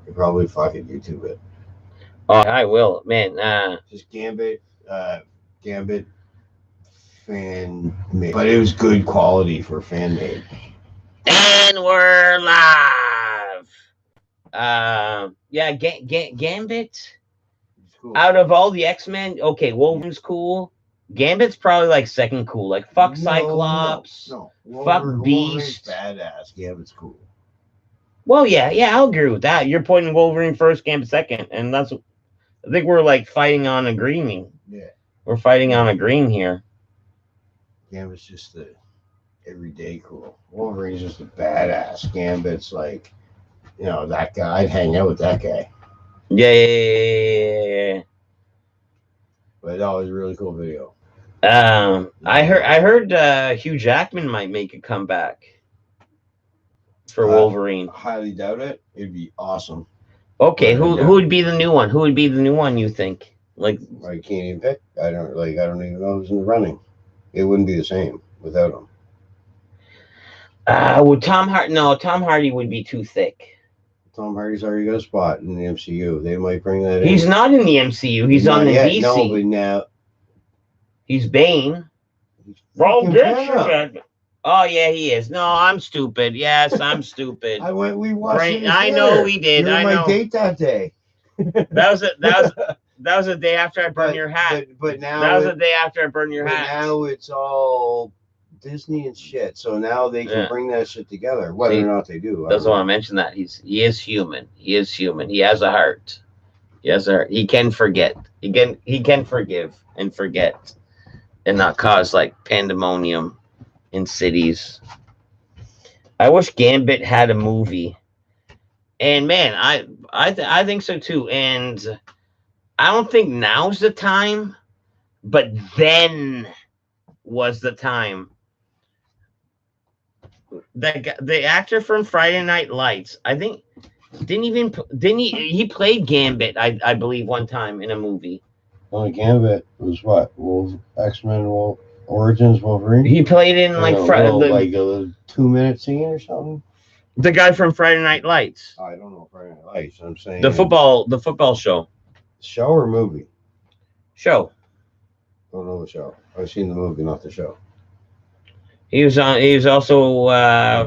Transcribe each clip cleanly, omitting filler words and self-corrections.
You probably fucking YouTube it. Oh, I will, man. Just Gambit fan made, but it was good quality for fan made. And we're live. Yeah, Gambit. Cool. Out of all the X-Men, okay, Wolverine's cool. Gambit's probably like second cool. Like fuck Cyclops. No. Fuck Wolverine's Beast. badass. Gambit's cool. Well, yeah, I'll agree with that. You're pointing Wolverine first, Gambit second, and that's. I think we're like fighting on agreeing. Yeah. We're fighting on agreeing here. Gambit's just the everyday cool. Wolverine's just a badass. Gambit's like, that guy. I'd hang out with that guy. Yeah. But that was a really cool video. I heard Hugh Jackman might make a comeback for Wolverine. Highly doubt it. It'd be awesome. Okay, who would be the new one? Who would be the new one? You think? Like, I can't even pick. I don't even know who's in the running. It wouldn't be the same without him. Would Tom Hardy? No, Tom Hardy would be too thick. Tom Hardy's already got a spot in the MCU. They might bring that in. He's not in the MCU. He's on the DC. No, but now he's Bane. Oh yeah, he is. No, I'm stupid. Yes, I'm stupid. We watched it together. I know we did. You were my date that day. That was the day after I burned your hat. But now that was the day after I burned your hat. Now it's all Disney and shit. So now they can bring that shit together, whether or not they do. Doesn't want to mention that he is human. He is human. He has a heart. He has a heart. He can forget. He can forgive and forget, and not cause like pandemonium in cities. I wish Gambit had a movie, and man, I think so too. And I don't think now's the time, but then was the time. The actor from Friday Night Lights, I think, didn't he played Gambit? I believe one time in a movie. Oh, Gambit was what? X-Men Origins Wolverine. He played in like like a 2-minute scene or something. The guy from Friday Night Lights. I don't know Friday Night Lights. I'm saying the football show. Show or movie? Show. Don't know the show. I've seen the movie, not the show. He was also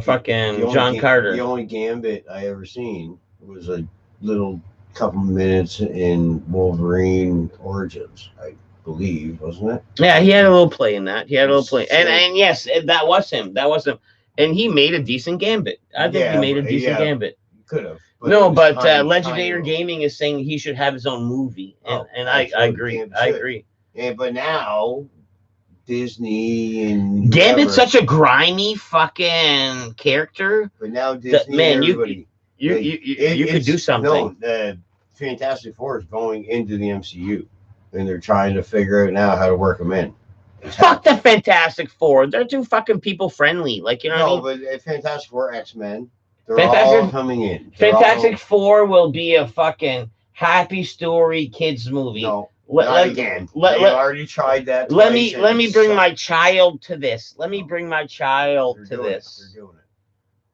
fucking John Carter. The only Gambit I ever seen was a little couple minutes in Wolverine Origins, I believe, wasn't it? Yeah, he had a little play in that. And yes, that was him. And he made a decent Gambit. I think he made a decent Gambit. Could have. But Legendary Gaming is saying he should have his own movie, and I agree. I agree. Yeah, but now Disney and Gambit's such a grimy fucking character. But now Disney, man, you could do something. No, the Fantastic Four is going into the MCU, and they're trying to figure out now how to work them in. Fuck the Fantastic Four. They're too fucking people friendly. Like, you know what I mean? No, but Fantastic Four, X-Men, they're all coming in. Fantastic Four will be a fucking happy story kids movie. No. They already tried that. Let me bring my child to this. Let me bring my child to this. They're doing it.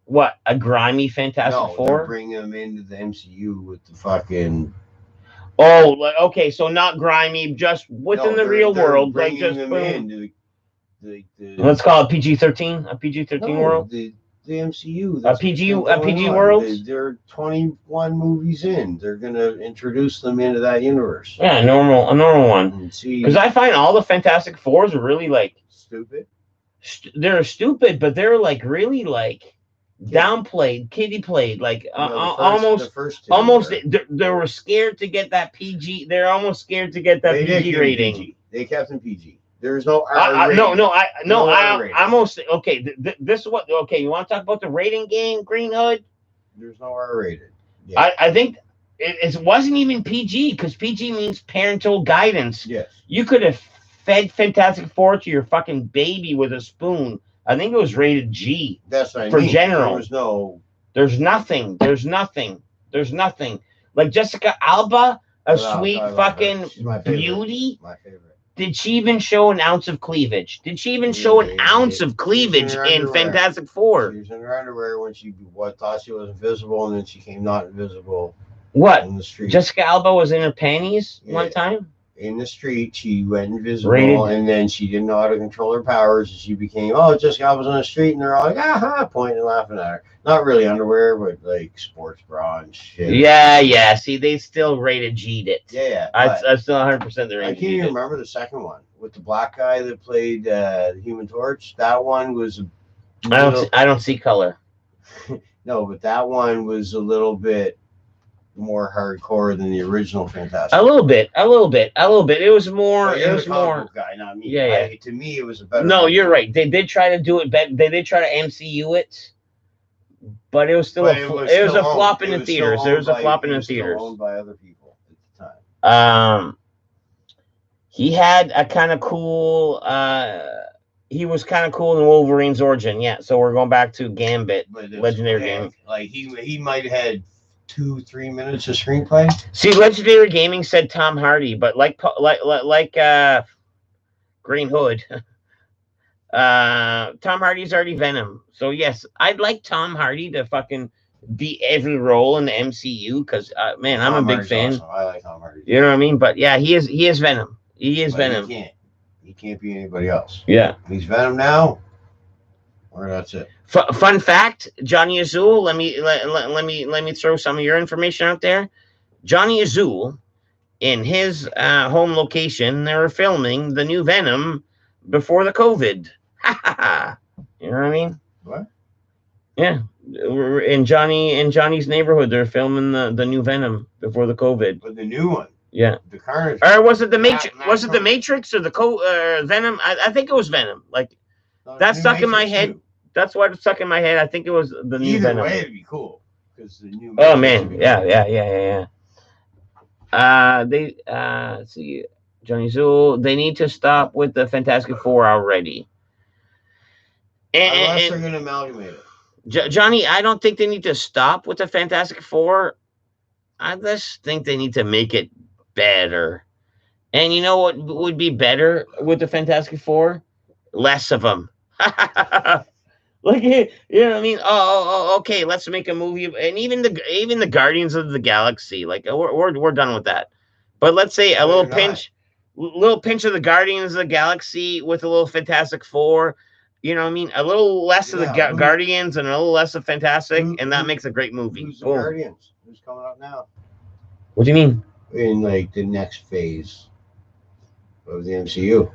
What, a grimy Fantastic Four? They're bringing them into the MCU with the fucking. Oh, okay. So not grimy, just within the real world. Like just them into let's call it PG-13. A PG-13 world. The MCU. A PG world. They're 21 movies in. They're gonna introduce them into that universe. Yeah, a normal one. Because I find all the Fantastic Fours are really like stupid. They're stupid, but they're like really like downplayed, kiddie played, like almost. They were scared to get that PG. They're almost scared to get that PG rating. PG. They kept them PG. There's no R rating. I'm almost okay. This is what okay. You want to talk about the rating game, Green Hood? There's no R rated. Yeah. I think it wasn't even PG because PG means parental guidance. Yes. You could have fed Fantastic Four to your fucking baby with a spoon. I think it was rated G. That's what I for mean. general. There's nothing. There's nothing. Like Jessica Alba, sweet fucking beauty. My favorite. Did she even show an ounce of cleavage? Did she even show an ounce of cleavage in Fantastic Four? She was in her underwear when she thought she was invisible, and then she came not invisible. What? in the street. Jessica Alba was in her panties one Yeah. time? In the street, she went invisible, Rated- and then she didn't know how to control her powers. And she became, oh, Jessica Alba's on the street, and they're all like, aha, pointing and laughing at her. Not really underwear, but like sports bra and shit. Yeah. See, they still rated G'd it. Yeah. I still 100% they I rated can't even G'd it. remember the second one with the black guy that played the Human Torch. That one was I don't see color. no, but that one was a little bit more hardcore than the original Fantastic. A little bit. It was more. But It you're was the comic more. book guy, not me. Yeah. To me, it was a better. No, movie. you're right. They did try to do it better. They did try to MCU it, but it was still But it was a flop in It the was theaters. still There was a owned flop by- in it the was still theaters. owned by other people at the time. He had a kind of cool. He was kind of cool in Wolverine's origin. Yeah. So we're going back to Gambit, But it was Legendary quick. Gaming. Like he might have had 2-3 minutes of screenplay. See, Legendary Gaming said Tom Hardy, but like Green Hood, Tom Hardy's already Venom. So yes, I'd like Tom Hardy to fucking be every role in the MCU because man, I'm Tom a big Hardy's fan. awesome. I like Tom Hardy. You know what I mean? But yeah, he is Venom. He is But Venom. He can't be anybody else. Yeah. He's Venom now, or that's it. Fun fact: Johnny Azul. Let me throw some of your information out there. Johnny Azul, in his home location, they were filming the new Venom before the COVID. You know what I mean? What? Yeah, in Johnny's neighborhood, they're filming the new Venom before the COVID. But the new one, Yeah. the Carnage. Or was it the Matrix? Not Was it the Carnage. Matrix or the Venom? I think it was Venom. Like No, that the stuck in my Matrix head. too. That's what stuck in my head. I think it was the new Either Venom. way, it'd be cool because the new. Oh Matrix man, would be yeah. Let's see, Johnny Zool. They need to stop with the Fantastic Four already. Unless they're And going to amalgamate it. Johnny, I don't think they need to stop with the Fantastic Four. I just think they need to make it better. And you know what would be better with the Fantastic Four? Less of them. Like, you know what I mean? Okay, let's make a movie, and even the Guardians of the Galaxy, like we're done with that. But let's say a No, little you're pinch of the Guardians of the Galaxy with a little Fantastic Four. You know what I mean? A little less of the Yeah, Guardians and a little less of Fantastic, and that who- makes a great movie. Who's the Boom. Guardians? Who's coming up now? What do you mean? In like the next phase of the MCU.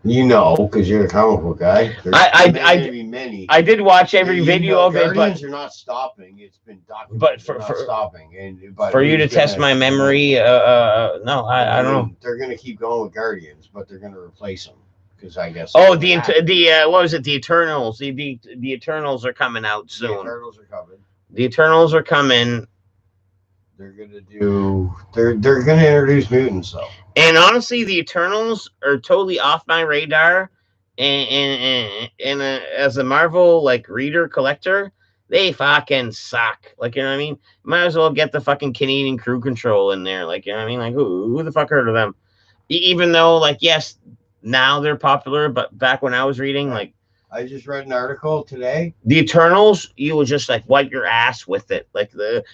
You know, because you're a comic book guy. There's gonna be many. I did watch every And video of it, but Guardians are not stopping. It's been documented. But They're not for stopping, and but for you to who's test gonna- my memory, no, I don't know. They're gonna keep going with Guardians, but they're gonna replace them because I guess. Oh, the what was it? The Eternals. The Eternals are coming out The soon. Eternals are coming. The Eternals are coming, They're gonna do. They're gonna introduce mutants though. and honestly, the Eternals are totally off my radar. And as a Marvel like reader collector, they fucking suck. Like, you know what I mean? Might as well get the fucking Canadian Crew Control in there. Like, you know what I mean? Like, who the fuck heard of them? Even though, like, yes, now they're popular, but back when I was reading, like, I just read an article today. the Eternals, you would just like wipe your ass with it. Like the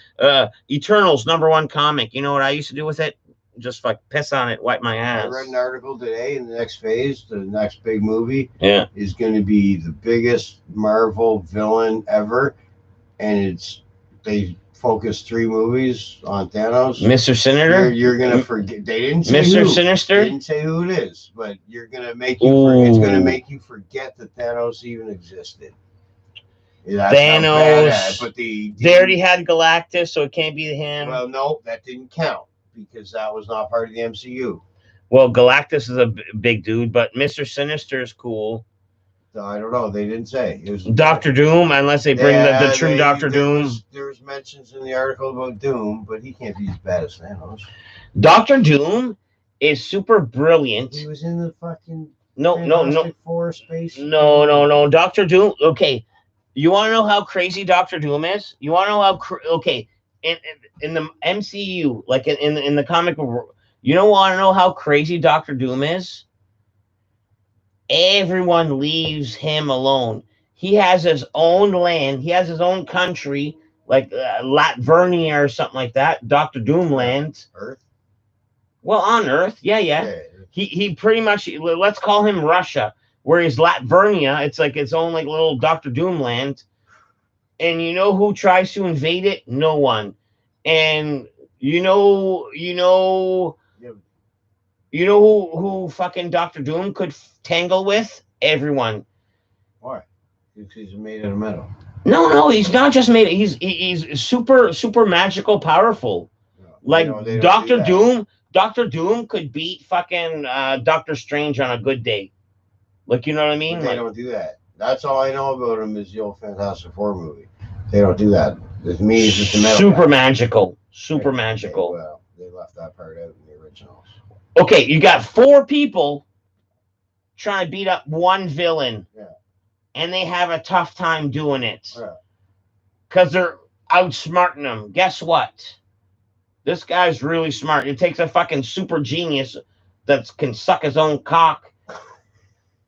Eternals #1 comic. You know what I used to do with it? Just like piss on it, wipe my I ass. read an article today. In the next phase, the next big movie Yeah. is going to be the biggest Marvel villain ever, and they focused 3 movies on Thanos. Mr. Senator? You're gonna forget. They didn't say Mr. who. Sinister? They didn't say who it is, but you're gonna make you. It's gonna Ooh. make you forget that Thanos even existed. Yeah, Thanos. badass, but They already had Galactus, so it can't be him. Well, no, that didn't count because that was not part of the MCU. Well, Galactus is a big dude, but Mr. Sinister is cool. So I don't know. They didn't say. It was Doctor Doom, unless they bring the true Doctor Doom. There was mentions in the article about Doom, but he can't be as bad as Thanos. Doctor Doom is super brilliant. He was in the fucking No. Fantastic Four space. No. Doctor Doom. Okay, you want to know how crazy Doctor Doom is? You want to know how? Okay, in the MCU, like in the comic book, you don't want to know how crazy Doctor Doom is? Everyone leaves him alone. He has his own land. He has his own country Latvernia or something like that. Doctor Doomland. Earth. Well, on Earth, yeah. He pretty much, let's call him Russia, whereas Latvernia, it's like its own like little Doctor Doomland. And you know who tries to invade it? No one. And you know Yeah. who fucking Doctor Doom could tangle with? Everyone. Why? Because he's made out of metal. No, he's not just made. He's super magical, powerful. No, Like they don't Doctor do that. Doom. Doctor Doom could beat fucking Doctor Strange on a good day. Like, you know what I mean? But they Like, don't do that. That's all I know about him is the old Fantastic Four movie. They don't do that. To me, it's just a metal super guy. magical. Super Okay, magical. well, they left that part out in the originals. Okay, you got 4 people trying to beat up one villain. Yeah. And they have a tough time doing it. Yeah. Because they're outsmarting them. Guess what? This guy's really smart. It takes a fucking super genius that can suck his own cock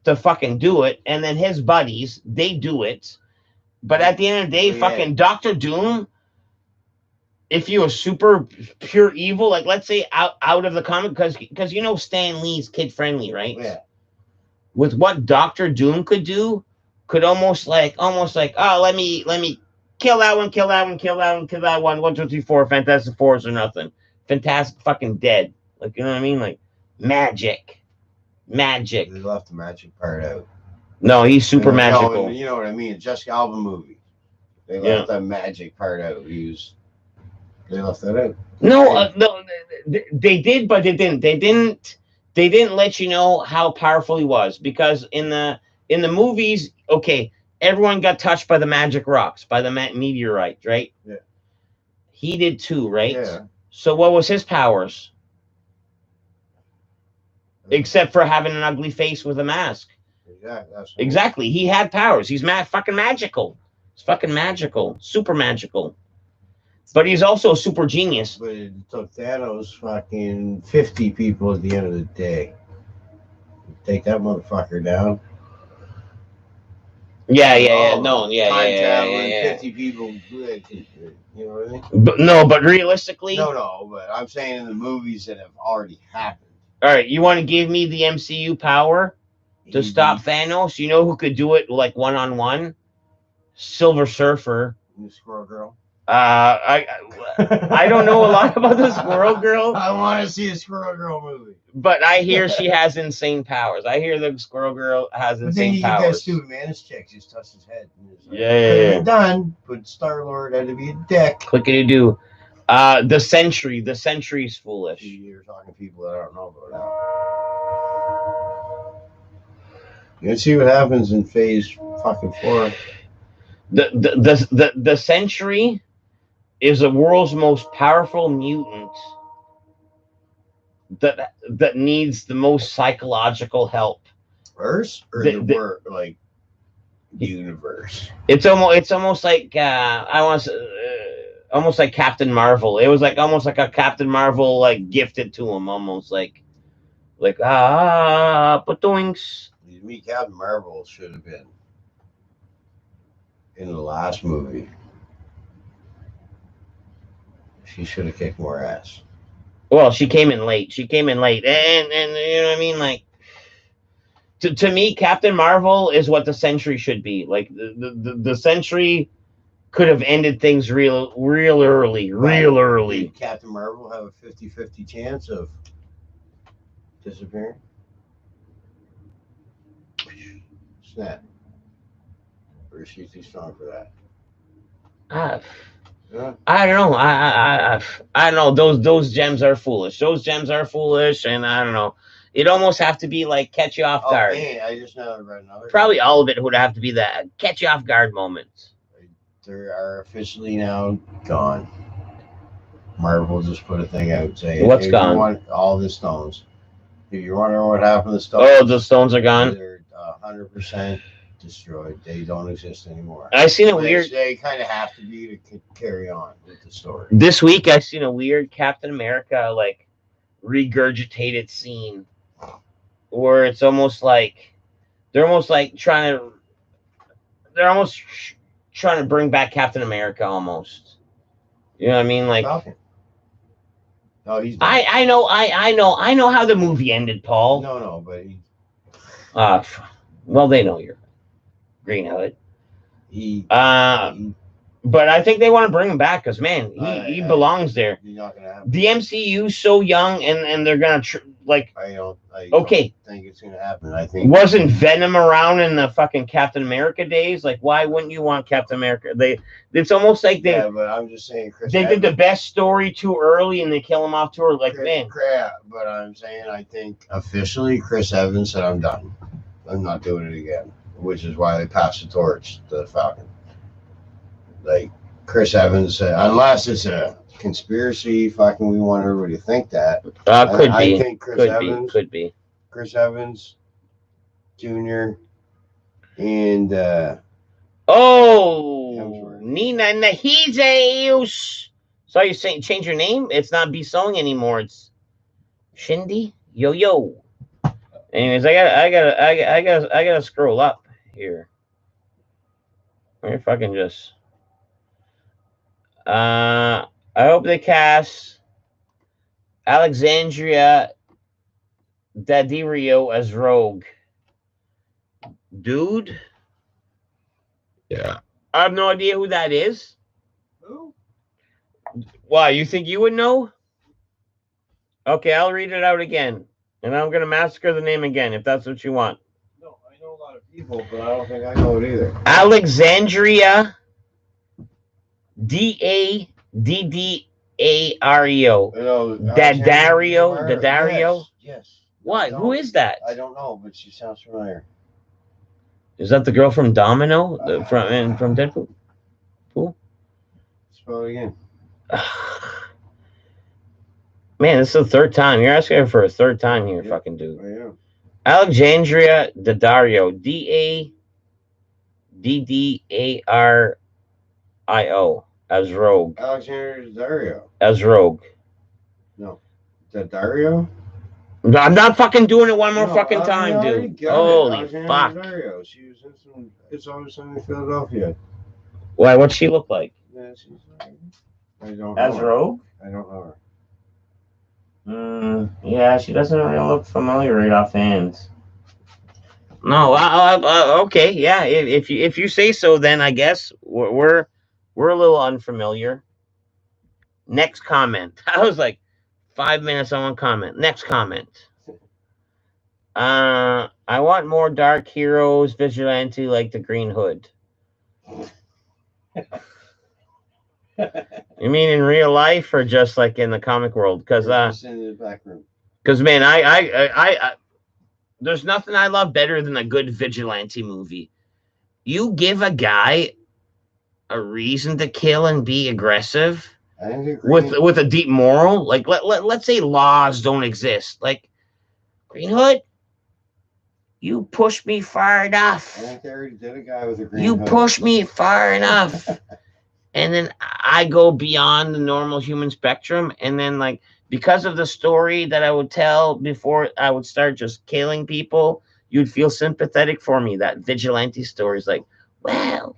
to fucking do it. And then his buddies, they do it. But at the end of the day, Yeah. fucking Doctor Doom, if you were super pure evil, like let's say out of the comic, because you know Stan Lee's kid friendly, right? Yeah. With what Doctor Doom could do, could almost like, oh, let me kill that one, kill that one, kill that one, kill that one. 1, 2, 3, 4. Fantastic Fours or nothing. Fantastic fucking dead. Like, you know what I mean? Like magic. They left the magic part out. No, he's super No, magical. you know what I mean? Jessica Alba movie. They left the magic part out. They left that out. No, they did, but they didn't. They didn't let you know how powerful he was, because in the movies, okay, everyone got touched by the magic rocks, by the meteorite, right? Yeah. He did too, right? Yeah. So what was his powers? Except for having an ugly face with a mask. Exactly. He had powers. He's fucking magical. He's fucking magical. Super magical. But he's also a super genius. But it took Thanos fucking 50 people at the end of the day. Take that motherfucker down. Yeah. Time traveling, 50 people. You know what I mean? But realistically. No, but I'm saying in the movies that have already happened. All right, you want to give me the MCU power to stop Thanos? You know who could do it like one-on-one? Silver Surfer. The Squirrel Girl. I don't know a lot about the Squirrel Girl. I want to see a Squirrel Girl movie. But I hear she has insane powers. I hear the Squirrel Girl has insane powers. But then you get that stupid Manus check, just touch his head. Like, yeah. Done. But Star-Lord had to be a dick. Clickety-do. The Sentry's foolish. You're talking to people that I don't know about now. You see what happens in Phase fucking 4. The Sentry is the world's most powerful mutant that needs the most psychological help. Verse or the like universe. It's almost like I want to almost like Captain Marvel. It was like almost like a Captain Marvel like gifted to him, almost like doings. To me, Captain Marvel should have been in the last movie. She should have kicked more ass. Well, she came in late. And you know what I mean? Like, to me, Captain Marvel is what the Sentry should be. Like the Sentry could have ended things real early. Did Captain Marvel have a 50-50 chance of disappearing? Snap. Or is she too strong for that? Yeah. I don't know. I don't know. Those gems are foolish. Those gems are foolish, and I don't know. It'd almost have to be like catch you off guard. Hey, I just now read another. Probably all of it would have to be that catch you off guard moments. They are officially now gone. Marvel just put a thing out saying, "What's gone? All the stones. If you're wondering what happened to the stones, oh, the stones are gone. They're 100% destroyed. They don't exist anymore. I seen a weird. They kind of have to be to carry on with the story. This week, I seen a weird Captain America like regurgitated scene where it's almost like they're almost like trying to. They're almost trying to bring back Captain America almost. You know what I mean? Like, Falcon. Oh, he's dead. I know how the movie ended, Paul. No, but he Well, they know you're Green Hood. he But I think they want to bring him back because, man, he belongs there. He's not gonna happen. The MCU's so young, and they're gonna I don't okay. think it's gonna happen. I think Wasn't Venom around in the fucking Captain America days? Like, why wouldn't you want Captain America? It's almost like they. Yeah, but I'm just saying, Chris. They did the best story too early, and they kill him off too early. Like, man. But I'm saying, I think officially, Chris Evans said, "I'm done. I'm not doing it again," which is why they passed the torch to the Falcon. Like Chris Evans said, unless it's a conspiracy, fucking, we want everybody to think that. Could be. I think Could be. Chris Evans, Jr. and Nina Nahizeus. So you saying change your name? It's not B Song anymore. It's Shindy Yo. Anyways, I gotta scroll up here. We're fucking just. I hope they cast Alexandria Daddario as Rogue. Dude. Yeah. I have no idea who that is. Who? Why? You think you would know? Okay, I'll read it out again. And I'm going to massacre the name again, if that's what you want. No, I know a lot of people, but I don't think I know it either. Alexandria Daddario. Daddario? Yes. What? Who is that? I don't know, but she sounds familiar. Is that the girl from Domino? From Deadpool? Who? Spell it again. Man, this is the third time. You're asking her for a third time here, fucking dude. I am. Alexandria Daddario. Daddario. As Rogue. Alexandria Daddario. As Rogue. No. Daddario? I'm not fucking doing it one more fucking time, dude. Holy fuck. Daddario. She was in some. It's always in Philadelphia. Why? What'd she look like? Yeah, she's. I don't know. As Rogue? I don't know her. Yeah, she doesn't really look familiar right offhand. No, okay, yeah. If you say so, then I guess we're a little unfamiliar. Next comment. I was like 5 minutes on one comment. Next comment. I want more dark heroes, vigilante like the Green Hood. You mean in real life or just like in the comic world? Because in the back room. Because man, I there's nothing I love better than a good vigilante movie. You give a guy a reason to kill and be aggressive with a deep moral. Like let's say laws don't exist. Like Green Hood, you push me far enough. I think they already did a guy with a green You hood. push me far enough. And then I go beyond the normal human spectrum. And then, like, because of the story that I would tell before I would start just killing people, you'd feel sympathetic for me. That vigilante story is like, well,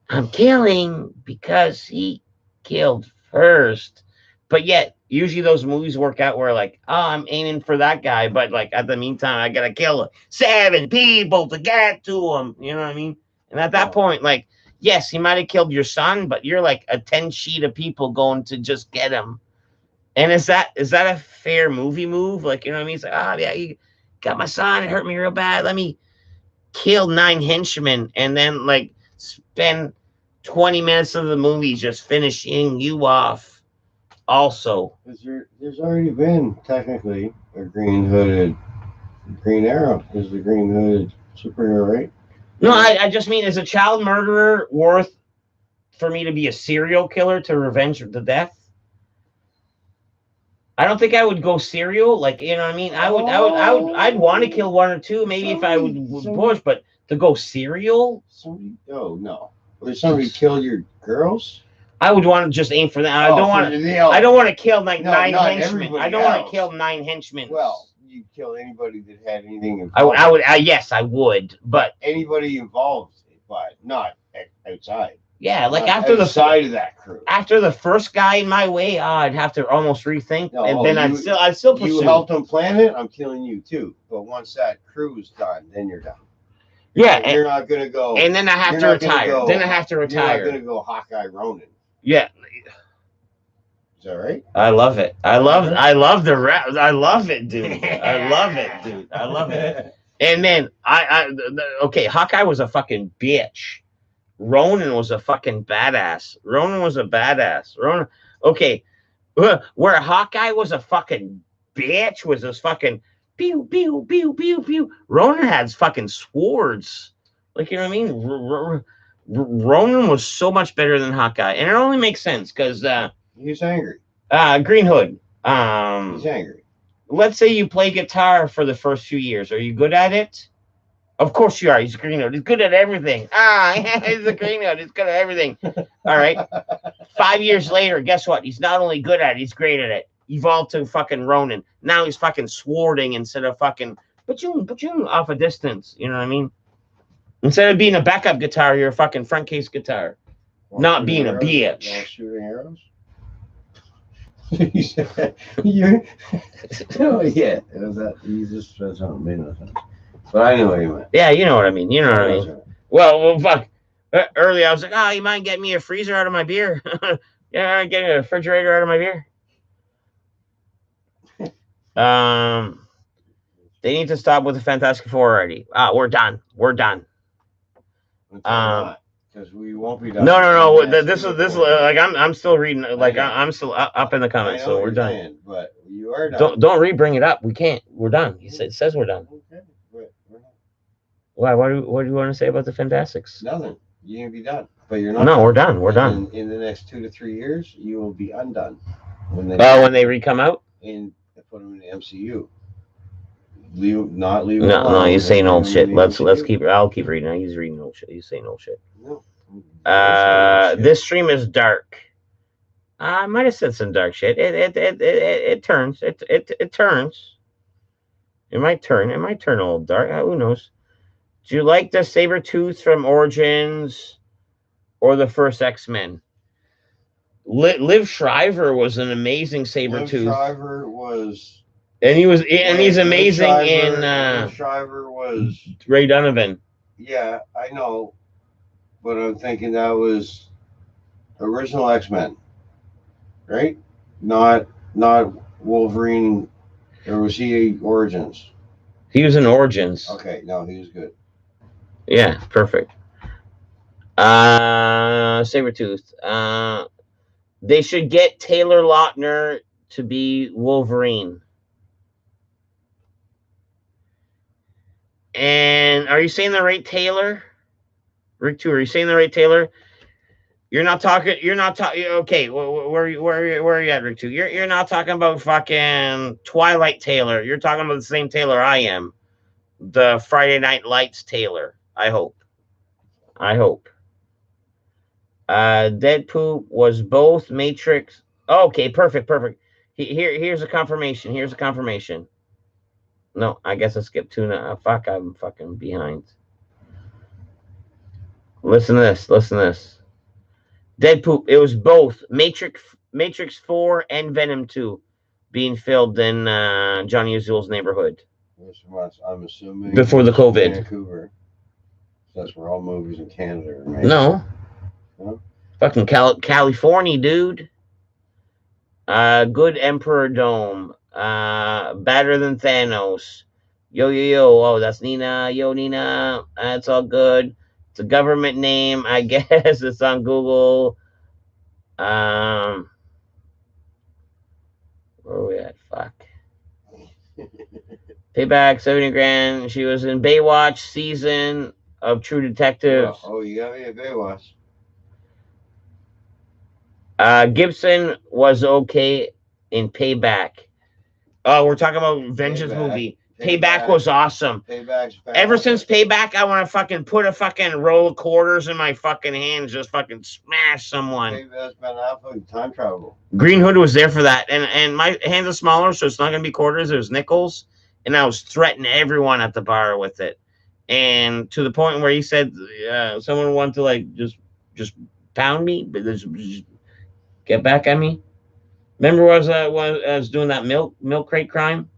I'm killing because he killed first. But yet, usually those movies work out where, like, oh, I'm aiming for that guy. But, like, at the meantime, I got to kill 7 people to get to him. You know what I mean? And at that point, like, yes, he might have killed your son, but you're like a 10 sheet of people going to just get him. And is that a fair movie move? Like, you know what I mean? It's like, oh, yeah, you got my son. It hurt me real bad. Let me kill 9 henchmen and then, like, spend 20 minutes of the movie just finishing you off also. There's already been, technically, a Green Hooded Green Arrow. Is the Green Hooded superhero, right? No, I just mean, is a child murderer worth for me to be a serial killer to revenge the death? I don't think I would go serial, like, you know what I mean? I'd want to kill 1 or 2, maybe if I would push, but to go serial? No. Would somebody kill your girls? I would want to just aim for that. I don't want to kill like 9 henchmen. I don't want to kill 9 henchmen. Well, you'd kill anybody that had anything involved. Yes, I would, but anybody involved. but not outside. Yeah, like Not after the side of that crew. after the first guy in my way, I'd have to almost rethink, No, and then you- I'd still You pursue. helped them plan it. I'm killing you too. But once that crew is done, then you're done. Yeah, You're not gonna go. and then I have you're to not gonna retire. go- Then I have to You're not retire. gonna go Hawkeye Ronin. Yeah, Is that right? I love it. I love the rap. I love it, dude. I love it, dude. I love it. And then okay, Hawkeye was a fucking bitch. Ronan was a fucking badass. Ronan was a badass. Ronan, okay, where Hawkeye was a fucking bitch was this fucking pew pew pew pew pew. Ronan had fucking swords, like you know what I mean. Ronan was so much better than Hawkeye, and it only makes sense because He's angry. Green Hood. He's angry. Let's say you play guitar for the first few years. Are you good at it? Of course you are. He's Green Hood. He's good at everything. He's a Green Hood. He's good at everything. All right. 5 years later, guess what? He's not only good at it, he's great at it. Evolved to fucking Ronin. Now he's fucking swording instead of fucking ba-choom off a distance. You know what I mean? Instead of being a backup guitar, you're a fucking front case guitar. Not being a bitch. While shooting arrows. He said, "You're." Oh yeah, it was that. He just said something made no sense. But I know what you meant. Yeah, you know what I mean. You know what I mean. Well, fuck. Earlier, I was like, you mind getting me a freezer out of my beer? Yeah, get a refrigerator out of my beer. They need to stop with the Fantastic Four already. We're done. We're done. Because we won't be done. No. This is like I'm still reading. Like I'm still up in the comments, so we're done. Saying, but you are done. Don't bring it up. We can't. We're done. It says we're done. Okay, but we're not. Why? What do you want to say about the Fantastics? Nothing. You can be done, but you're not. No, we're done. We're done. In the next 2 to 3 years, you will be undone. When they re-come out and put them in the MCU. Leave. No, you're saying old shit. Let's keep. I'll keep reading. He's reading old shit. He's saying old shit. No. This stream is dark. I might have said some dark shit. It turns. It turns. It might turn. It might turn a little dark. Who knows? Do you like the Sabretooth from Origins or the first X-Men? Liv Shriver was an amazing Sabretooth. Liv Shriver was. And he's amazing in Liv Shriver was Ray Donovan. Yeah, I know. But I'm thinking that was original X-Men. Right? Not Wolverine, or was he Origins? He was in Origins. Okay, no, he was good. Yeah, perfect. Sabretooth. They should get Taylor Lautner to be Wolverine. And are you saying the right Taylor? Rick 2, are you saying the right Taylor? You're not talking. Okay, where are you at, Rick 2? You're not talking about fucking Twilight Taylor. You're talking about the same Taylor I am, the Friday Night Lights Taylor. I hope. Deadpool was both Matrix. Okay, perfect. Here's a confirmation. No, I guess I skipped 2 now. Fuck, I'm fucking behind. Listen to this. Deadpool. It was both Matrix 4 and Venom 2 being filmed in Johnny Azul's neighborhood. I'm assuming before the COVID. Vancouver. That's where all movies in Canada are made. No. Huh? Fucking California, dude. Good Emperor Dome. Better than Thanos. Yo. Oh, that's Nina. Yo, Nina. It's all good. It's a government name, I guess. It's on Google. Where are we at? Fuck. Payback, 70 grand. She was in Baywatch season of True Detective. Oh, you got me a Baywatch. Gibson was okay in Payback. Oh, we're talking about Vengeance movie. Payback was awesome. Payback's bad. Ever since Payback, I want to fucking put a fucking roll of quarters in my fucking hands, just fucking smash someone. Payback's been absolute time travel. Green Hood was there for that, and my hands are smaller, so it's not gonna be quarters. It was nickels, and I was threatening everyone at the bar with it. and to the point where he said someone wanted to like just pound me, but just get back at me. Remember, when I was doing that milk crate crime.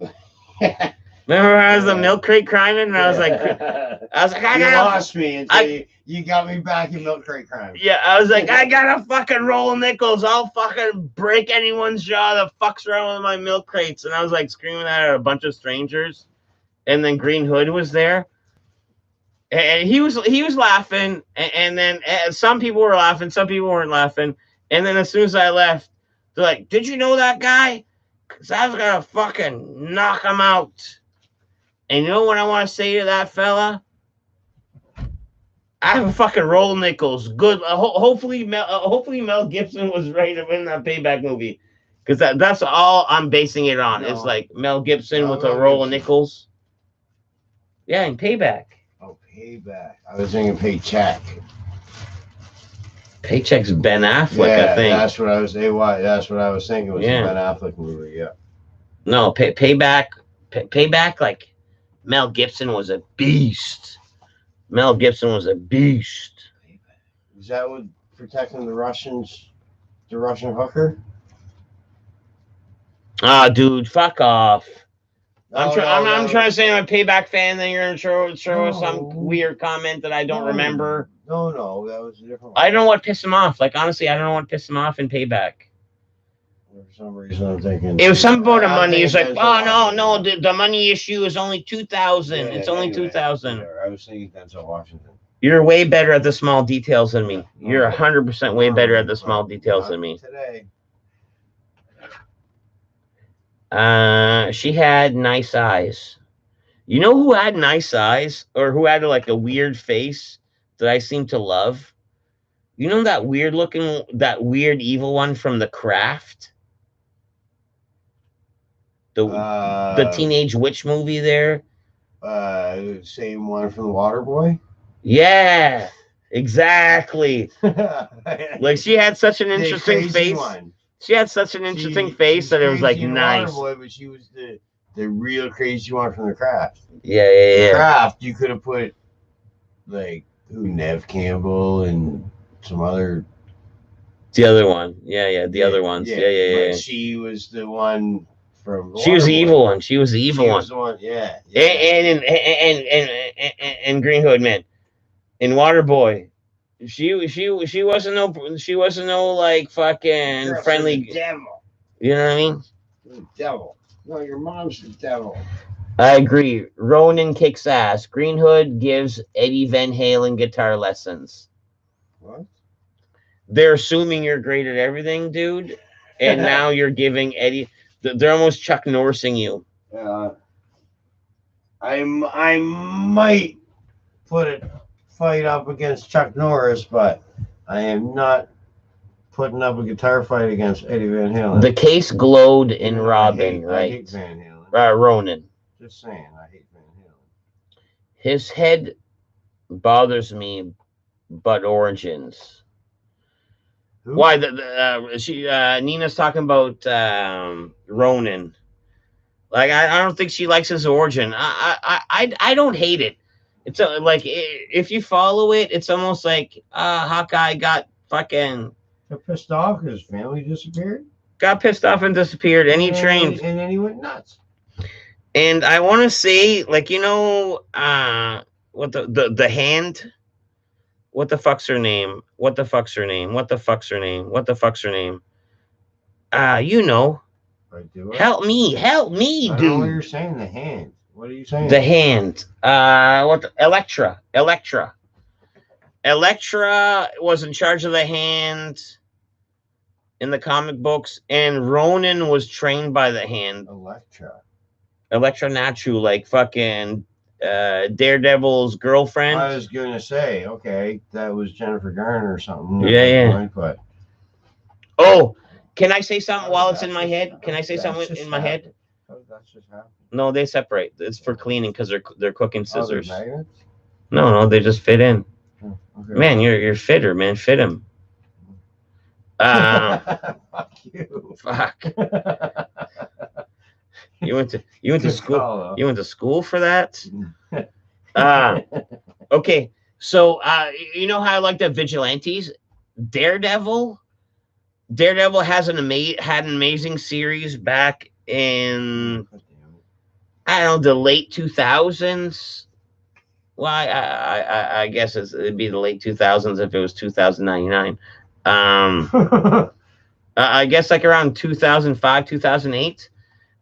Remember, when I was the milk crate crime, and I was like, I you got lost me until you got me back in milk crate crime. Yeah, I was like, I got a fucking roll of nickels. I'll fucking break anyone's jaw that fucks around with my milk crates. And I was like screaming that at a bunch of strangers. And then Green Hood was there. And he was laughing. And then some people were laughing, some people weren't laughing. And then as soon as I left, they're like, did you know that guy? Because I was going to fucking knock him out. And you know what I want to say to that fella? I have a fucking roll of nickels. Good. Hopefully Mel Gibson was right to win that Payback movie, because that's all I'm basing it on. No. It's like Mel Gibson with Mel a roll of Gibson. nickels. Yeah, and Payback. Oh, Payback. I was thinking Paycheck. Paycheck's Ben Affleck, Yeah, I think. that's what I was. That's what I was thinking was Yeah. the Ben Affleck movie. Yeah. No, Payback. Payback. Like Mel Gibson was a beast. Mel Gibson was a beast. Is that what protecting the Russians, the Russian hooker? Ah, dude, fuck off. I'm Oh, trying to say I'm a Payback fan, then you're gonna throw No. some weird comment that I don't remember. No, that was a different one. I don't know what pissed him off. Like, honestly, I don't know what pissed him off in Payback. For some reason, I'm thinking It was something about the I'm money. He's like, thinking oh, Denzel no, Washington. the money issue is only 2,000. Yeah, It's only anyway, 2,000. whatever. I was thinking Denzel Washington. You're way better at the small details than me. Yeah. You're 100% way better at the small details Not than me. Today. She had nice eyes. You know who had nice eyes, or who had like a weird face that I seem to love? You know that weird evil one from The Craft? The teenage witch movie there? Same one from The Waterboy? Yeah, exactly. Like, she had such an interesting face. One. She had such an interesting face that it was like nice. Waterboy, but she was the real crazy one from The Craft. Yeah. The Craft, you could have put like Nev Campbell and some other. The other one. Yeah. The other ones. Yeah. But she was the one from. She was the evil one. She was the evil She one. was the one. Yeah. And Green Hood, man. In Waterboy, she wasn't no like fucking You're friendly. the devil. You know what I mean? The devil. No, your mom's the devil. I agree. Ronan kicks ass. Green Hood gives Eddie Van Halen guitar lessons. What? They're assuming you're great at everything, dude, and now you're giving Eddie. They're almost Chuck Norrising you. I might put a fight up against Chuck Norris, but I am not putting up a guitar fight against Eddie Van Halen. The case glowed in Robin, I right? hate Van Halen. Ronan. Just saying, I hate Van Halen. His head bothers me, but origins. Who? Why? Nina's talking about Ronan. Like, I don't think she likes his origin. I don't hate it. It's like, if you follow it, it's almost like Hawkeye got fucking Got pissed off because his family disappeared. Got pissed off and disappeared, and he trained. And then he went nuts. And I want to say, like, you know, what the hand. What the fuck's her name? What the fuck's her name? What the fuck's her name? What the fuck's her name? You know. Help me, dude. I don't know what you're saying. The hand. What are you saying? The hand. Elektra. Elektra was in charge of the hand in the comic books, and Ronan was trained by the hand. Elektra Natsu, like fucking Daredevil's girlfriend. I was gonna say, okay, that was Jennifer Garner or something. Yeah. But oh, can I say something while it's in my head? Can I say something in my head? That's just happened. No, they separate. It's for cleaning because they're cooking scissors. Magnets? No, they just fit in. Oh, okay. Man, you're fitter, man. Fit him. Fuck you. Fuck. You went to Good school. call, though. You went to school for that. Okay. So you know how I like the vigilantes? Daredevil. Daredevil has had an amazing series back in I don't know the late 2000s. Well, I guess it'd be the late 2000s if it was 2099. I guess like around 2005, 2008,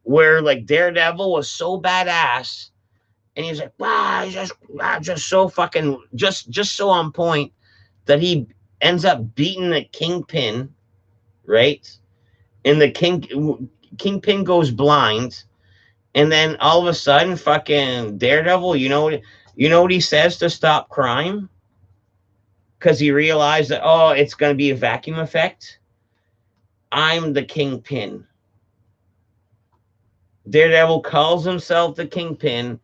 where like Daredevil was so badass, and he's like, wow, he's just so fucking just so on point that he ends up beating the Kingpin, right? And the Kingpin goes blind, and then all of a sudden, fucking Daredevil, you know what he says to stop crime? Because he realized that it's gonna be a vacuum effect. I'm the Kingpin. Daredevil calls himself the Kingpin,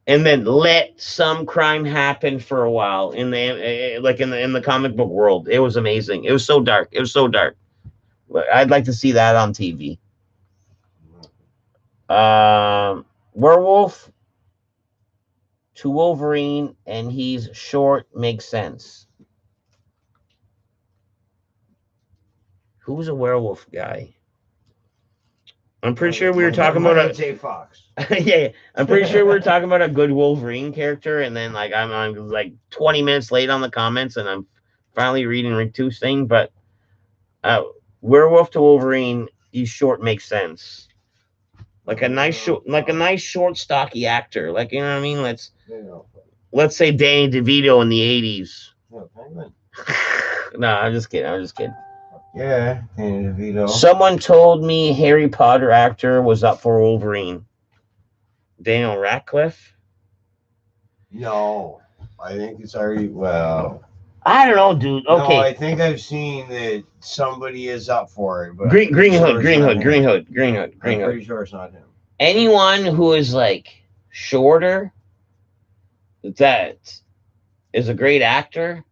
and then let some crime happen for a while in the comic book world. It was amazing. It was so dark. It was so dark. I'd like to see that on TV. Werewolf to Wolverine, and he's short, makes sense. Who's a werewolf guy? I'm pretty sure we were talking about J. Fox. yeah, I'm pretty sure we were talking about a good Wolverine character, and then like I'm like 20 minutes late on the comments, and I'm finally reading Ritu's thing. But Werewolf to Wolverine, he's short, makes sense. Like a nice short, stocky actor. Like you know what I mean? Let's say Danny DeVito in the 80s. No, I'm just kidding. Yeah, Danny DeVito. Someone told me Harry Potter actor was up for Wolverine. Daniel Radcliffe? No, I think it's already I don't know, dude. Okay. No, I think I've seen that somebody is up for it. But Green Hood. I'm pretty sure it's not him. Anyone who is like shorter that is a great actor,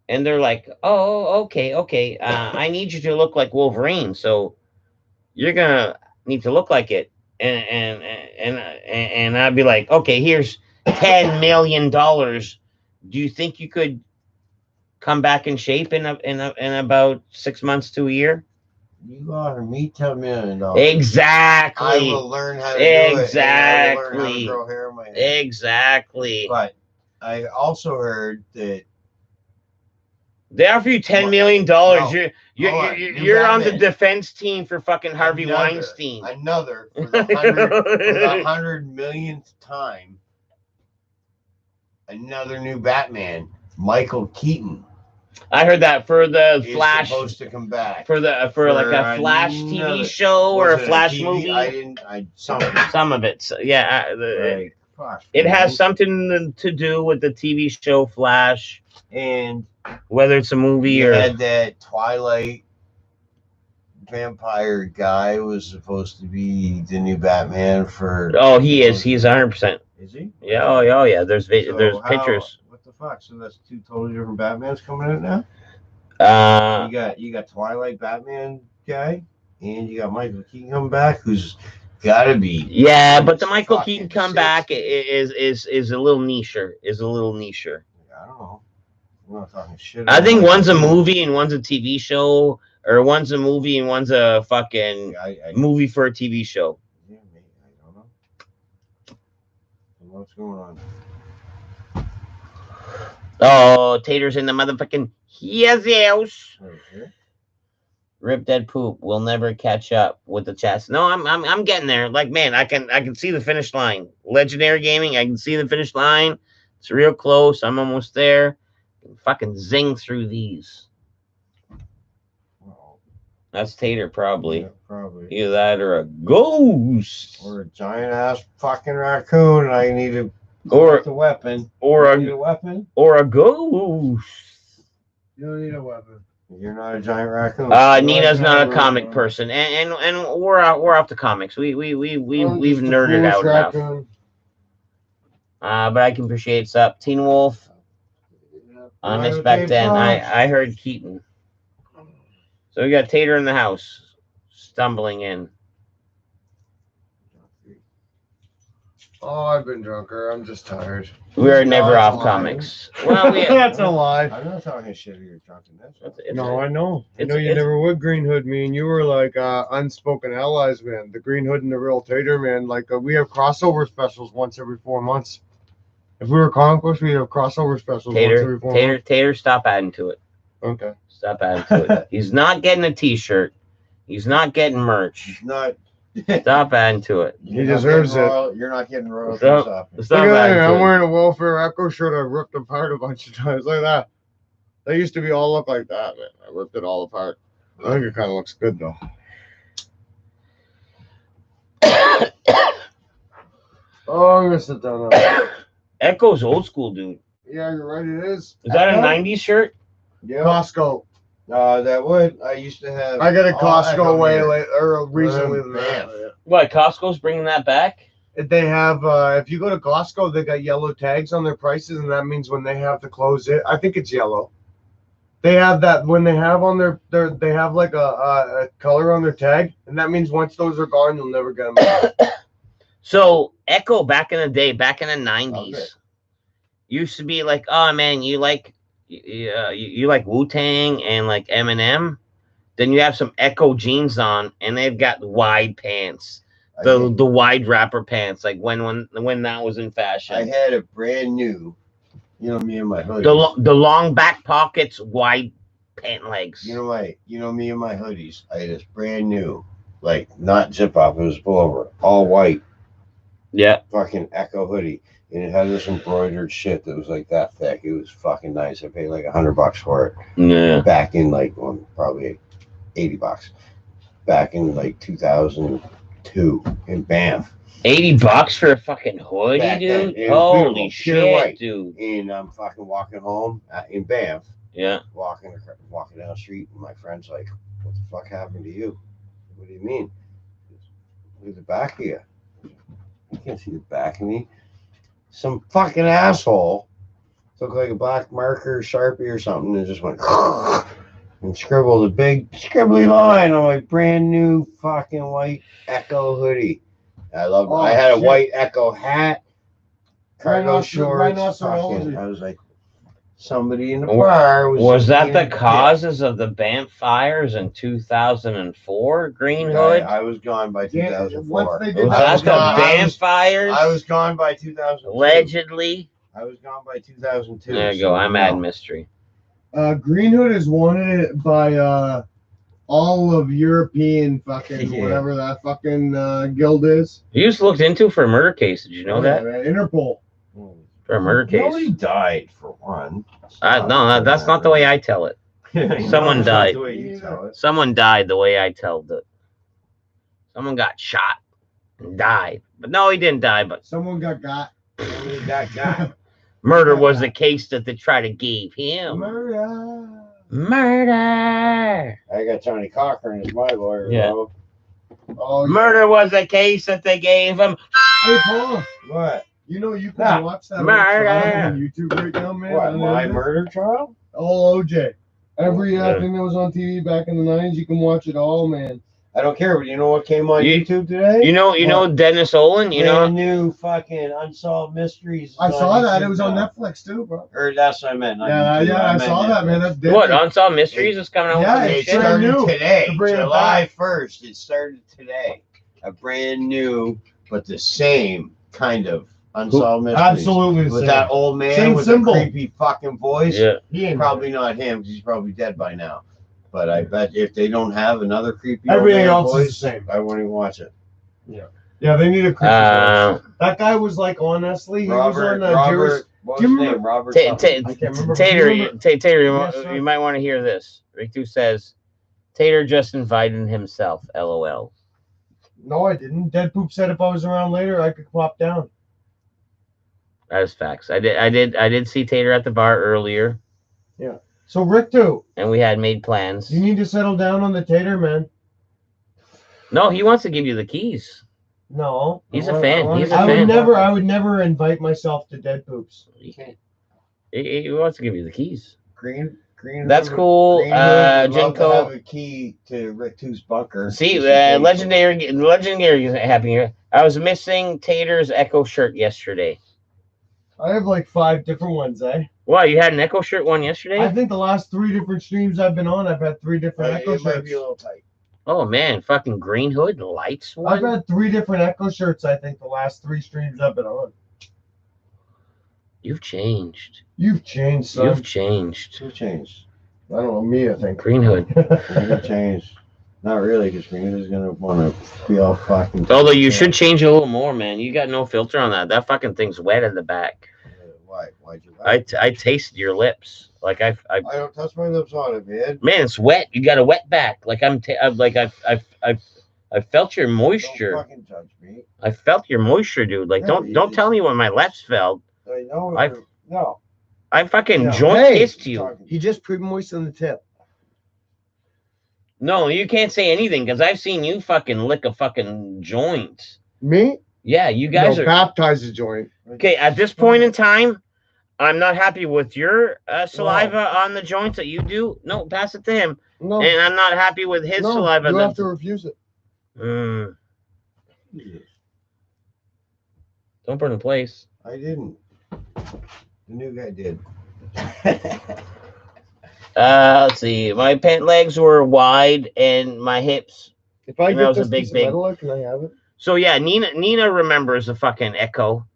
and they're like, oh, okay. I need you to look like Wolverine, so you're gonna need to look like it. And I'd be like, okay, here's $10 million. Do you think you could come back in shape in about 6 months to a year? You offer me $10 million. Exactly. I will learn how to do it. Exactly. I will learn how to grow hair in my head. Exactly. But I also heard that they offer you $10 million. You're on the defense team for fucking Harvey Weinstein. For the 100 millionth time. Another new Batman, Michael Keaton. I heard that for the Flash supposed to come back for like a Flash TV show or a Flash movie. Some of it. So, yeah, it has something to do with the TV show Flash, and whether it's a movie or had that Twilight vampire guy was supposed to be the new Batman for. Oh, he is. He's 100%. Is he? Yeah. Oh, yeah. There's pictures. What the fuck? So that's two totally different Batmans coming out now. You got Twilight Batman guy, and you got Michael Keaton coming back, who's gotta be. Yeah, but the Michael Keaton comeback is a little nicher. I don't know. I'm not talking shit. I think one's a movie and one's a TV show, or one's a movie and one's a fucking movie for a TV show. Yeah, maybe. I don't know. What's going on? Oh, Tater's in the motherfucking house. Okay. Rip Dead Poop will never catch up with the chats. No, I'm getting there. Like, man, I can see the finish line. Legendary Gaming, I can see the finish line. It's real close. I'm almost there. Fucking zing through these. Wow. That's Tater, probably. Yeah, probably. Either that or a ghost. Or a giant ass fucking raccoon, and I need to the weapon. Or a weapon. Or a ghost. You don't need a weapon. You're not a giant raccoon. Nina's not a comic person, and we're off the comics. We've nerded out enough. But I can appreciate it's up. Teen Wolf. I missed back then. I heard Keaton. So we got Tater in the house, stumbling in. Oh, I've been drunker. I'm just tired. We are never No, off it's lying. comics. Well, we. That's a lie. I'm not talking shit of your drunkenness. No, I know. I it's- know you it's- never would Green Hood me, and you were like unspoken allies, man. The Green Hood and the Real Tater, man. Like we have crossover specials once every 4 months. If we were comic books, we'd have crossover specials once every 4 months. Tater, stop adding to it. Okay. Stop adding to it. He's not getting a T-shirt. He's not getting merch. It's not. Stop adding to it. He deserves it. You're not getting royalties Stop. off it. Stop Look at adding that. to I'm it. wearing a Welfare Echo shirt. I ripped apart a bunch of times. Look at that. They used to be all look like that, man. I ripped it all apart. I think it kind of looks good though. Oh, I'm gonna sit down now. Echo's old school, dude. Yeah, you're right. It is. Is that a Echo? '90s shirt? Yeah. Costco. That would. I used to have. I got a all Costco Echo way gear. late or recently than Man. that. What? Costco's bringing that back? They have if you go to Costco, they got yellow tags on their prices, and that means when they have to close it, I think it's yellow. They have that when they have on their they have like a color on their tag, and that means once those are gone, you'll never get them back. So Echo back in the day, back in the '90s, Okay. used to be like, oh man, you like Wu-Tang and like Eminem, then you have some Echo jeans on, and they've got wide pants, I the had- wide wrapper pants, like when that was in I fashion. had a brand new. You know me and my hoodies. The long back pockets, wide pant legs. You know me and my hoodies. I had this brand new, like not zip up. It was pullover, all white, Yeah. fucking Echo hoodie, and it had this embroidered shit that was like that thick. It was fucking nice. I paid like $100 for it. Yeah. Back in like probably $80. Back in like 2002 in Banff. $80 for a fucking hoodie, Back then, dude. it was Holy beautiful, pure shit, white. dude. And I'm fucking walking home in Banff. Yeah. Walking down the street, and my friend's like, "What the fuck happened to you?" What do you mean? Look at the back of you. You can't see the back of me. Some fucking asshole took like a black marker, Sharpie or something, and just went and scribbled a big scribbly line on my brand new fucking white Echo hoodie. I love. Oh, I had a shit. white Echo hat, cargo shorts. Rhinoceros. Fucking, I was like, somebody in the Wa- bar Was that the eating a causes of the Banff fires in 2004, Green dick. Hood? I was gone by Yeah, 2004. once they did Was I that was the gone- I Banff was- fires? I was gone by 2002. Allegedly. I was gone by 2002. There you go. so I'm no. adding mystery. Green Hood is wanted by all of European fucking Yeah. whatever that fucking guild is. He was looked into for a murder case. Did you know that? Yeah, Interpol. For a murder Nobody case. died for one. No, that's not the way I tell it. Someone That's not died. the way you tell it. Someone died the way I told it. Someone got shot and died. But no, he didn't die. But Someone got. Only that guy. murder was the case that they tried to give him. Murder. Murder. I got Johnny Cochran as my lawyer. Yeah. Bro. Oh, Murder was the case that they gave him. Hey, Paul. What? You know you can Nah. watch that Murder. trial on YouTube right now, man. What? on the My internet. murder trial? All OJ. Every Yeah. thing that was on TV back in the 90s, you can watch it all, man. I don't care, but you know what came on You- YouTube today? You know Dennis Olin. You know Brand new fucking Unsolved Mysteries. is I on saw that. It YouTube was on now. Netflix too, bro. Or that's what I meant. not Yeah, YouTube, yeah, I meant saw that, man. Netflix. That's what? different. Unsolved Mysteries is coming out. Yeah, with some It it's shit? brand started new. today, To bring it July back. 1st. It started today. A brand new, but the same kind of Unsolved Mysteries. Absolutely the With same. that old man Same with symbol. the creepy fucking voice. Yeah. He ain't Probably not him, because he's probably dead by now. But I bet if they don't have another creepy Everything old man else voice, is the same. I won't even watch it. Yeah, they need a creepy Uh, voice. That guy was like, honestly, he was Robert, on Robert, what do was you his name? remember- Robert. Ta- something. ta- I can't remember. Tater, Do you remember- Tater, Yes, sir. you might want to hear this. Riku says, Tater just invited himself. LOL. No, I didn't. Dead Poop said if I was around later, I could pop down. That is facts. I did see Tater at the bar earlier, So, Rick, too, and we had made plans. you need to settle down on the tater, man. No, he wants to give you the keys. No. He's I a wa- fan. I wa- He's a I fan. would never invite myself to Dead Poops. He wants to give you the keys. Green Green That's Hood- cool. Green Hood would love to Genko. have a key to Rick Two's bunker. See, just in case. legendary is happy here. I was missing Tater's Echo shirt yesterday. I have like 5 different ones, eh? Wow, you had an Echo shirt one yesterday? I think the last 3 different streams I've been on, I've had 3 different Echo It might shirts. be a little tight. Oh man, fucking Green Hood lights I've one. had 3 different Echo shirts, I think, the last 3 streams I've been on. You've changed. You've changed, son. You've changed. Who changed? I don't know, me, I think. Green Hood. Who changed? Not really, because Green Hood is gonna want to be all fucking. Although you should change it a little more, man. You got no filter on that. That fucking thing's wet in the back. Why? Why'd you? I tasted your lips. Like I don't touch my lips on it, man. man, it's wet. You got a wet back. Like I felt your moisture. Don't fucking touch me. I felt your moisture, dude. Like No, don't tell me when my lips felt. I know. I've- No. I fucking No. joint Hey! kissed you. He just pre-moistened the tip. No, you can't say anything because I've seen you fucking lick a fucking joint. Me? Yeah, you guys no, are baptize the joint. okay. At this point in time, I'm not happy with your saliva on the joints that you do. No, pass it to him. No, And I'm not happy with his no, saliva. you that- have to refuse it. Mm, don't burn the place. I didn't. The new guy did. Let's see. My pant legs were wide and my hips. If I That get was a this big piece of thing. metal, can I have it? So yeah, Nina remembers the fucking Echo.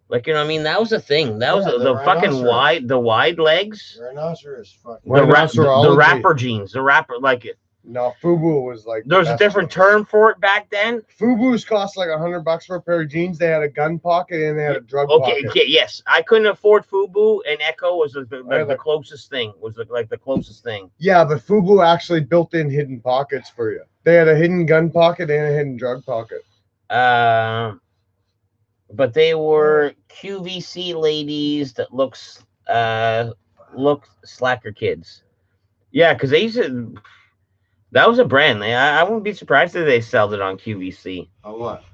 Like, you know what I mean? That was a thing. That was Yeah, the fucking rhinoceros. wide legs. Rhinoceros fucking. The Rhinocerology. rapper jeans. The rapper, like, No, Fubu was like. the there's a best different one. term for it back then. Fubu's cost like $100 for a pair of jeans. They had a gun pocket and they had a drug Okay, pocket. yes. I couldn't afford Fubu, and Echo was the like- closest thing. Was like the closest thing. Yeah, but Fubu actually built in hidden pockets for you. They had a hidden gun pocket and a hidden drug pocket. But they were QVC ladies that look slacker kids. Yeah, because they used to. That was a brand. I wouldn't be surprised if they sold it on QVC. On what?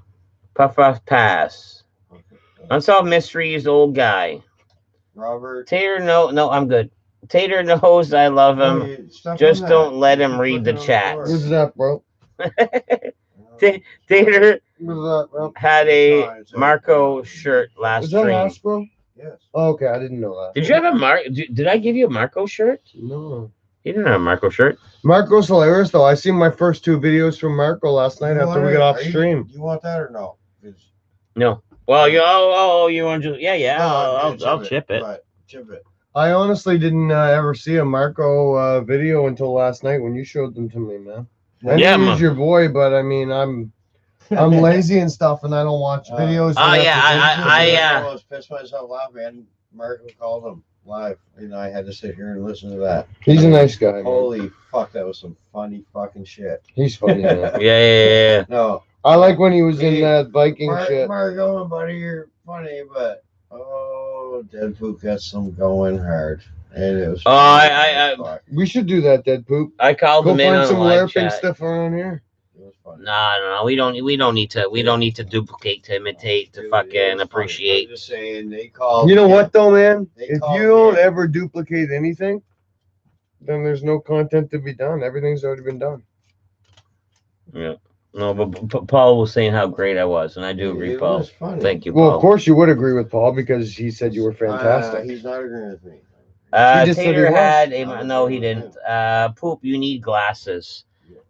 Puff Puff Pass. Okay. Unsolved Mysteries, old guy. Robert. Tater, no, I'm good. Tater knows I love him. Hey, stop Just doing don't that. let him You're read the putting it on chat. floor. What's that, bro? Tater What's that, bro? had a Marco shirt last Is that stream. Hasbro? Yes. Oh, okay, I didn't know that. Did you have a Did I give you a Marco shirt? No. You didn't have a Marco shirt. Marco's hilarious, though. I seen my first 2 videos from Marco last night You after want we it? got off Are you- stream. You want that or no? 'Cause- No. Well, you you want to? Yeah. No, I'll chip it. But chip it. I honestly didn't ever see a Marco video until last night when you showed them to me, man. I Yeah, knew he man. was your boy, but I mean, I'm lazy and stuff, and I don't watch videos. Oh, yeah, I almost pissed myself off, man. Marco called him live, and I had to sit here and listen to that. He's a nice guy, man. Holy fuck, that was some funny fucking shit. He's funny, man. Yeah. No, I like when he was in that Viking shit. Marco, buddy, you're funny, but Deadpool got some going hard, and it was. Oh, I- fuck. We should do that, Dead Poop. I called Go him in find on some live LARPing chat. stuff around here. It was funny. No. We don't need to duplicate, to imitate, to Dude, it was fucking funny. appreciate. I'm just saying, they called. You know what, though, man? They If called you don't me. ever duplicate anything, then there's no content to be done. Everything's already been done. Yeah. No, but Paul was saying how great I was, and I do agree, It Paul. was funny. Thank you, Well, Paul. of course you would agree with Paul because he said you were fantastic. He's not agreeing with me. He just said he Tater was. had No, a no, he he didn't. didn't. Poop, you need glasses.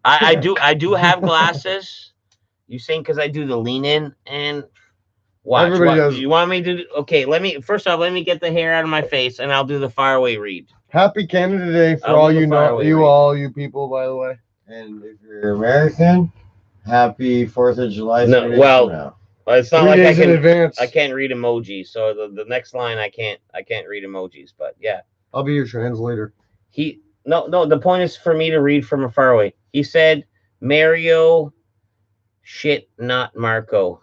I do have glasses. You saying because I do the lean in and watch. Everybody does. You want me to? Okay, let me get the hair out of my face, and I'll do the faraway read. Happy Canada Day for I'll all do the you know, faraway read. all you people, by the way. And if you're American, happy 4th of July. No, 3 days well, from now. It's not 3 like days in advance. I can't read emojis. So the next line I can't read emojis. But yeah, I'll be your translator. no. The point is for me to read from far away. He said Mario, shit, not Marco.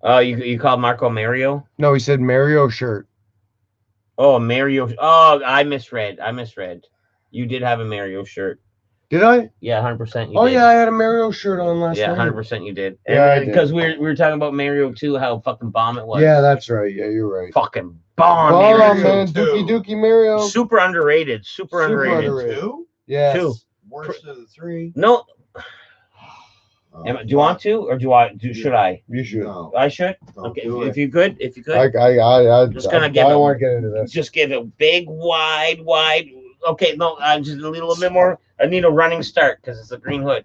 Oh, you called Marco Mario? No, he said Mario shirt. Oh, Mario. Oh, I misread. You did have a Mario shirt. Did I? Yeah, 100% you Oh did. yeah, I had a Mario shirt on last Yeah, night. 100% you did. Yeah, I did. Because we were talking about Mario 2, how fucking bomb it was. Yeah, that's right. Yeah, you're right. Fucking bomb. Oh Mario man, 2. Dookie Dookie Mario. Super underrated. Super underrated. Two? Yes. 2. Worst of the three? No. Oh, Do you want to, or should I? You should. No, I should. don't Okay. do If it. I you could. Just gonna I give don't it- want to get into this. Just give it big, wide. Okay, no, just a little bit more. I need a running start because it's a green hood.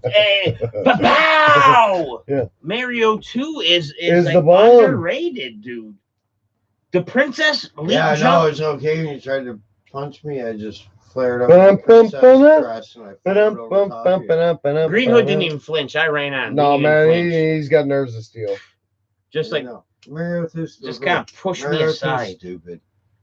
Hey, pow! Yeah. Mario 2 is Is like the bomb. underrated, dude. The princess leap Yeah, I know, jump. it's okay when you tried to punch me. I just flared up Bum, with bum, princess bum, stress and I flipped over top of you. Green Hood didn't even flinch. I ran on. No, Didn't even man, flinch. he's got nerves of steel. Just like, No, Mario 2 just kind of push me Mario 2 aside. stupid.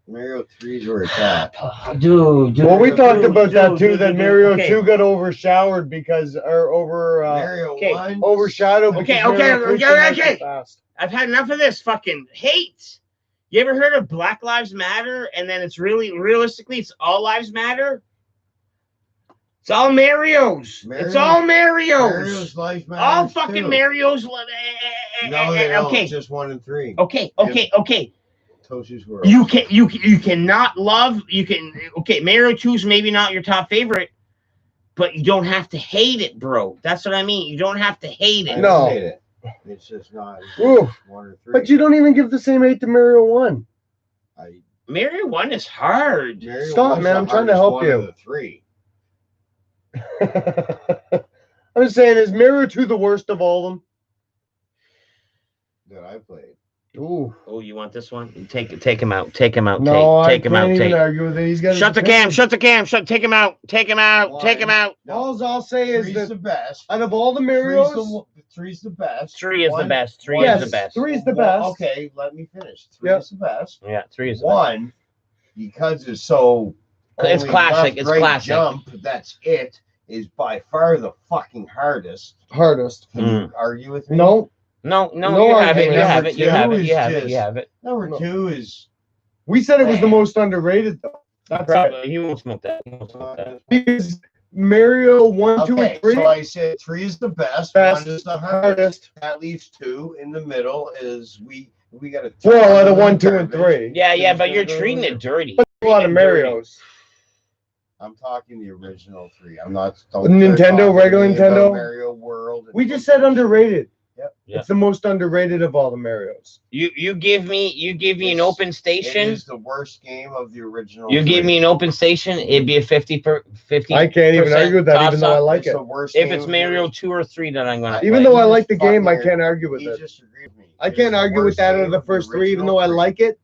Mario 3's where it's at. Dude. Well, we talked about that too. dude, That dude, Mario okay. 2 got overshadowed Mario okay. 1. overshadowed. Okay, because Mario 3 came out okay. so fast. I've had enough of this fucking hate. You ever heard of Black Lives Matter? And then it's realistically, it's all lives matter. It's all Mario's. It's all Mario's life matters all fucking too. Mario's. No, they don't. Okay. Just 1 and 3. Okay. Toshi's World. You cannot love. Okay. Mario 2's maybe not your top favorite, but you don't have to hate it, bro. That's what I mean. You don't have to hate I it. don't No. hate it. It's just not Ooh. 1 or 3. But you don't even give the same hate to Mario 1. Mario 1 is hard. Mario Stop, was man, the I'm trying to hardest help one you. of the 3. I'm just saying, is Mario 2 the worst of all of them? That I played. Ooh. Oh, you want this one? Take him out. Take him out. No, Take him I out. can't even Take. argue with it. He's got Shut the cam. Shut the cam. Take him out. Take him out. Take him out. All I'll say is 3's that the best. out of all the Three's Marios, Three's the best. 3 is the One- best. 3 yes, is the best. 3 is the One- best. Okay, let me finish. 3 Yep. is the best. Yeah, 3 is the best. 1, because it's so. It's only classic, left, it's right classic. Jump. That's it. Is by far the fucking hardest. Hardest. Can you argue with me? No, No, No you have it. You argument. have it. You Number have it. two You have is it. You just- have it. Number No. 2 is we said it was the most underrated though. That's it. Probably. He won't smoke that. He won't smoke that. Because Mario 1, 2, okay. and 3 So I said 3 is the best. Best, 1 is the hardest. hardest. That leaves 2 in the middle. Is we got to. Well, out of 1, 2, and 3. Yeah, but you're treating it dirty. A lot of Marios. I'm talking the original 3. I'm not. Nintendo, regular Nintendo? Mario World. We just said underrated. Yep. Yeah. It's the most underrated of all the Marios. You give me an open It station. is the worst game of the original. You give 3. me an open station. It'd be a 50. I can't even argue with that, even though I like It's it. the worst If game it's of the Mario original- 2 or 3 that I'm gonna. Even play. though I You like the just game, I fucking- can't argue with He it. disagreed with me. I It is can't the argue with worst that out game of the first 3, even original though I 3. like it.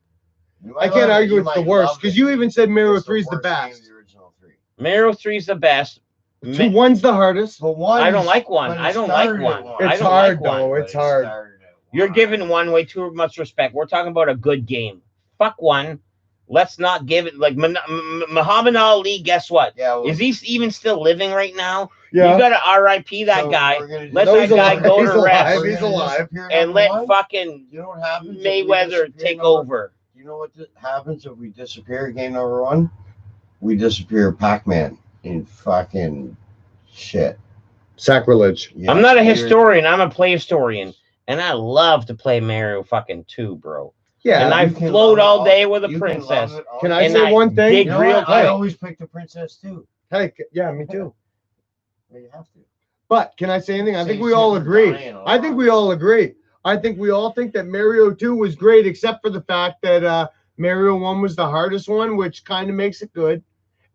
You I might can't love it, argue you it's the might worst love because it. you even said Mario It's 3 is the worst game best. of the original 3. Mario 3 is the best. 2, 1's the hardest. But one, I don't like 1. but it I don't like started 1. at 1. I It's don't hard, like 1. though. But It's hard. started at 1. You're giving 1 way too much respect. We're talking about a good game. Fuck 1. Let's not give it like Muhammad Ali. Guess what? Yeah. Well, Is he even still living right now? Yeah. You gotta RIP that so guy. we're gonna Let just- No, that he's guy alive. go He's to rest alive. He's alive. Disappear and number let 1? fucking You know what happens? if we Mayweather disappear take number- over. You know what happens if we disappear game number 1? We disappear Pac-Man in fucking shit. Sacrilege. Yeah, I'm not a you're- historian. I'm a play historian, and I love to play Mario fucking 2, bro. Yeah. and I you can float love it all day with a you can princess. love it all Can day. I And say I one thing? dig You know real what? I quick. always pick the princess too. Hey, yeah, me too. Well, you have to. But can I say anything? I think Same we shit all with agree. Diane a I think lot. we all agree. I think we all think that Mario 2 was great, except for the fact that Mario 1 was the hardest one, which kind of makes it good,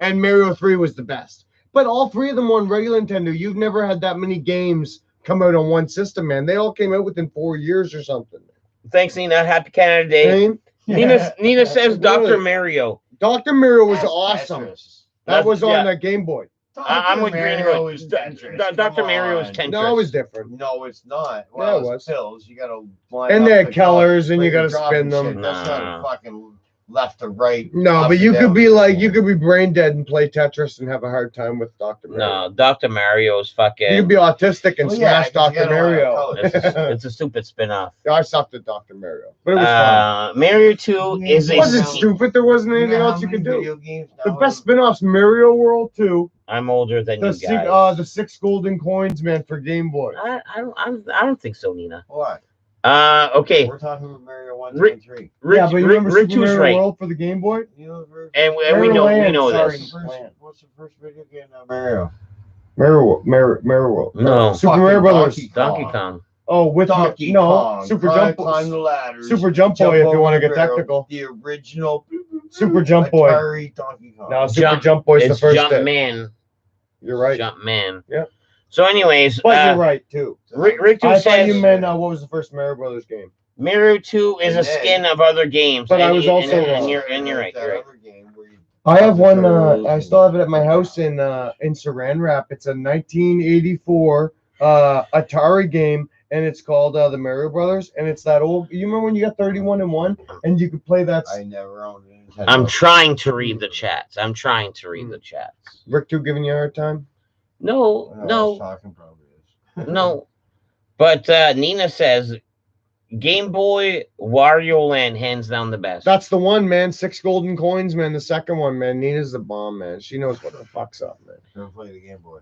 and Mario 3 was the best. But all 3 of them were on regular Nintendo. You've never had that many games come out on one system, man. They all came out within 4 years or something. Thanks, Nina. Happy Canada Day. Same. Nina says Dr. Really? Mario. Dr. Mario was That's awesome. Tetris. That was Yeah. on a Game Boy. I'm with Green Mario Hood. is Tetris. Dr. Come Mario is on. Tetris. No, it was different. No, it's not. Yeah, it Well, was. it's pills. You gotta line And up they had the colors, and but you you're gotta dropping spin them. shit. That's not Nah. a fucking. left to right. No, up but and you could down. be like, you could be brain dead and play Tetris and have a hard time with Dr. Mario. No, Dr. Mario's fucking. You could be autistic and Well, yeah, smash 'cause you Dr. gotta learn how Mario. to color. It's a stupid spin-off. I sucked at Dr. Mario, but it was fun. Mario 2 is It a. wasn't Yeah. stupid. There wasn't You anything know how else you many could do. video games The now best are- spin-offs: Mario World 2, I'm older than you the guys. the 6 golden coins, man, for Game Boy. I don't think so, Nina. What? Okay. We're talking about Mario 1, 2, Rick- and 3. Rich, Yeah, but you remember Rich Super was Mario right, World for the Game Boy? You know, and we Mario know Land, sorry. this. what's the first video game now? Mario. Mario World. No, Super Mario Brothers. Donkey Kong. Oh, with Donkey no Kong. Super Climb Jump the ladders. Super Jump Jump Boy if you over want to the get barrel, technical. The original Super Jump Boy. Atari Donkey Kong. No, Super Jump Boy's the It's first Jump hit. Man. You're right. Jump Man. Yeah. So, anyways, But you're right too. Rick I thought says you meant what was the first Mario Brothers game? Mario 2 is a And then- skin of other games. But I and- was and- also and wrong. you're right. That You're right. other game where you- I have one. I still have it at my house in Saran Wrap. It's a 1984 Atari game, and it's called the Mario Brothers. And it's that old. You remember when you got 31 and 1, and you could play that. I never owned a Nintendo. I'm trying to read the chats. I'm trying to read the chats. Rick 2 giving you a hard time. Well, I was No. talking probably is. No. But Nina says Game Boy Wario Land hands down the best. That's the one, man. 6 golden coins, man. The second one, man. Nina's the bomb, man. She knows what the fuck's up, man. Never played the Game Boy.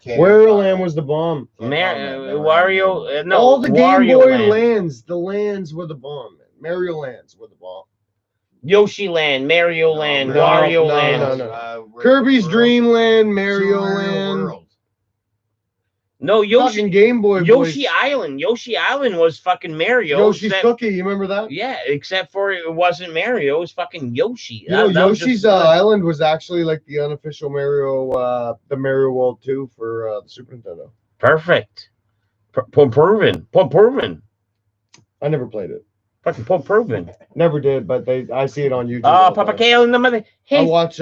Can't Wario Land was the bomb. Wario. No. All the Game Wario Boy Land. lands, the lands were the bomb, man. Mario lands were the bomb. Yoshi Land, Mario Land, no, Wario no, Land. no. Kirby's Dream Land, Mario Land. No, Yoshi. Fucking Game Boy. Yoshi boys. Island. Yoshi Island was fucking Mario. Yoshi's except- Cookie. You remember that? Yeah, except for it wasn't Mario. It was fucking Yoshi. You know, That was Yoshi's just fun. Island was actually like the unofficial Mario, the Mario World 2 for the Super Nintendo. Perfect. Proven. I never played it. Fucking proven. Never did, but I see it on YouTube. Oh, all the Papa time. Kale and the mother. I Hey, watch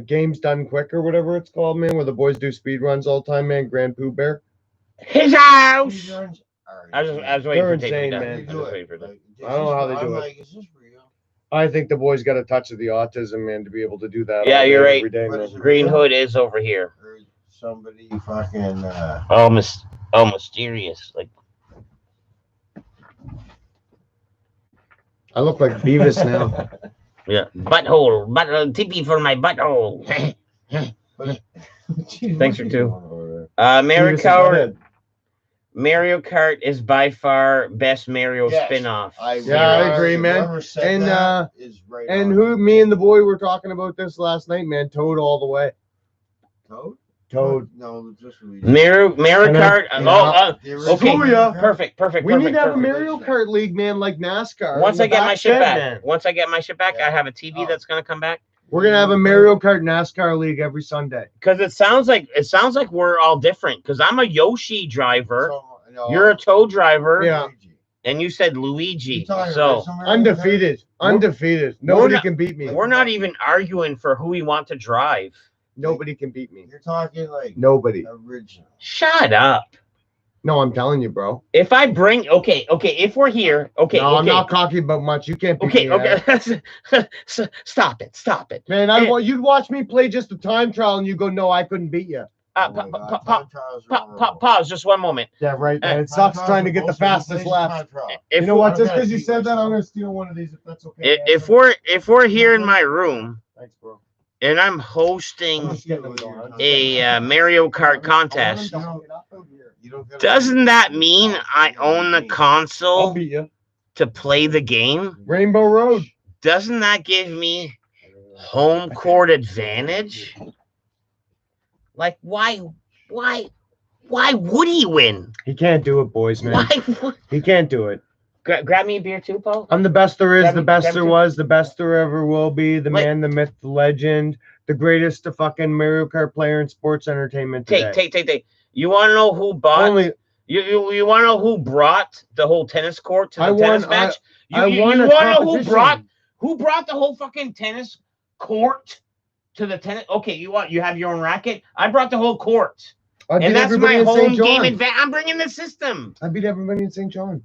Games Done Quick or whatever it's called, man, where the boys do speed runs all the time, man. Grand Pooh Bear. his house. I was They're waiting for tape insane, to be done. man. I was just waiting for it. I don't know how they do it. Like, is this real? I think the boys got a touch of the autism, man, to be able to do that. Yeah, all day, you're right. every day, What man. is it? Green Hood is over here. Or somebody fucking Oh, mysterious. Like I look like Beavis now. yeah, butthole, tippy for my butthole. Thanks for two. Mario Beavis is Kart. dead. Mario Kart is by far best Mario Yes. spin-off. Yeah, I agree, man. Whoever said And, that is right And on. who? Me and the boy were talking about this last night, man. Toad all the way. Toad. No, just Luigi. Mario And Kart. then- Okay, The original perfect. We need to have a perfect. Mario Kart league, man, like NASCAR. Once in I the get my back shit shed, back, man. once I get my shit back, Yeah. I have a TV that's gonna come back. We're gonna have a Mario Kart NASCAR league every Sunday. Because it sounds like we're all different. Because I'm a Yoshi driver, No, you're a Toad driver, Yeah. Luigi. and you said You Luigi. talking So about some Mario Undefeated. Undefeated. Nobody not- can beat me. we're not even arguing for who we want to drive. Nobody can beat me. Kart? You're talking like Nobody. original. Shut up. No, I'm telling you, bro. If I bring okay, if we're here, okay, No, I'm okay, not cocky about much. You can't beat okay, me. Ed. okay. Stop it. Man, you'd watch me play just a time trial and you go, no, I couldn't beat you. Oh my God, time trials are horrible. Pause just one moment. Yeah, right, man. It Time sucks trials trying to are get the bullshit. fastest Today's lap. time trial. If You know what? I'm Just gonna because you beat said that, I'm myself. gonna steal one of these if that's okay. if we're here in my room Thanks, bro. and I'm I'm hosting just getting them going. a Mario Kart contest, You don't gotta- doesn't that mean I own the I'll console beat you. to play the game? Rainbow Road. Doesn't that give me home court advantage? Like why would he win? He can't do it, boys, man. Why? He can't do it. Grab me a beer too, Paul. I'm the best there is, Grab the me- best grab me there two. was, the best there ever will be, the Like- man, the myth, the legend, the greatest fucking Mario Kart player in sports entertainment today. Take. You want to know who bought? Only You want to know who brought the whole tennis court to the I won- tennis match? I You won a want to know who competition. brought the whole fucking tennis court to the tennis? Okay, you have your own racket. I brought the whole court, I beat and that's everybody my in home St. game John. advantage. I'm bringing the system. I beat everybody in St. John.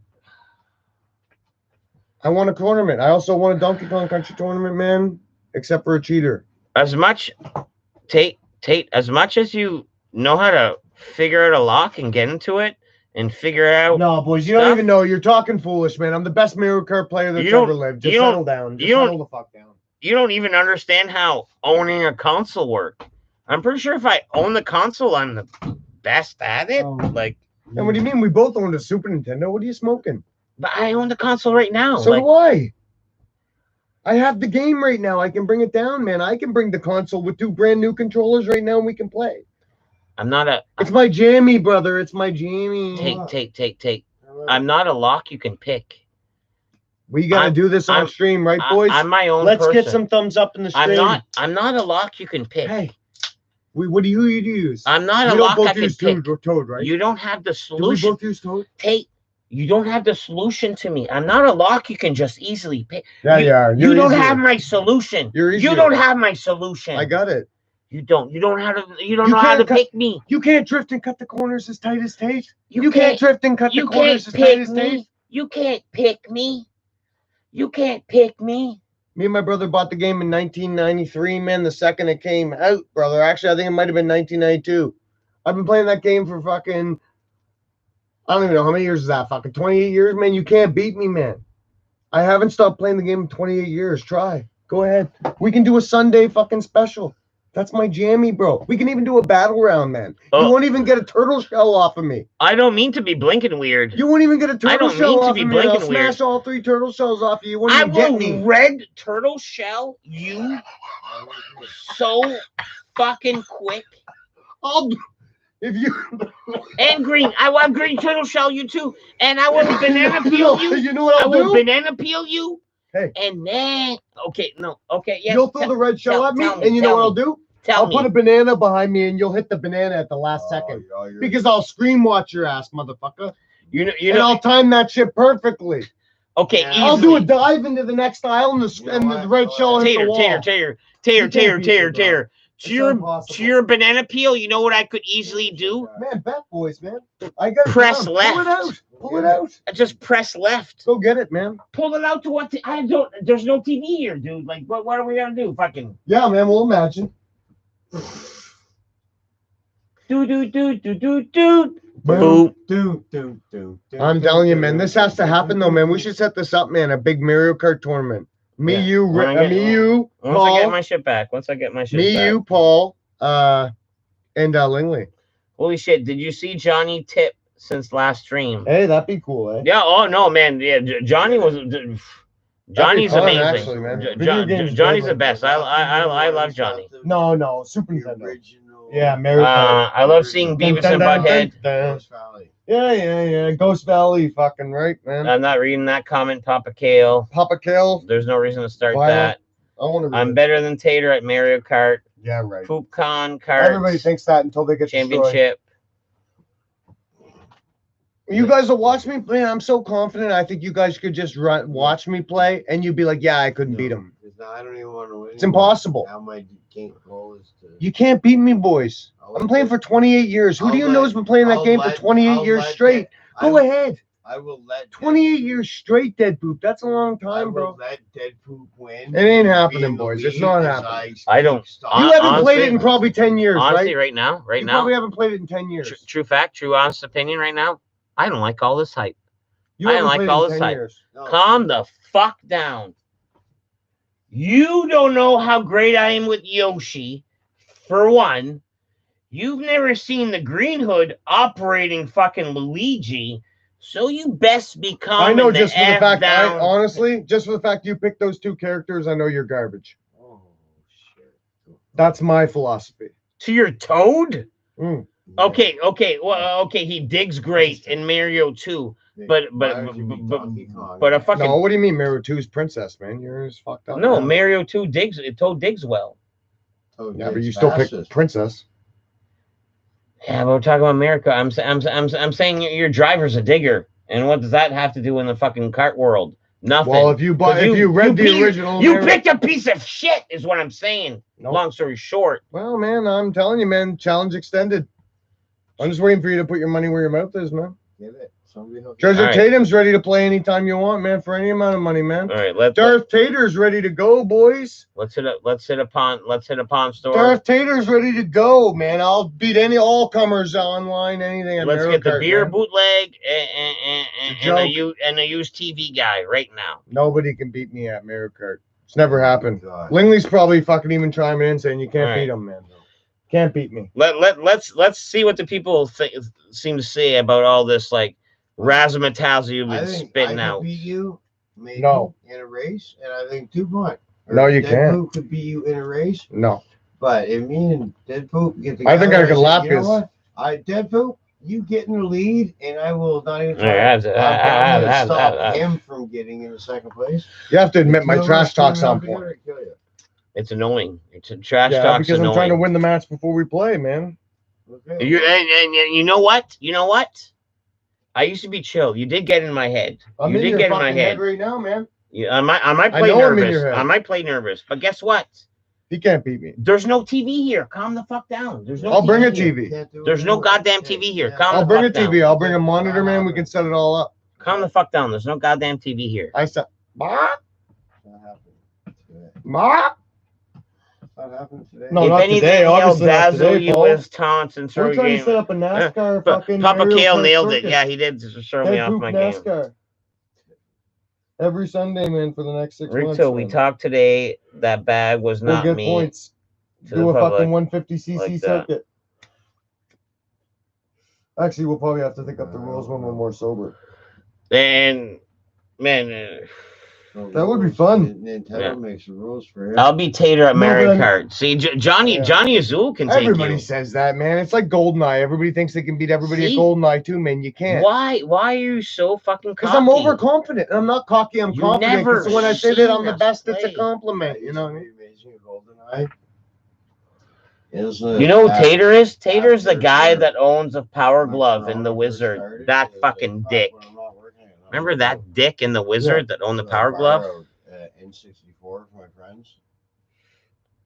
I won a tournament. I also won a Donkey Kong Country tournament, man. Except for a cheater. As much, Tate, as much as you know how to figure out a lock and get into it and figure out. No, boys, you don't stuff. even know. You're talking foolish, man. I'm the best Mario Kart player that's You don't- ever lived. Just you don't- settle down. Just you don't- settle the fuck down. You don't even understand how owning a console works. I'm pretty sure if I own the console, I'm the best at it. Oh. Like, And what do you mean? We both owned a Super Nintendo. What are you smoking? but I own the console right now. So like, do I. I have the game right now. I can bring it down, man. I can bring the console with 2 brand new controllers right now and we can play. I'm not a. It's my jammy, brother. It's my jammy. Take. I'm not a lock you can pick. We got to do this on I'm- stream, right, boys? I'm my own Let's person. get some thumbs up in the stream. I'm not a lock you can pick. Hey, who do you use? I'm not We a don't lock I both can use pick. Toad, right? You don't have the Do we solution. both use Toad? Tate, you don't have the solution to me. I'm not a lock you can just easily pick. Yeah, you, you are. You You're don't easier. have my solution. You're You easier. don't have my solution. I got it. You don't. You don't have to. You don't You know how can't to cut- pick me. You can't drift and cut the corners as tight as Tate. You You can't drift and cut the You corners can't as tight pick as Tate. me. You can't pick me. You can't pick me. Me and my brother bought the game in 1993, man. The second it came out, brother. Actually, I think it might have been 1992. I've been playing that game for fucking, I don't even know how many years is that? Fucking 28 years, man. You can't beat me, man. I haven't stopped playing the game in 28 years. Try. Go ahead. We can do a Sunday fucking special. That's my jammy, bro. We can even do a battle round, man. You Oh. won't even get a turtle shell off of me. I don't mean to be blinking weird. You won't even get a turtle don't shell mean to off be of me. I'll blinking smash weird. all 3 turtle shells off of you. You won't I even get will me. red turtle shell you so fucking quick. I'll, if you And green. I will green turtle shell you too. And I will banana peel you. You know what I I'll will do? banana peel you. Hey. And then yeah. You'll throw the red shell tell- at me, tell me, and you know tell what I'll me. do? Tell I'll me. put a banana behind me, and you'll hit the banana at the last second. Because I'll scream watch your ass, motherfucker. You And know. I'll time that shit perfectly. Okay, Yeah. I'll do a easily. dive into the next aisle, and the red shell hit the wall. Tater. You can't beat me, bro. To your impossible. banana peel, you know what I could easily do? Man, bet boys, man. I got Press Pull left. it out. Pull it out. I just press left. Go get it, man. Pull it out to what? I don't. There's no TV here, dude. Like, what are we gonna do? Fucking Yeah, man. We'll imagine. do. Boom. Do. I'm telling you, man. This has to happen, though, man. We should set this up, man. A big Mario Kart tournament. Me, Yeah. you, When I get- me, you, Once I get Paul. my shit back. Me, you, Paul, and Lingley. Holy shit! Did you see Johnny tip since last stream? Hey, that'd be cool, eh? Yeah. Oh no, man. Yeah. Johnny was. Johnny's fun, amazing. actually, man. Jo- Video games Johnny's good, the best. I love Johnny. No, Super The Nintendo. original. Yeah, Mario Kart. I love seeing Beavis and Butthead. Ghost Valley. Yeah. Ghost Valley, fucking right, man. I'm not reading that comment, Papa Kale. Papa Kale. There's no reason to start Why that. I want to. I'm better than Tater at Mario Kart. Yeah, right. PoopCon Kart Everybody thinks that until they get destroyed. Championship. You guys will watch me play. I'm so confident. I think you guys could just watch me play, and you'd be like, "Yeah, I couldn't beat him." I don't even want to win. It's impossible. Now my goal is to. You can't beat me, boys. I'm playing for 28 years. Who do you know has been playing that game for 28 years straight? Go ahead. I will let 28 years straight, Dead Poop. That's a long I time, will bro. let Dead Poop win. It ain't Be happening, in the boys. It's lead not as happening. I don't- stop. You haven't played honestly- it in probably 10 years, Honestly, right? right now, You probably haven't played it in 10 years. true fact, true honest opinion right now, I don't like all this hype. You I haven't like played all in this 10 hype. years. No, Calm the fuck down. You don't know how great I am with Yoshi, for one. You've never seen the Green Hood operating fucking Luigi, so you best be calm. I know the just for the F fact, down. honestly, just for the fact you picked those 2 characters, I know you're garbage. Oh, shit. That's my philosophy. To your Toad? Mm. Okay. Well, okay. He digs great in Mario 2, but a fucking No, what do you mean, Mario 2's princess, man? You're just fucked up. no. man. Mario 2 digs. Toad digs well. Yeah, but you still pick princess. Yeah, but we're talking about America. I'm saying your driver's a digger, and what does that have to do in the fucking kart world? Nothing. Well, if you read the original, you Mario- picked a piece of shit, is what I'm saying. Nope. Long story short, Well, man, I'm telling you, man, challenge extended. I'm just waiting for you to put your money where your mouth is, man. Get it. Somebody hook Treasure All right. Tatum's ready to play anytime you want, man, for any amount of money, man. All right, let's Darth Tater's ready to go, boys. hit a pawn store. Darth Tater's ready to go, man. I'll beat all comers online, anything. At Let's Mario get the Kart, beer man. bootleg It's a and a used TV guy right now. Nobody can beat me at Mario Kart. It's never happened. God. Lingley's probably fucking even chiming in saying you can't All right. beat him, man. Can't beat me. Let's see what the people seem to say about all this like razzmatazz you've I been think spitting I out. could beat you maybe No. in a race, and I think Dupont. or No, you Deadpool could beat you in a race, No. but if me and Deadpool get I think together, I could say, lap you know his. what? Deadpool, you get in the lead, and I will not even All right, try. I- I'm going to I- stop I- him from getting in the second place. You have to admit my Two of trash us talk's team on up point. together, kill you. It's annoying. It's a trash Yeah, talk's because annoying. I'm trying to win the match before we play, man. Okay. And you know what? You know what? I used to be chill. You did get in my head. I'm You in did your get in my fucking head. head right now, man. I might I play know I'm in your nervous. head. I might play nervous. But guess what? He can't beat me. There's no TV here. Calm the fuck down. There's no I'll bring a here. TV. Can't do it There's no anymore. goddamn Okay, TV here. yeah. Calm I'll the bring a fuck down. TV. I'll bring a monitor, man. We can set it all up. Calm the fuck down. There's no goddamn TV here. I said, Ma? That happened today. Ma? That happened today. No, if not anything, today. he'll Obviously not dazzle today, you Paul. with taunts and throw We're trying to game. set up a NASCAR But fucking Papa Mario Kale Kart nailed it. circuit. Yeah, he did to throw me Dead off Poop my game. NASCAR. Every Sunday, man, for the next 6 months. Rito, we man. talked today. That bag was We'll not get me. points. to Do the a public fucking 150cc like that. circuit. Actually, we'll probably have to think up the rules when we're more sober. And man, That would be fun. Nintendo Yeah. makes the rules for it. I'll be Tater at No, Mario but I'm- Kart. See, Johnny Yeah. Johnny Azul can take Everybody you. says that, man. It's like GoldenEye. Everybody thinks they can beat everybody See? at GoldenEye too, man. You can't. Why are you so fucking cocky? Because I'm overconfident. I'm not cocky. I'm You confident. never Because when I say that I'm seen the us best, it's a play. compliment. You know what I mean? Amazing GoldenEye. You know who Tater is? Tater's the after guy the- that owns a Power when Glove in Corona the first Wizard. started, That it was fucking like, dick. when I'm not working, I'm not Remember working. that dick in the Wizard that owned the So Power I Glove? borrowed, N64 for my friends.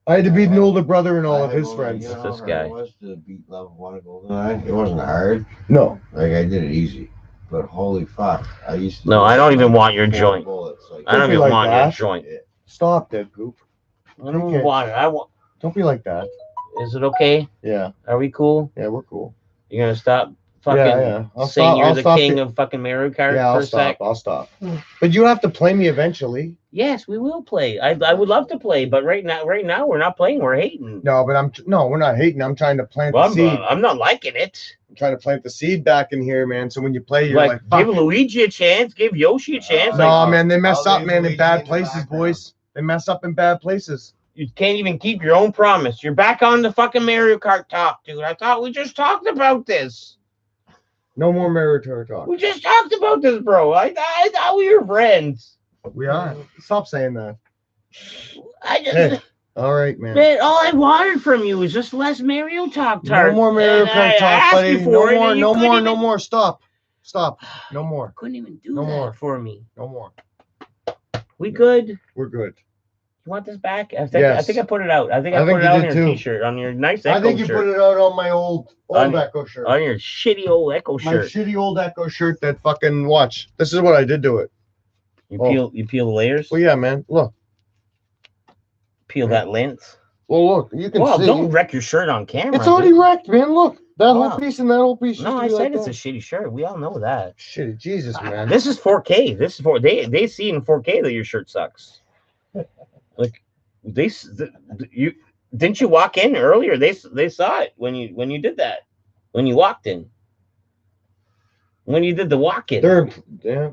I had to beat an older brother and all I of had his one, friends. You know This how hard guy. it was to beat level 1 of GoldenEye? It wasn't hard. No. Like, I did it easy. But holy fuck. I used to. No, do I it don't with, even like, want your 4 joint. bullets, like, I don't Don't be even like want your that. joint. Yeah. Stop, Dead Poop. I don't Okay. want it. I want. Don't be like that. Is it okay? Yeah. Are we cool? Yeah, we're cool. You're gonna stop fucking Yeah. I'll saying stop. you're I'll the stop king it. of fucking Mario Kart Yeah, for I'll a stop. sec? I'll stop. But you have to play me eventually. Yes, we will play. I would love to play, but right now we're not playing. We're hating. No, but we're not hating. I'm trying to plant Well, the seed. I'm not liking it. I'm trying to plant the seed back in here, man. So when you play, you're like, give fuck. Luigi a chance. Give Yoshi a chance. No, Like, man, they mess I'll up, leave man, in Luigi bad in the places, background. boys. They mess up in bad places. you can't even keep your own promise. You're back on the fucking Mario Kart talk, dude. I thought we just talked about this. No more Mario Kart talk. We just talked about this, bro. I thought we were friends. We are. Stop saying that. I just. Hey, all right, man. Man, all I wanted from you was just less Mario talk. No Tart. more Mario And I Kart talk, asked buddy. you for No it, more, and you no couldn't more, even- no more. Stop. Stop. No more. Couldn't even do No that more. for me. No more. We good? You We're good. want this back? I Yes. think I put it out. I think I I put think it you out on did your too. t-shirt, on your nice I Echo think you shirt. put it out on my old On- Echo shirt. On your shitty old Echo My shirt. shitty old Echo shirt that fucking watch. This is what I did to it. You peel the layers? Well, yeah, man. Look. Peel that lint. Well, look. You can Well, see. don't wreck your shirt on camera. It's already dude. wrecked, man. Look. That whole Wow. piece and that whole piece. No, used to I be said like it's that. a shitty shirt. We all know that. Shitty Jesus, man. This is 4K. This is for they see in 4K that your shirt sucks. Like you didn't you walk in earlier? They saw it when you did that. When you walked in. When you did the walk in. They're yeah.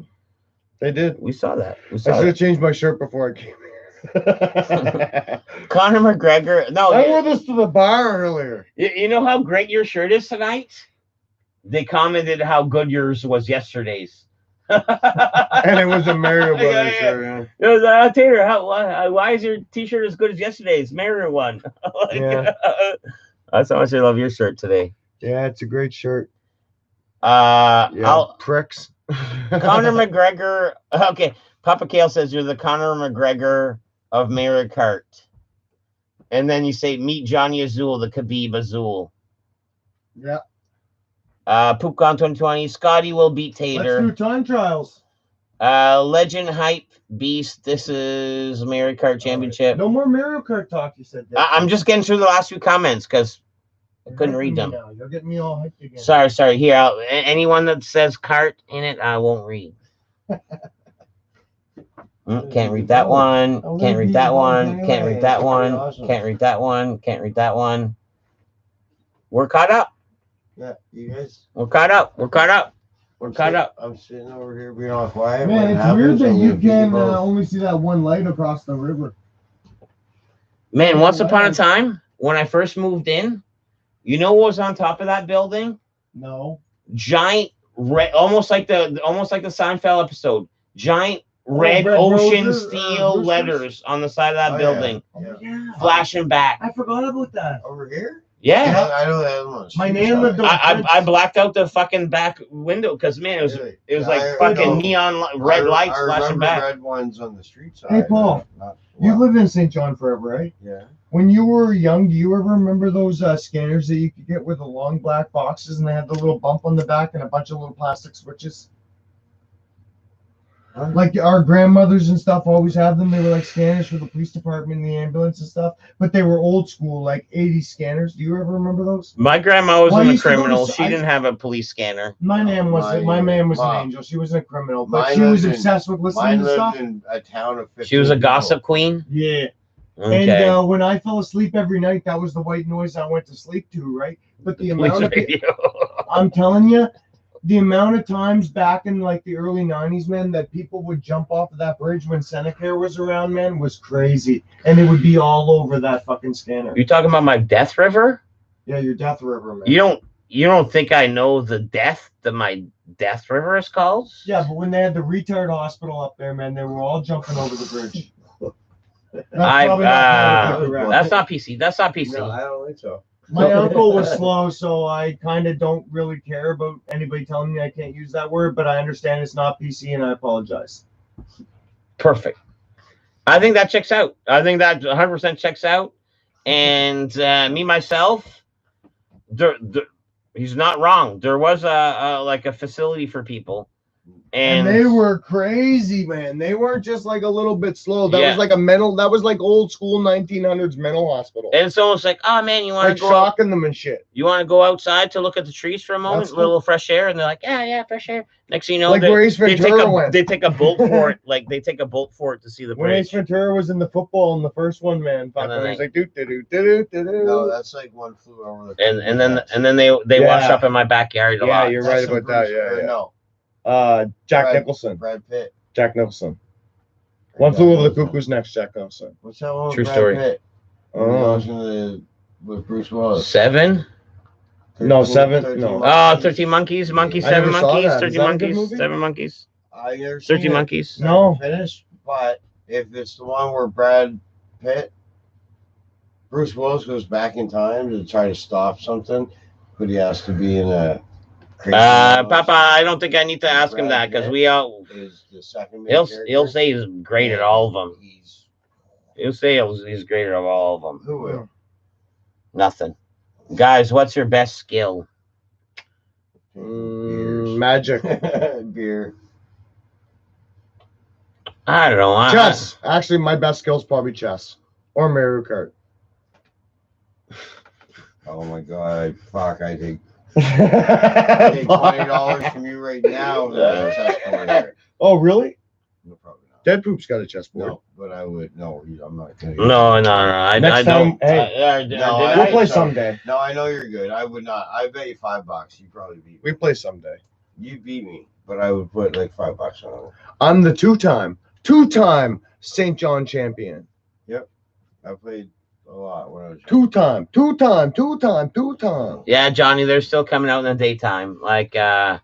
They did. We saw that. We I saw should it. have changed my shirt before I came here. Conor McGregor. No, I wore this to the bar earlier. you know how great your shirt is tonight? They commented how good yours was yesterday's. And it was a Mario Brothers Yeah, yeah. shirt. It was Tater. Why is your T-shirt as good as yesterday's Mario one? Like, Yeah. That's how much I love your shirt today. Yeah, it's a great shirt. Yeah, Pricks. Conor McGregor. Okay, Papa Kale says you're the Conor McGregor of Mario Kart, and then you say meet Johnny Azul, the Khabib Azul. Yeah. PoopCon 2020. Scotty will beat Let's do Tater. time trials. Legend Hype Beast. This is Mario Kart Championship. No more Mario Kart talk, you said. I'm just getting through the last few comments because I couldn't read them. Now. You're getting me all hyped again. Sorry. Here, anyone that says cart in it, I won't read. Can't read that one. Can't read that one. Can't read that one. Can't read that one. Can't read that one. We're caught up. Yeah, you guys. We're caught up. We're caught up. We're caught up. I'm sitting over here being all quiet. Man, when it it's happens, weird that and you can people- only see that one light across the river. Man, once upon a time, when I first moved in, you know what was on top of that building? No. Giant red, almost like the Seinfeld episode. Giant red red ocean roses, steel roosters? letters on the side of that Oh, building, Yeah. Yeah. flashing back. I forgot about that. Over here? Yeah. I know that one. My nan lived over- I blacked out the fucking back window because man, it was Really? like I fucking know. neon red lights I flashing remember back. red ones on the street side. Hey, Paul, Not- You what? lived in St. John forever, right? Yeah. When you were young, do you ever remember those scanners that you could get with the long black boxes and they had the little bump on the back and a bunch of little plastic switches? Huh? Like our grandmothers and stuff always had them. They were like scanners for the police department and the ambulance and stuff, but they were old school, like 80s scanners. Do you ever remember those? My grandma Well, I wasn't a used to go to criminal. s- She I- didn't have a police scanner. My man was my man was an Mom. angel. She wasn't a criminal, but Mine she was lived in- obsessed with listening Mine to lived stuff. in a town of 15 She was a people. gossip queen. Yeah. Okay. And when I fell asleep every night, that was the white noise I went to sleep to, right? But the Police amount of radio. I'm telling you, the amount of times back in like the early 90s, man, that people would jump off of that bridge when Senecare was around, man, was crazy. And it would be all over that fucking scanner. You talking about my Death River? Yeah, your Death River, man. You don't think I know the death that my Death River is called? Yeah, but when they had the retard hospital up there, man, they were all jumping over the bridge. That's probably not political correct. That's not PC. That's not PC. No, I don't think so. My uncle was slow, so I kind of don't really care about anybody telling me I can't use that word, but I understand it's not PC and I apologize. Perfect. I think that checks out. I think that 100% checks out. And me myself, he's not wrong. There was a facility for people, And they were crazy, man. They weren't just like a little bit slow. That was like that was like old school 1900s mental hospital. And it's almost like, oh man, you want Like to go? shocking them and shit. You want to go outside to look at the trees for a moment, That's a little fresh air, and they're like, yeah, fresh air. Next thing you know, Like where Ace Ventura went. they take a bolt for it, like they take a bolt for it to see the When Ace bridge. Ventura was in the football in the first one, man, fucking, then he was like, do. No, that's like one flew over the. And then they Yeah. wash up in my backyard a lot. you're That's right some about that. Bruce- Yeah, or yeah. No, Jack Brad- Nicholson. Brad Pitt. Jack Nicholson. One flew over the cuckoo's nest. Jack Nicholson. What's that one? with True Brad story. Pitt? Oh. With Bruce Willis. 7? No, 7. 13 No. Oh, 13 monkeys, monkeys, I 7 never saw monkeys, that. Is 13 that a good monkeys, movie? 7 monkeys, I never seen 13 it. monkeys. No. Finished, but if it's the one where Brad Pitt, Bruce Willis goes back in time to try to stop something, but he has to be in a. crazy house. Papa, I don't think I need to ask him that because we all. Is the second main He'll character. say he's great at all of them. He's He'll say he's great at all of them. who will? Nothing. Guys, what's your best skill? Magic. Beer. I don't know. Chess. Actually, my best skill is probably chess or Mario Kart. Oh my god! Fuck! I take $20 from you right now. for that chessboard there. Oh, really? No, probably not. Dead Poop's got a chessboard. No, but I would. No, I'm not gonna. No. I Next don't. time, hey, No, We'll I- play sorry. someday. No, I know you're good. I would not. I bet you $5. You probably beat me. We play someday. You beat me, but I would put like $5 on it. I'm the two-time St. John champion. I played a lot when I was Two-time. Yeah, Johnny, they're still coming out in the daytime. Like, I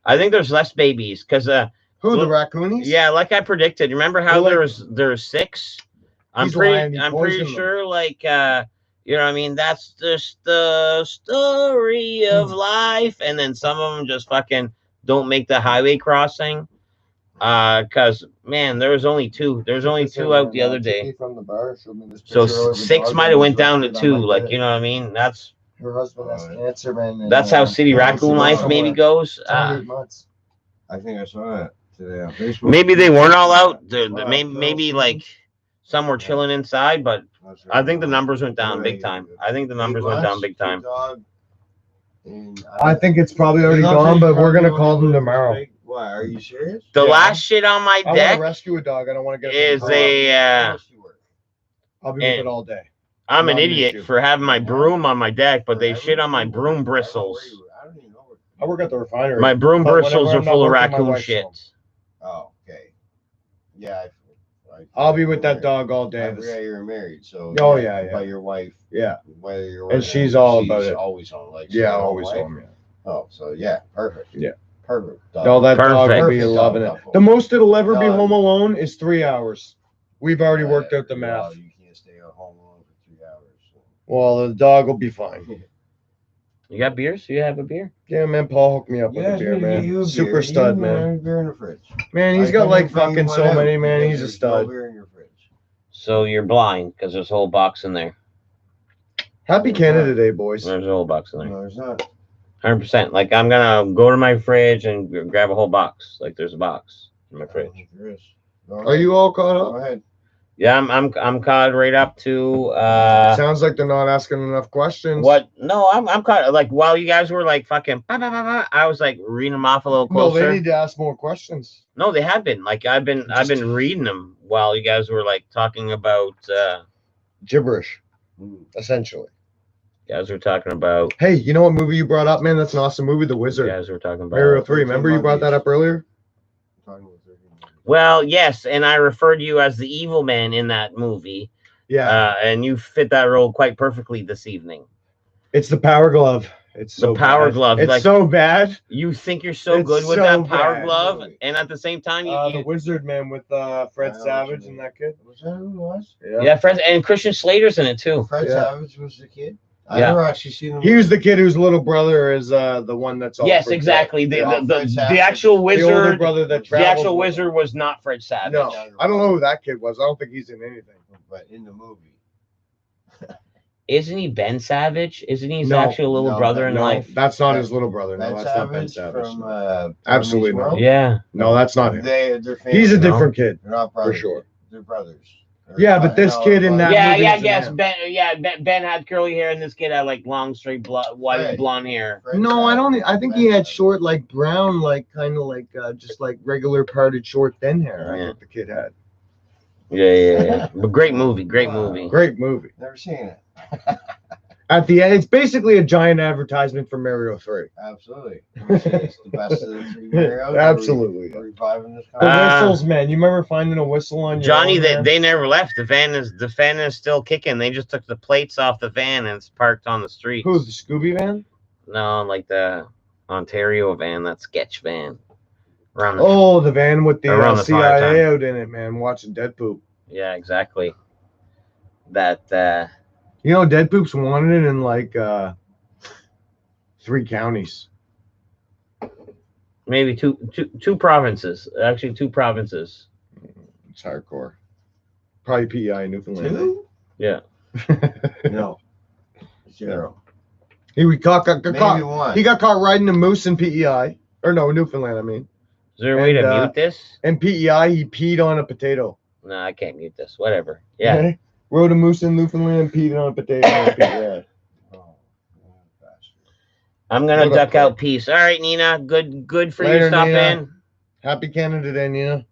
think there's less babies because, Who, the Well, raccoonies? yeah, like I predicted. Remember how They're like- there's 6? He's lying, he I'm pretty poisoned them. sure. Like, you know what I mean? That's just the story of life. And then some of them just fucking don't make the highway crossing. Cause man, there was only 2. There's only 2 out the other day. From the bar, showed me this So picture of a 6 dog might that have was went down to lifted on 2. my Like, bed. you know what I mean? That's Her husband has Oh, yeah. cancer, man. and, That's how City yeah, Raccoon it's life somewhere. maybe goes. 28 months. I think I saw that today on Facebook. Maybe they weren't all out. Well, Maybe Phil, like some were chilling inside, but that's I right. think the numbers went down Anyway, big time. I think the Big numbers went down Lunch, big time. Big Dog, and I think it's probably already Big Lunch gone, is but we're probably gonna call only them one tomorrow. big- Why? Are you serious? The Yeah. last shit on my I want deck to rescue a dog. I don't want to get is it. a. I'll be with and- it all day. I'm an Not an idiot issue. for having my broom on my deck, but they Forever? shit on my Where- broom I don't know bristles. where you- I don't even know where. I work at the refinery. My broom But whenever bristles are I'm not full of working, my raccoon wife's shit. home. Oh, okay. Yeah. I'll be with that dog all I day. forgot you were married, so. Oh, yeah, yeah. But your wife, Yeah. whether you're And working, she's all about it. Always home, like. Yeah, she's an always wife. home. Yeah. Oh, so yeah, perfect. Yeah. Perfect. No, that dog will be Perfect. loving it. Perfect. The most it'll ever be No. home alone is 3 hours. We've already worked out the Well, math. you can't stay at home alone for 3 hours. So. Well, the dog will be fine. You got beers? You have a beer? Yeah, man. Paul hooked me up with a beer, man. Super stud, man. Beer in the fridge. Man, he's I got couldn't like bring fucking one so out many, man. because He's a there's stud. No beer in your fridge. So you're blind because there's a whole box in there. Happy Canada Day, boys. There's a whole box in there. No, there's not. 100%. Like I'm gonna go to my fridge and grab a whole box. Like there's a box in my I don't fridge. think there is. Go Are ahead. you all caught Go up? ahead. Yeah, I'm caught right up to Sounds like they're not asking enough questions. what? No, I'm caught. Like while you guys were like fucking, bah, bah, bah, bah, I was like reading them off a little Well, closer. they need to ask more questions. No, they have been. Like I've been reading them while you guys were like talking about. Gibberish, Mm. essentially. You guys were talking about. Hey, you know what movie you brought up, man? That's an awesome movie, The You Wizard. guys were talking about. Mario 3. Remember you brought that up earlier? Talking with 30 minutes. Well, yes, and I referred to you as the evil man in that movie, Yeah. and you fit that role quite perfectly this evening. It's the Power Glove. It's The so Power bad. Glove, It's like- so bad. You think you're so It's good with so that power bad, glove, really. and at the same time, you, The Wizard, man, with Fred I know what Savage you and mean. that kid. Was that who it was? yeah, Fred and Christian Slater's in it too. Fred Yeah. Savage was the kid? I Yeah. never actually seen him. He was the kid whose little brother is the one that's all Yes, freaked exactly. The, Yeah, the, Fred the, Savage. the actual out. The older wizard, brother that the traveled actual with wizard was not Fred Savage. No, I don't know who that kid was. I don't think he's in anything. But in the movie. Isn't he Ben Savage? Isn't he his No, actual little no, brother in No, life? that's not his little brother. No, Ben that's not Ben Savage Savage. from Absolutely Boy not. Meets World? Yeah. No, that's not him. They're He's a family. different kid. They're not brothers. sure. They're brothers. Yeah, but this kid in that Yeah, movie yeah, was a yes. man. Ben had curly hair, and this kid had like long, straight, white, Right. blonde hair. No, I don't. I think he had short, like brown, like kind of like just like regular parted short thin hair. I Yeah. think the kid had. Yeah. But great movie, great Wow. movie. Great movie. Never seen it. At the end, it's basically a giant advertisement for Mario 3. Absolutely. It's the best of the three Marios. Absolutely. We're reviving this The concept. whistles, man. You remember finding a whistle on your Johnny, own, they, man? they never left. The van is still kicking. They just took the plates off the van and it's parked on the street. Who, the Scooby van? No, like the Ontario van, that sketch van. Around the, Oh, the van with the Around the fire CIA time. out in it, man, watching Dead Poop. Yeah, exactly. That You know, Dead Poop's wanted in like 3 counties. maybe two provinces. Actually, 2 provinces. It's hardcore. Probably PEI in Newfoundland. Two? Yeah. No. 0. He got Maybe caught. one. He got caught riding a moose in PEI, or no, Newfoundland. I mean, Is there a way And, to mute this? in PEI, he peed on a potato. No, I can't mute this. Whatever. Yeah. Okay? Rode a moose in Newfoundland, peed on a potato. in PEI. Oh, bastard. I'm gonna What duck up, out. Peace. All right, Nina. Good for you Later, to stop Nina. in. Happy Canada Day, Nina.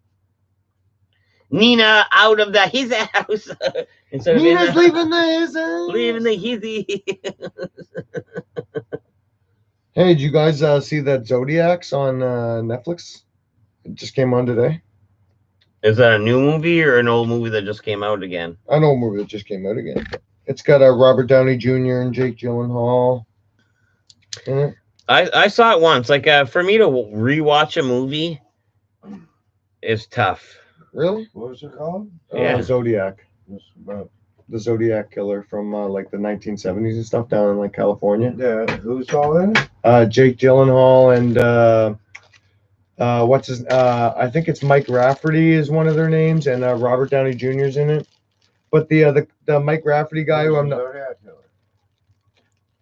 Nina out of his house. Instead of in Nina's the- leaving the his house. leaving the hizzy. Hey, did you guys see that Zodiacs on Netflix? It just came on today. Is that a new movie or an old movie that just came out again? I know a movie that just came out again. It's got Robert Downey Jr. and Jake Gyllenhaal in it. I saw it once. Like for me to rewatch a movie is tough. Really? What was it called? Yeah. Zodiac. It's about- The Zodiac Killer from like the 1970s and stuff down in like California. Yeah, who's all in it? Jake Gyllenhaal and what's his? I think it's Mike Rafferty is one of their names, and Robert Downey Jr.'s in it. But the Mike Rafferty guy, who I'm not. Zodiac Killer.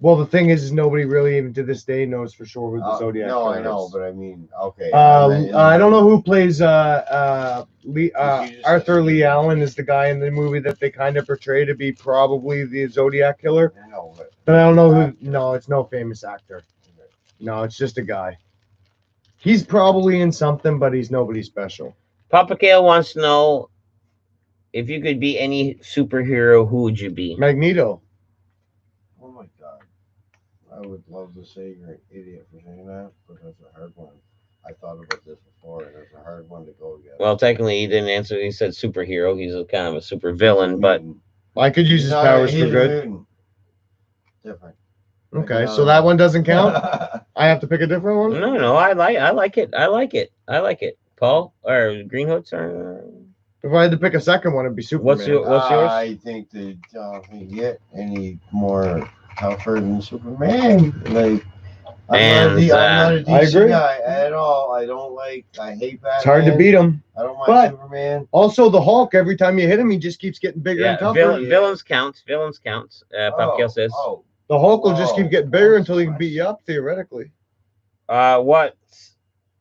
Well, the thing is nobody really even to this day knows for sure who the Zodiac No, killer I know, is. but I mean, okay. I don't know who plays Did you just Arthur say- Lee Allen is the guy in the movie that they kind of portray to be probably the Zodiac killer. I know, But I don't know who. No, it's no famous actor. No, it's just a guy. He's probably in something, but he's nobody special. Papa Kale wants to know if you could be any superhero, who would you be? Magneto. Oh my god. I would love to say you're an idiot for saying that, but that's a hard one. I thought about this before, and it's a hard one to go against. Well, technically, he didn't answer. He said superhero. He's a kind of a super villain, but I could use his He's not- powers he's for a good. mutant. Different. Okay, so that one doesn't count. I have to pick a different one. no, I like it. Paul or Green Hoods or If I had to pick a second one, it'd be Superman. What's yours? I think that you get any more tougher than Superman. Like, I'm not a I DC agree. guy at all. I hate Batman. It's hard to beat him. I don't mind But- Superman. Also, the Hulk. Every time you hit him, he just keeps getting bigger and tougher. Villains counts. Papa Kale says. Oh, The Hulk will just keep getting bigger Oh, until he can beat you up, theoretically. What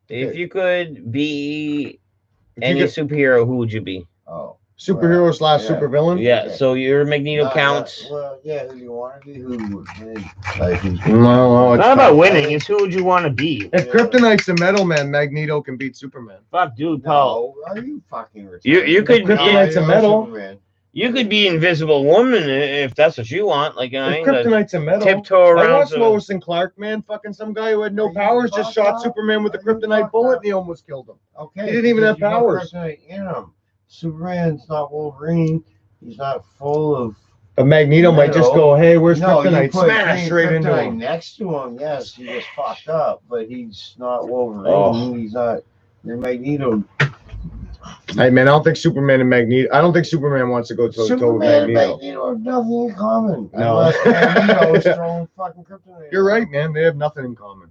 if Okay. you could be If you any get superhero? Who would you be? oh. superhero slash yeah. supervillain. Yeah, so your Magneto counts. Well, yeah, who do you want to be? Who would win? Like, who's No, It's not about winning. It's who would you want to be? If Kryptonite's the metal man, Magneto can beat Superman. Fuck, dude, Paul. No, are you fucking retarded? You could be- Kryptonite's a metal. Superman. You could be Invisible Woman if that's what you want. Like, you know what I If mean? The Kryptonite's a metal. tiptoe I around. watched Lois and Clark, man. Fucking some guy who had no Are you powers just fucked shot up? Superman with a Are you kryptonite fucked bullet up? and he almost killed him. Okay. He didn't even have because you got powers. kryptonite in him. Superman's not Wolverine. He's not full of. But Magneto might just go, hey, where's No, you kryptonite? put Smash straight into kryptonite him. next to him. Yes, he was fucked up, but he's not Wolverine. Oh. He's not. Your Magneto. Hey, man, I don't think Superman and Magneto. I don't think Superman wants to go toe to toe with Superman and Magneto. Magneto have nothing in common. No. Unless Magneto's throwing fucking kryptonite. You're right, man. They have nothing in common.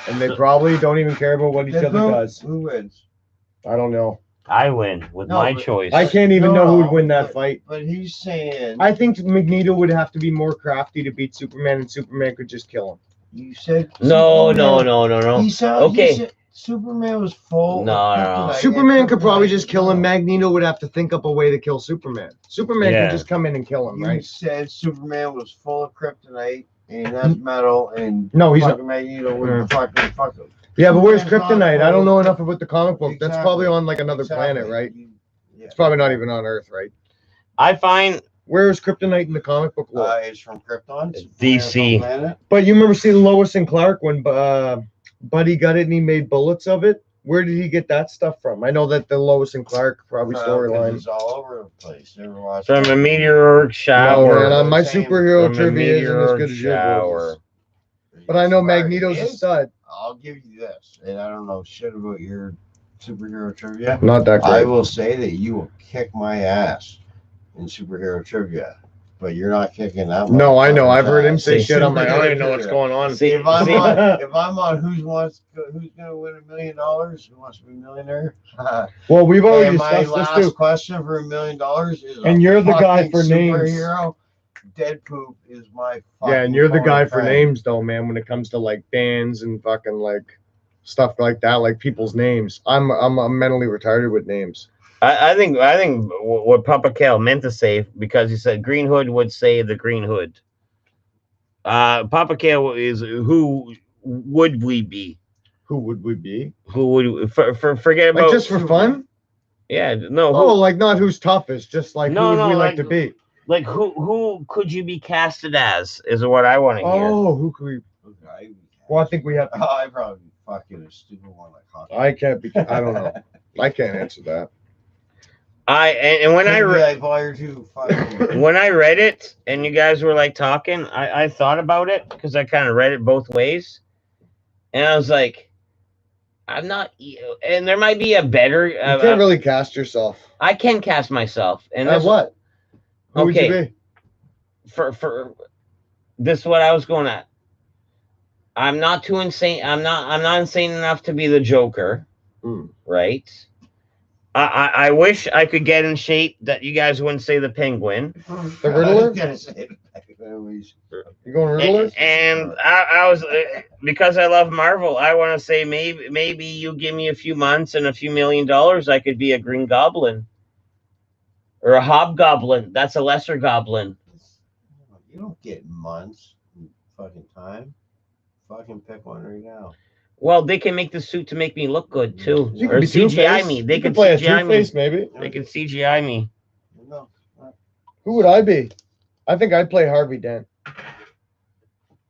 And they probably don't even care about what each Then other does. Who wins? I don't know. I win with No, my but- choice. I can't even know who would win that but- fight. But he's saying. I think Magneto would have to be more crafty to beat Superman, and Superman could just kill him. You said. No. Superman- He said, Okay. He said Superman was full. No, of no. kryptonite, Superman and could probably kryptonite just kill him. was Magneto would have to think up a way to kill Superman. Superman Yeah. can just come in and kill him, You right? said Superman was full of kryptonite and that's metal, and No, he's not. fucking Magneto would fucking fuck him. Yeah, but where's Superman's not Kryptonite? I full don't know of- enough about the comic book. That's probably on like another planet, right? Yeah. It's probably not even on Earth, right? I find Where's Kryptonite in the comic book lore? It's from Krypton. It's DC. Planet. But you remember seeing Lois and Clark when Buddy got it and he made bullets of it? Where did he get that stuff from? I know that the Lois and Clark probably storyline. It's all over the place. Never watched from it. a meteoric No, shower. man, my Same. superhero From a trivia isn't as meteoric good as your shower. boys. But I know Right, Magneto's it a is. stud. I'll give you this, and I don't know shit about your superhero trivia. Not that I great. will say that you will kick my ass in superhero trivia, but you're not kicking that. No, I know. motherfucker's I've heard him ass say in shit. I'm like, I don't superhero even know what's trivia. going on. See, If I'm see- on, if I'm on who's gonna win $1 million? Who wants to be a millionaire? Well, we've already And my discussed this last too. question for $1 million is. And a you're the guy fucking for names. superhero. Deadpool is my. Yeah, and you're the fucking guy for friend. names though, man, when it comes to like bands and fucking like stuff like that, like people's names. I'm mentally retarded with names. I think what Papa Cal meant to say, because he said Green Hood would say the Green Hood. Papa Cal is who would we be? Who would we be? Who would forget Like about just for fun? Yeah, no. Oh, like not who's toughest, just like No, who would no, we like- like to be? Like who could you be casted as? Is what I want to hear. Oh, who could we? Okay. Well, I think we have. Oh, I probably be fucking a stupid one like hockey. I can't be. I don't know. I can't answer that. And when I Could be read like Fire 2, fucking. when I read it and you guys were like talking, I thought about it because I kind of read it both ways, and I was like, I'm not. And there might be a better. You can't really cast yourself. I can cast myself, and As that's what? Who would you Okay. be? for this is what I was going at. I'm not too insane. I'm not insane enough to be the Joker, Hmm. right? I wish I could get in shape that you guys wouldn't say the Penguin. The Riddler? I was gonna say Anyways, You going Riddler? And I was because I love Marvel. I want to say maybe you give me a few months and a few $1 million, I could be a Green Goblin or a Hobgoblin. That's a lesser goblin. you don't get months and fucking time. Fucking pick one right now. Well, they can make the suit to make me look good too, You or could be CGI Two-Face. me. They You can could play a CGI me. Two-Face, maybe. They can CGI me. No. Who would I be? I think I'd play Harvey Dent.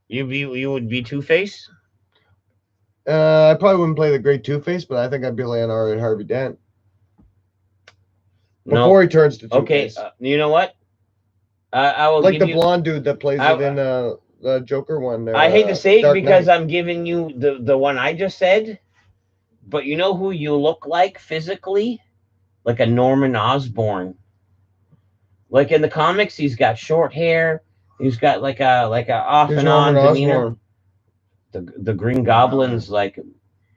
You would be Two-Face. I probably wouldn't play the great Two-Face, but I think I'd be Leonardo and Harvey Dent No. before he turns to Okay. Two-Face. You know what? I will Like give the you. blonde dude that plays I- it in the Joker one. There, I hate to say it Dark because Knight. I'm giving you the one I just said, but you know who you look like physically? Like a Norman Osborn. Like in the comics, he's got short hair. He's got like a off Who's and on Norman demeanor. Osborn? The Green Goblin's like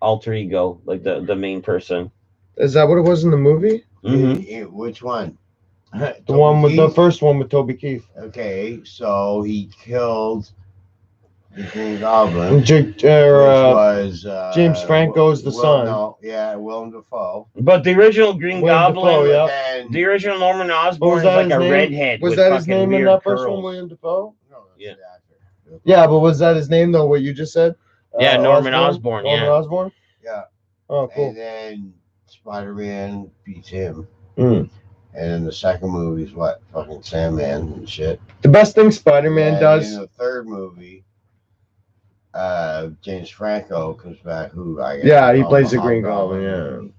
alter ego, like the main person. Is that what it was in the movie? Mm-hmm. Which one? The one with the first one with Toby Keith. Okay, so he killed the Green Goblin, which was James Franco's the son. No, yeah, Willem Dafoe. But the original Green Willem Goblin, Dafoe, yeah. Then, the original Norman What Osborn was is that like his a name? redhead. Was with that his fucking name in weird that first curls. one, William Dafoe? no, that's Yeah. the actor. Yeah, but was that his name though? What you just said? Yeah, Norman Osborn, Norman yeah. Osborn. Yeah. Oh, cool. And then Spider-Man beats him. Mm. And then the second movie is what? Fucking Sandman and shit. The best thing Spider-Man And does. in the third movie, James Franco comes back. Who I guess Yeah, he call plays the the Green Hobgoblin. Goblin.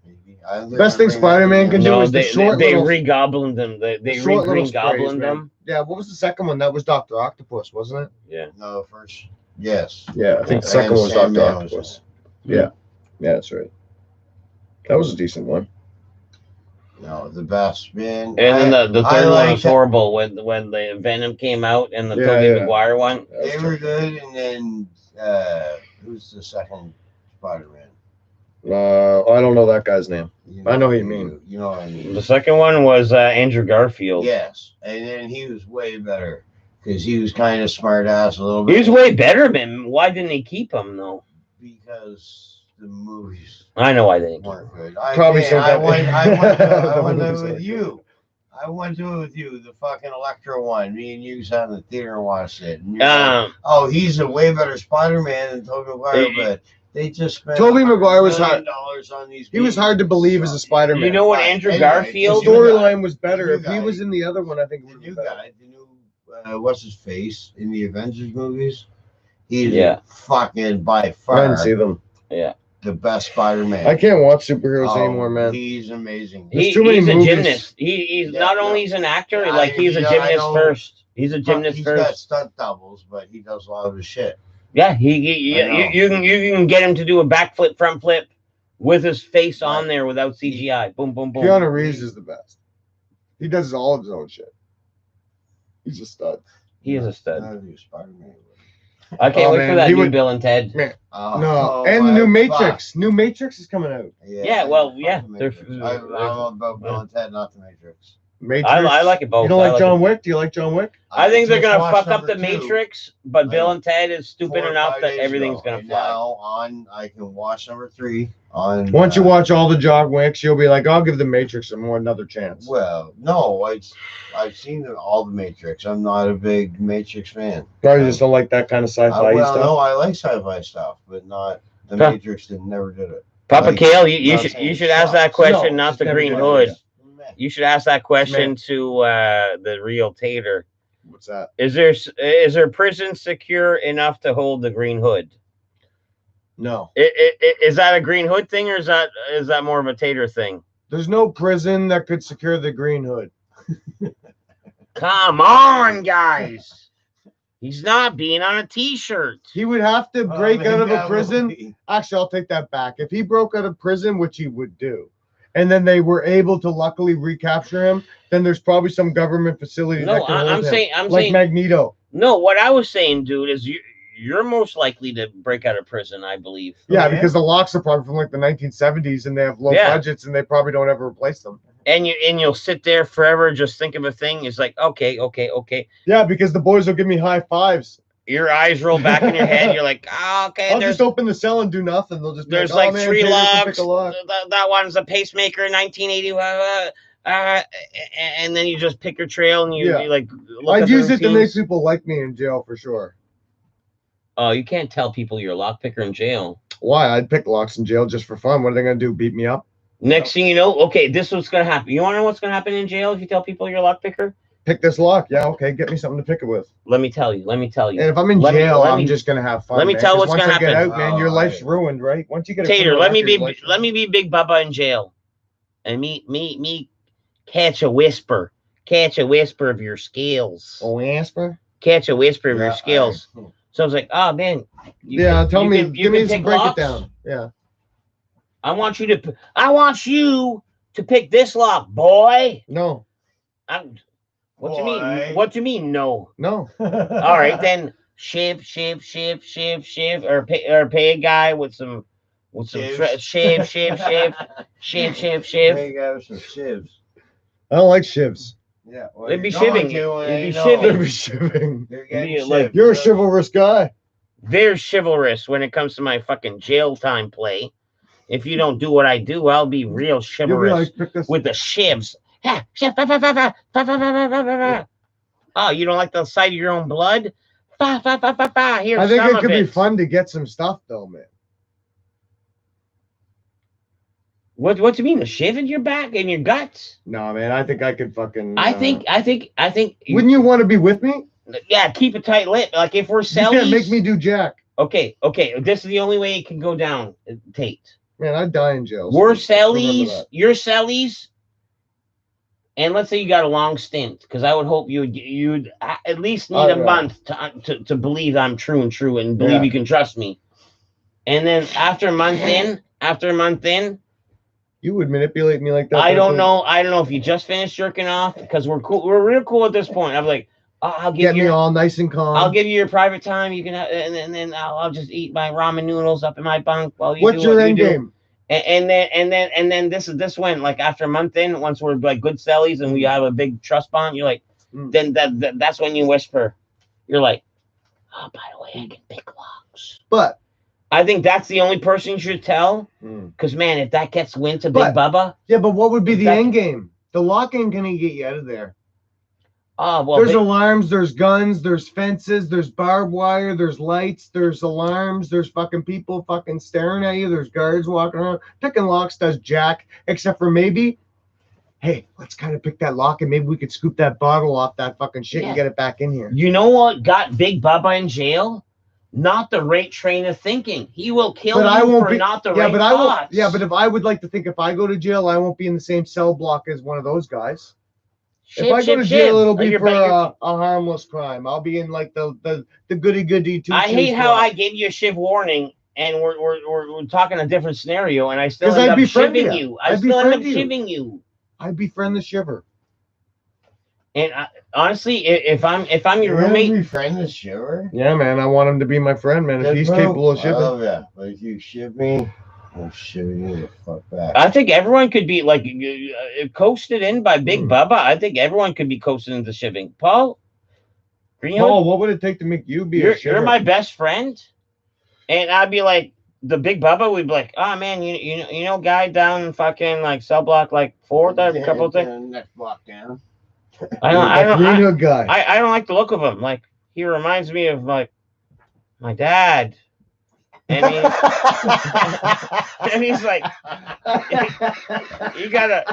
Maybe. I don't think Best I'm thing bringing Spider-Man that can in. do No, is the they short they little- re-goblined them. They The short little re-green sprays, goblined man. them. Yeah, what was the second one? That was Dr. Octopus, wasn't it? Yeah. No, first. Yes. Yeah, I think the second And one was Dr. Sandman was Octopus. in it. Yeah, that's right. That was a decent one. No, the best man. And then the I third one like was horrible when the Venom came out and the Yeah, Tobey yeah. Maguire one. That was They were good, and then who's the second Spider-Man? I don't know that guy's name. You I know who you mean. You know what I mean? The second one was Andrew Garfield. Yes, and then he was way better because he was kind of smart ass a little bit. He was way better, man. Why didn't they keep him though? Because the movies I know why they didn't. weren't good. Probably so I that- went The to movies it aren't with you. I went to it with you, the fucking Electro one. Me and you sat in the theater and watched it. And you're like, oh, he's a way better Spider-Man than Tobey Maguire, but they just spent Tobey Maguire was $100 hard. million on these. He was hard to believe as a Spider-Man. You know what, Right. Andrew Anyway, The Garfield? just- storyline was better. The If new he guy. was in the other one, I think it The would new be better. guy, the new, what's his face in the Avengers movies? He's Yeah. I fucking by didn't far see them. the best Spider-Man. I can't watch superheroes Oh, anymore, man. He's amazing. There's too many He's a movies. gymnast. He's Yeah, not yeah. only he's an actor, Yeah, like he's a I gymnast know. first. He's a gymnast He's got first. stunt doubles, but he does a lot of his shit. Yeah, I know. you can get him to do a backflip, front flip with his face on Right. there without CGI. Boom, boom, boom. Keanu Reeves is the best. He does all of his own shit. He's a stud. He is a stud. Not do Spider-Man. I can't Oh, wait man, for that he new would- Bill and Ted. Oh, No, and the my new fuck. Matrix. New Matrix is coming out. Yeah, well, fuck yeah, the they're- Matrix. I don't know about Bill and Ted, not the Matrix. Matrix. I like it both. You don't I like John it. Wick? Do you like John Wick? I think they're just gonna watched fuck up the number 2 Matrix, but Bill like, and Ted is stupid 4 or enough 5 that days everything's ago. gonna And fly. Now I can watch number 3 on. Once you watch all the John Wicks, you'll be like, I'll give the Matrix another chance. Well, no, I've seen all the Matrix. I'm not a big Matrix fan. Probably just don't like that kind of sci-fi Well, stuff. no, I like sci-fi stuff, but not the Huh. Matrix. Never did it. Papa Like, Kale, you not should saying ask that sucks. question, No, not just the never Green did it, Hood. yeah. You should ask that question to the real Tater. What's that? Is there prison secure enough to hold the Green Hood? No. Is that a Green Hood thing, or is that more of a Tater thing? There's no prison that could secure the Green Hood. Come on, guys. He's not being on a T-shirt. He would have to Oh, break out of a that would prison. be- Actually, I'll take that back. If he broke out of prison, which he would do, and then they were able to luckily recapture him, then there's probably some government facility No, that can hold I'm him. saying, Like Magneto. no. What I was saying, dude, is you're most likely to break out of prison, I believe. Yeah, yeah? because the locks are probably from like the 1970s and they have low Yeah. budgets and they probably don't ever replace them. and you'll sit there forever, just think of a thing. It's like, okay. Yeah, because the boys will give me high fives. Your eyes roll back in your head. You're like, oh, okay. I'll just open the cell and do nothing. They'll just be There's like, like oh, man, three Taylor can locks. pick a lock. That one's a pacemaker, 1980. And then you just pick your trail and you like. Look I'd at the use it to make routines. people like me in jail for sure. Oh, you can't tell people you're a lockpicker in jail. Why? I'd pick locks in jail just for fun. What are they gonna do? Beat me up? Next thing you know, okay, this is what's gonna happen. You want to know what's gonna happen in jail if you tell people you're a lockpicker? Pick this lock. Yeah, okay. Get me something to pick it with. Let me tell you. And if I'm in jail, I'm just gonna have fun. Let me man, tell 'cause what's once gonna I get happen. out, man, your life's ruined, right? Once you get a Tater, criminal let me record, be your life's ruined. Big Bubba in jail, and me catch a whisper of your skills. Oh, Asper? Catch a whisper of your skills. So I was like, oh man. Give me some break it down. Yeah. I want you to pick this lock, boy. No. What do you mean? What do you mean? No. No. All right, then shiv, or pay a guy with some shiv. Hey, guys, some shivs. I don't like shivs. Yeah, well, It'd be you're going shivving. to, and It'd be I shivving. know. They'd be shiving. You're getting Be like- shivved. You're a chivalrous guy. Very chivalrous when it comes to my fucking jail time play. If you don't do what I do, I'll be real You'll be chivalrous like, pick this. with the shivs. Ha, shiv, ba, ba, ba, ba, ba, ba, ba, ba, ba, ba. Oh, you don't like the sight of your own blood? Ba, ba, ba, ba, ba. Here's I think some it of could be fun to get some stuff, though, man. What do you mean? A shiv in your back, in your guts? No, man, I think I could fucking. I think. Wouldn't you want to be with me? Yeah, keep a tight lip. Like if we're You selling. can't make me do jack. Okay. This is the only way it can go down, Tate. Man, I'd die in jail. We're so remember sellies. that. You're sellies. And let's say you got a long stint, because I would hope you'd at least need a month to believe I'm true and believe you can trust me. And then after a month in, you would manipulate me like that. I don't know if you just finished jerking off, because we're cool. We're real cool at this point. I'm like, I'll give you me all nice and calm. I'll give you your private time. You can, and then I'll just eat my ramen noodles up in my bunk while you. What's your end game? And then this went like after a month in, once we're like good sellies and we have a big trust bond, you're like, then that's when you whisper, you're like, oh, by the way, I can pick locks. But I think that's the only person you should tell, because man, if that gets wind to Big Bubba, yeah, but what would be the end game? The lock ain't gonna get you out of there. Oh well, there's alarms, there's guns, there's fences, there's barbed wire, there's lights, there's alarms, there's fucking people fucking staring at you, there's guards walking around. Picking locks does jack, except for maybe, hey, let's kind of pick that lock and maybe we could scoop that bottle off that fucking shit and get it back in here. You know what got Big Bubba in jail? Not the right train of thinking. He will kill you for not the right thoughts. Yeah, but if I would like to think if I go to jail, I won't be in the same cell block as one of those guys. If I go to jail, it'll be for a harmless crime. I'll be in like the goody. I hate how I gave you a shiv warning, and we're talking a different scenario, and I still end up shivving you. I still end up shivving you. I befriend the shiver. And honestly, if I'm your roommate, befriend the shiver. Yeah, man, I want him to be my friend, man. If he's capable of shiving. Oh yeah, but if you shiv me, I'll shiv you the fuck back. I think everyone could be like coasted in by Big Bubba. I think everyone could be coasted into shiving. Paul, Paul, what would it take to make you be a shiver? You're my best friend, and I'd be like the Big Bubba. We'd be like, oh man, you know, guy down fucking like cell block like 4, a couple of things. Next block down. I don't like the look of him. Like he reminds me of like my dad. And, and he's like, you gotta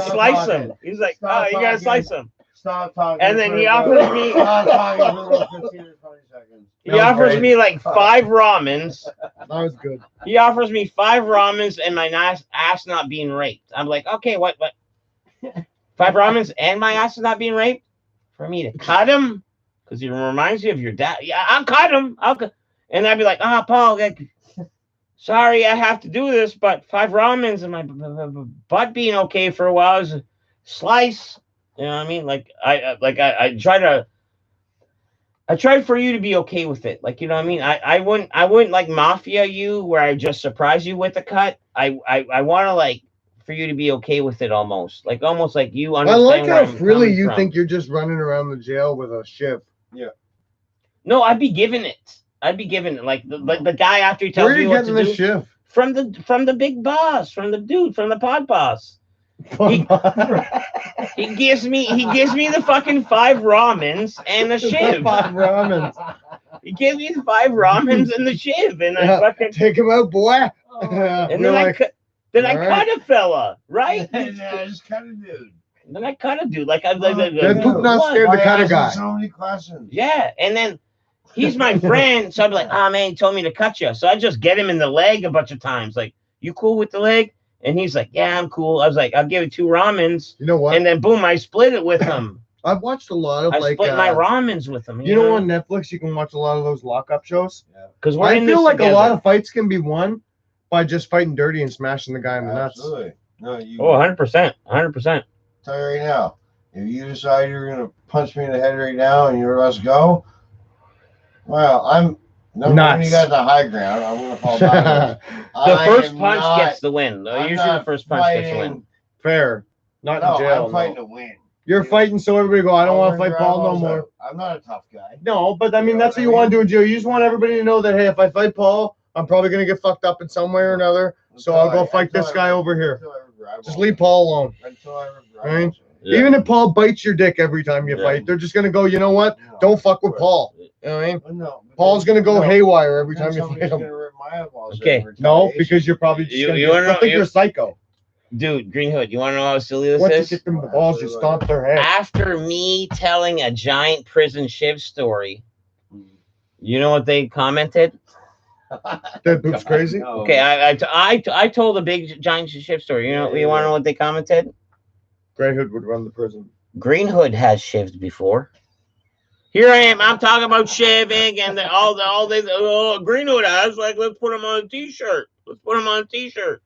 slice him. He's like, oh, you gotta slice him. Stop talking. And then he offers me. Stop talking. 15 or 20 seconds. He offers me like 5 ramens. That was good. He offers me 5 ramens and my ass not being raped. I'm like, okay, what? 5 ramens and my ass is not being raped? For me to cut him? Because he reminds you of your dad. Yeah, I'll cut him. And I'd be like, Paul, sorry I have to do this, but 5 ramens and my butt being okay for a while is a slice. You know what I mean? Like I tried for you to be okay with it. Like, you know what I mean? I wouldn't like mafia you where I just surprise you with a cut. I want to like for you to be okay with it, almost like you I understand. like where how I'm freely coming you from. think you're just running around the jail with a shiv. No, I'd be given it. I'd be given it. Like the guy after he tells Where are me you what to getting the do shiv? from the big boss, from the dude, from the pod boss. He gives me the fucking 5 ramens and the shiv. 5 ramens. He gave me the 5 ramens and the shiv, and I fucking Take him out, boy. and You're then like, I cut a fella, right? Yeah, just cut a dude. Then I cut a dude like I like, Then Poop not what? scared to Why cut a asking guy. so many questions? Yeah, and then he's my friend, so I'd be like, "Ah, man, he told me to cut you." So I just get him in the leg a bunch of times, like, "You cool with the leg?" And he's like, "Yeah, I'm cool." I was like, "I'll give you 2 ramens," You know what? and then boom, I split it with him. I've watched a lot of I like split my ramens with him. you know on Netflix you can watch a lot of those lockup shows. Because we're I in feel this like together. a lot of fights can be won by just fighting dirty and smashing the guy in the nuts. Absolutely. No, you. Oh, 100%, 100%. Tell you right now, if you decide you're gonna punch me in the head right now and you're let's go, well, I'm number one. You got the high ground. I'm gonna fall back. The first punch gets the win. Usually the first punch gets the win. Fair. Not in jail. I'm fighting to win. You're fighting so everybody go, I don't want to fight Paul no more. I'm not a tough guy. No, but I mean that's what you want to do in jail. You just want everybody to know that hey, if I fight Paul, I'm probably gonna get fucked up in some way or another. So I'll go fight this guy over here. Just leave Paul alone. Until I Right? Yeah. Even if Paul bites your dick every time you fight, they're just gonna go, you know what? Don't fuck with Paul. You know what I mean? No, Paul's gonna go haywire every time you fight him. Okay. No, because you're probably just gonna I think you're psycho. Dude, Green Hood, you want to know how silly this Once is? you kick them in the balls, you stomp their head. After me telling a giant prison shiv story, you know what they commented? That poop's crazy. Okay, I told a big giant shiv story. You know, you want to know what they commented? Grey Hood would run the prison. Green Hood has shivs before. Here I am. I'm talking about shiving and all this. Oh, Green Hood has. Like, let's put him on a t-shirt. Let's put him on a t-shirt.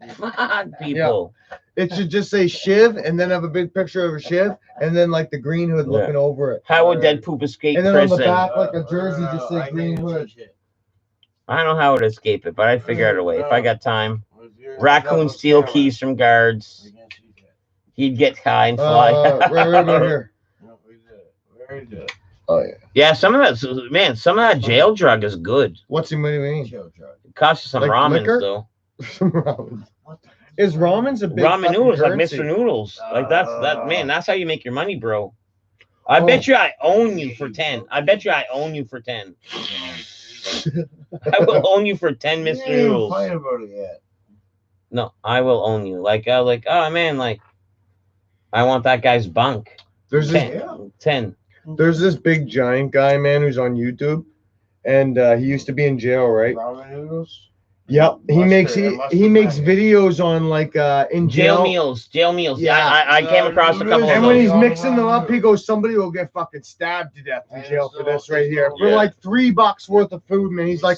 Come on, people. Yeah. It should just say Shiv and then have a big picture of a Shiv and then like the Green Hood looking over it. How would Dead Poop escape and then prison? on the back, like a jersey, just say Green Hood. I don't know how it would escape it, but I'd figure out a way. If I got time. Raccoon steal keys from guards. He'd get high and fly. Right here. Oh yeah. Yeah, some of that jail drug is good. What's the mean? It costs you some Like ramen liquor? though. Is ramen's a big Ramen noodles currency? like Mr. Noodles. Like that's how you make your money, bro. I bet you I own you for 10. I bet you I own you for 10. I will own you for 10 Mr. Noodles. Fight about it yet. No, I will own you. Oh man, like I want that guy's bunk. There's 10. There's this big giant guy, man, who's on YouTube, and he used to be in jail, right? Ramen noodles. Yep, he makes videos on like in Jail jail. meals. Yeah. I came across a couple of And those. when he's mixing them up, he goes, "Somebody will get fucking stabbed to death in jail for this right here for like $3 worth of food, man." He's like,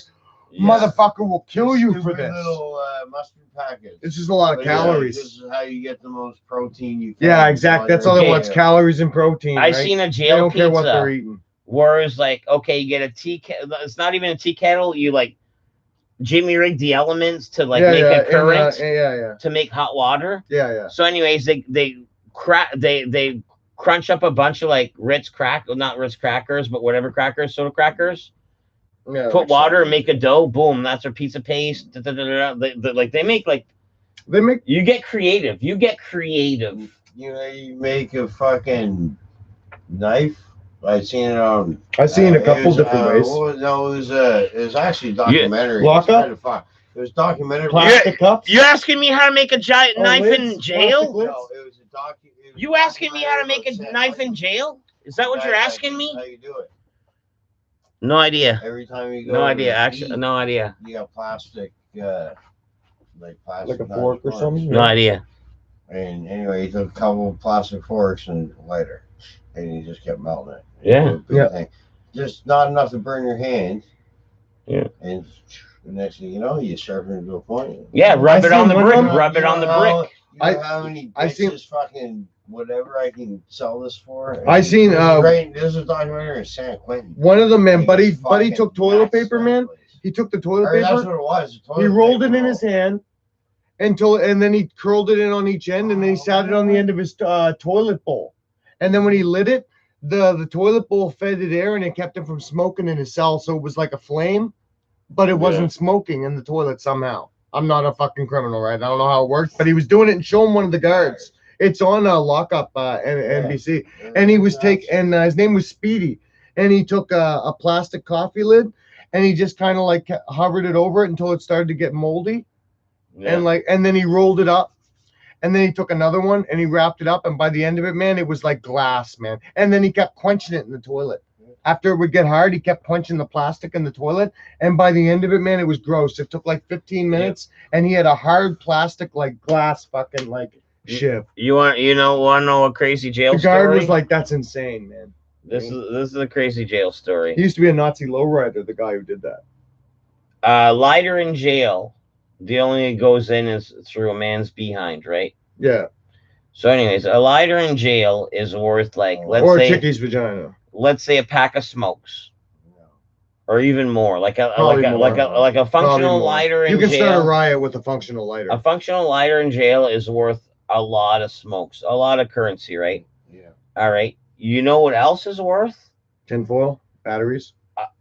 "Motherfucker will kill you for this." Little mustard package. It's just a lot of calories. This is how you get the most protein you can. Yeah, exactly. That's all they want: calories and protein. I right? seen a They jail don't pizza care what they're eating. where it's like, okay, you get a tea kettle. It's not even a tea kettle. You like Jimmy rigged the elements to like make a current to make hot water. Yeah. So, anyways, they crunch up a bunch of like not Ritz crackers, but whatever crackers, soda crackers. Yeah. Put water and make a dough. Boom, that's their pizza paste. They make you get creative. You get creative. You know, you make a fucking knife. I've seen it on. I've seen a couple different ways. It was actually a documentary. Lock up? It was documentary. Plastic cups. You asking me how to make a giant knife in lids? jail? Plastic No, it was a You asking me how to make a knife in jail? Is that what you're asking me? How you do it? No idea. Every time you go. No to idea. eat, Actually, no idea. You got plastic, like plastic. Like a fork or something. No idea. And anyway, he took a couple of plastic forks and a lighter, and he just kept melting it. Yeah. Just not enough to burn your hand. Yeah. And the next thing you know, you sharpen it to a point. Yeah, rub it on the seen brick. one of them- Rub it on the brick. You know how many I seen- bitches fucking whatever I can sell this for? I seen this is a documentary in San Quentin. one of them, man. Buddy Fucking took toilet nuts, paper, that man. place. He took the toilet Or that's paper. what it was. He rolled it in his hand, and then he curled it in on each end, and then he sat it on the end of his toilet bowl. And then when he lit it, the toilet bowl fed it air, and it kept him from smoking in his cell. So it was like a flame, but it wasn't smoking in the toilet somehow. I'm not a fucking criminal, right? I don't know how it works, but he was doing it and showing one of the guards. It's on a lockup NBC, and he was and his name was Speedy, and he took a plastic coffee lid, and he just kind of like hovered it over it until it started to get moldy, and then he rolled it up, and then he took another one and he wrapped it up, and by the end of it, man, it was like glass, man. And then he kept quenching it in the toilet. After it would get hard, he kept quenching the plastic in the toilet, and by the end of it, man, it was gross. It took like 15 minutes, and he had a hard plastic like glass fucking like shiv. You want to know a crazy jail The guard story? was like, "That's insane, man." This is a crazy jail story. He used to be a Nazi lowrider, the guy who did that. Lighter in jail, the only way it goes in is through a man's behind, right? Yeah. So, anyways, a lighter in jail is worth like Or a chickie's vagina. let's say a pack of smokes, or even more, like a Probably more. like a functional Probably more. lighter in You can jail. start a riot with a functional lighter. A functional lighter in jail is worth a lot of smokes, a lot of currency, right? Yeah. All right. You know what else is worth? Tinfoil, batteries.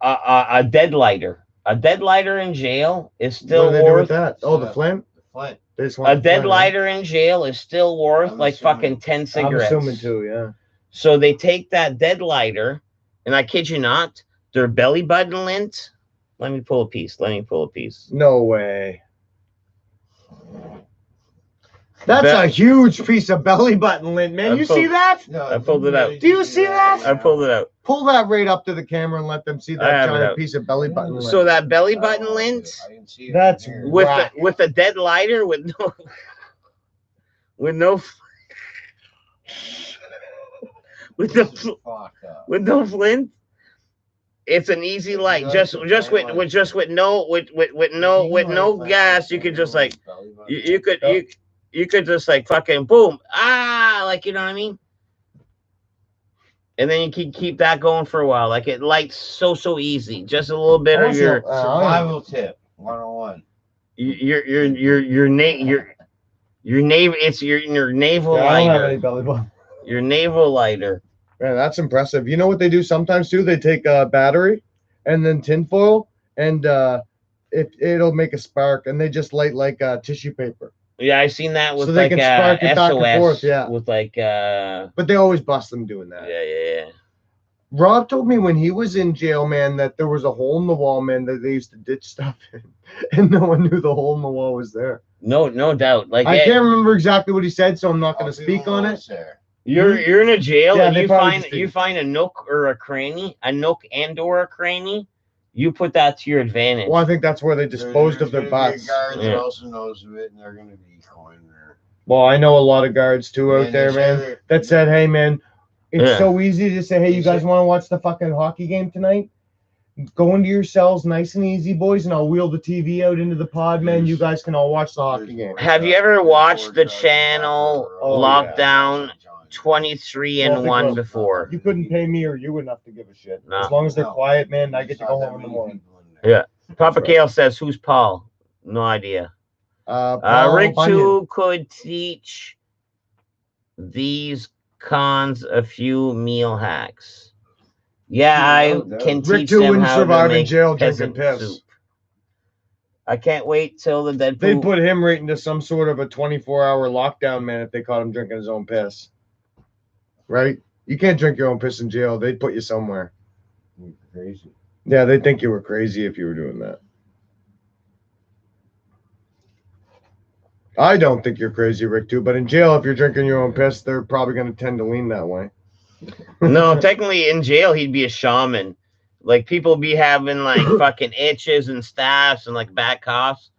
A dead lighter. A dead lighter in jail is still What do they do with worth. that? Oh, the flint. The flint. They just want A the dead flint, lighter in jail is still worth I'm like assuming. fucking 10 I'm cigarettes. assuming too. Yeah. So they take that dead lighter, and I kid you not, their belly button lint. Let me pull a piece. No way. That's a huge piece of belly button lint, man. You see that? No, I pulled it out. Do you see that? I pulled it out. Pull that right up to the camera and let them see I that have it giant out. piece of belly button lint. So that belly button lint I didn't see it That's from here. with Whack. with a dead lighter with no with no with This is no fucked up. with no flint. It's an easy light. Just with no gas. You could just like you could just like fucking boom, like, you know what I mean? And then you can keep that going for a while. Like, it lights so easy. Just a little bit of your Survival tip 101. your navel. It's your navel Yeah, I don't have any lighter. belly button. Your navel lighter. Man, that's impressive. You know what they do sometimes too? They take a battery and then tinfoil, and it'll make a spark, and they just light like tissue paper. Yeah, I've seen that with So they like can spark it back and SOS. forth, yeah. With like But they always bust them doing that. yeah. Rob told me when he was in jail, man, that there was a hole in the wall, man, that they used to ditch stuff in, and no one knew the hole in the wall was there. No doubt. Like, I can't remember exactly what he said, so I'm not going to speak on it. You're in a jail Yeah, and they you probably find just you do. find a nook or a cranny, a cranny. You put that to your advantage. Well, I think that's where they disposed of their butts. Guards Yeah. also knows of it, and they're going to be going there. Well, I know a lot of guards too out And there, they man, say that said, hey, man, it's Yeah. so easy to say, hey, you guys want to watch the fucking hockey game tonight? Go into your cells nice and easy, boys, and I'll wheel the TV out into the pod, man. You guys can all watch the hockey game. Have you ever watched the channel Oh, Lockdown 23 and Well, 1 because before? You couldn't pay me or you enough to give a shit. No. As long as they're quiet, man, I get to go home in the morning. Yeah. Papa Kale says, "Who's Paul?" No idea. Paul Rick Bunyan. 2 could teach these cons a few meal hacks. Yeah, I can Rick teach 2 them wouldn't how to survive in make jail peasant drinking piss. soup. I can't wait till the dead They'd poop. put him right into some sort of a 24-hour lockdown, man, if they caught him drinking his own piss. Right? You can't drink your own piss in jail. They'd put you somewhere. Crazy. Yeah, they'd think you were crazy if you were doing that. I don't think you're crazy, Rick, too. But in jail, if you're drinking your own piss, they're probably going to tend to lean that way. No, technically in jail he'd be a shaman. Like, people be having like fucking itches and staffs and like back coughs,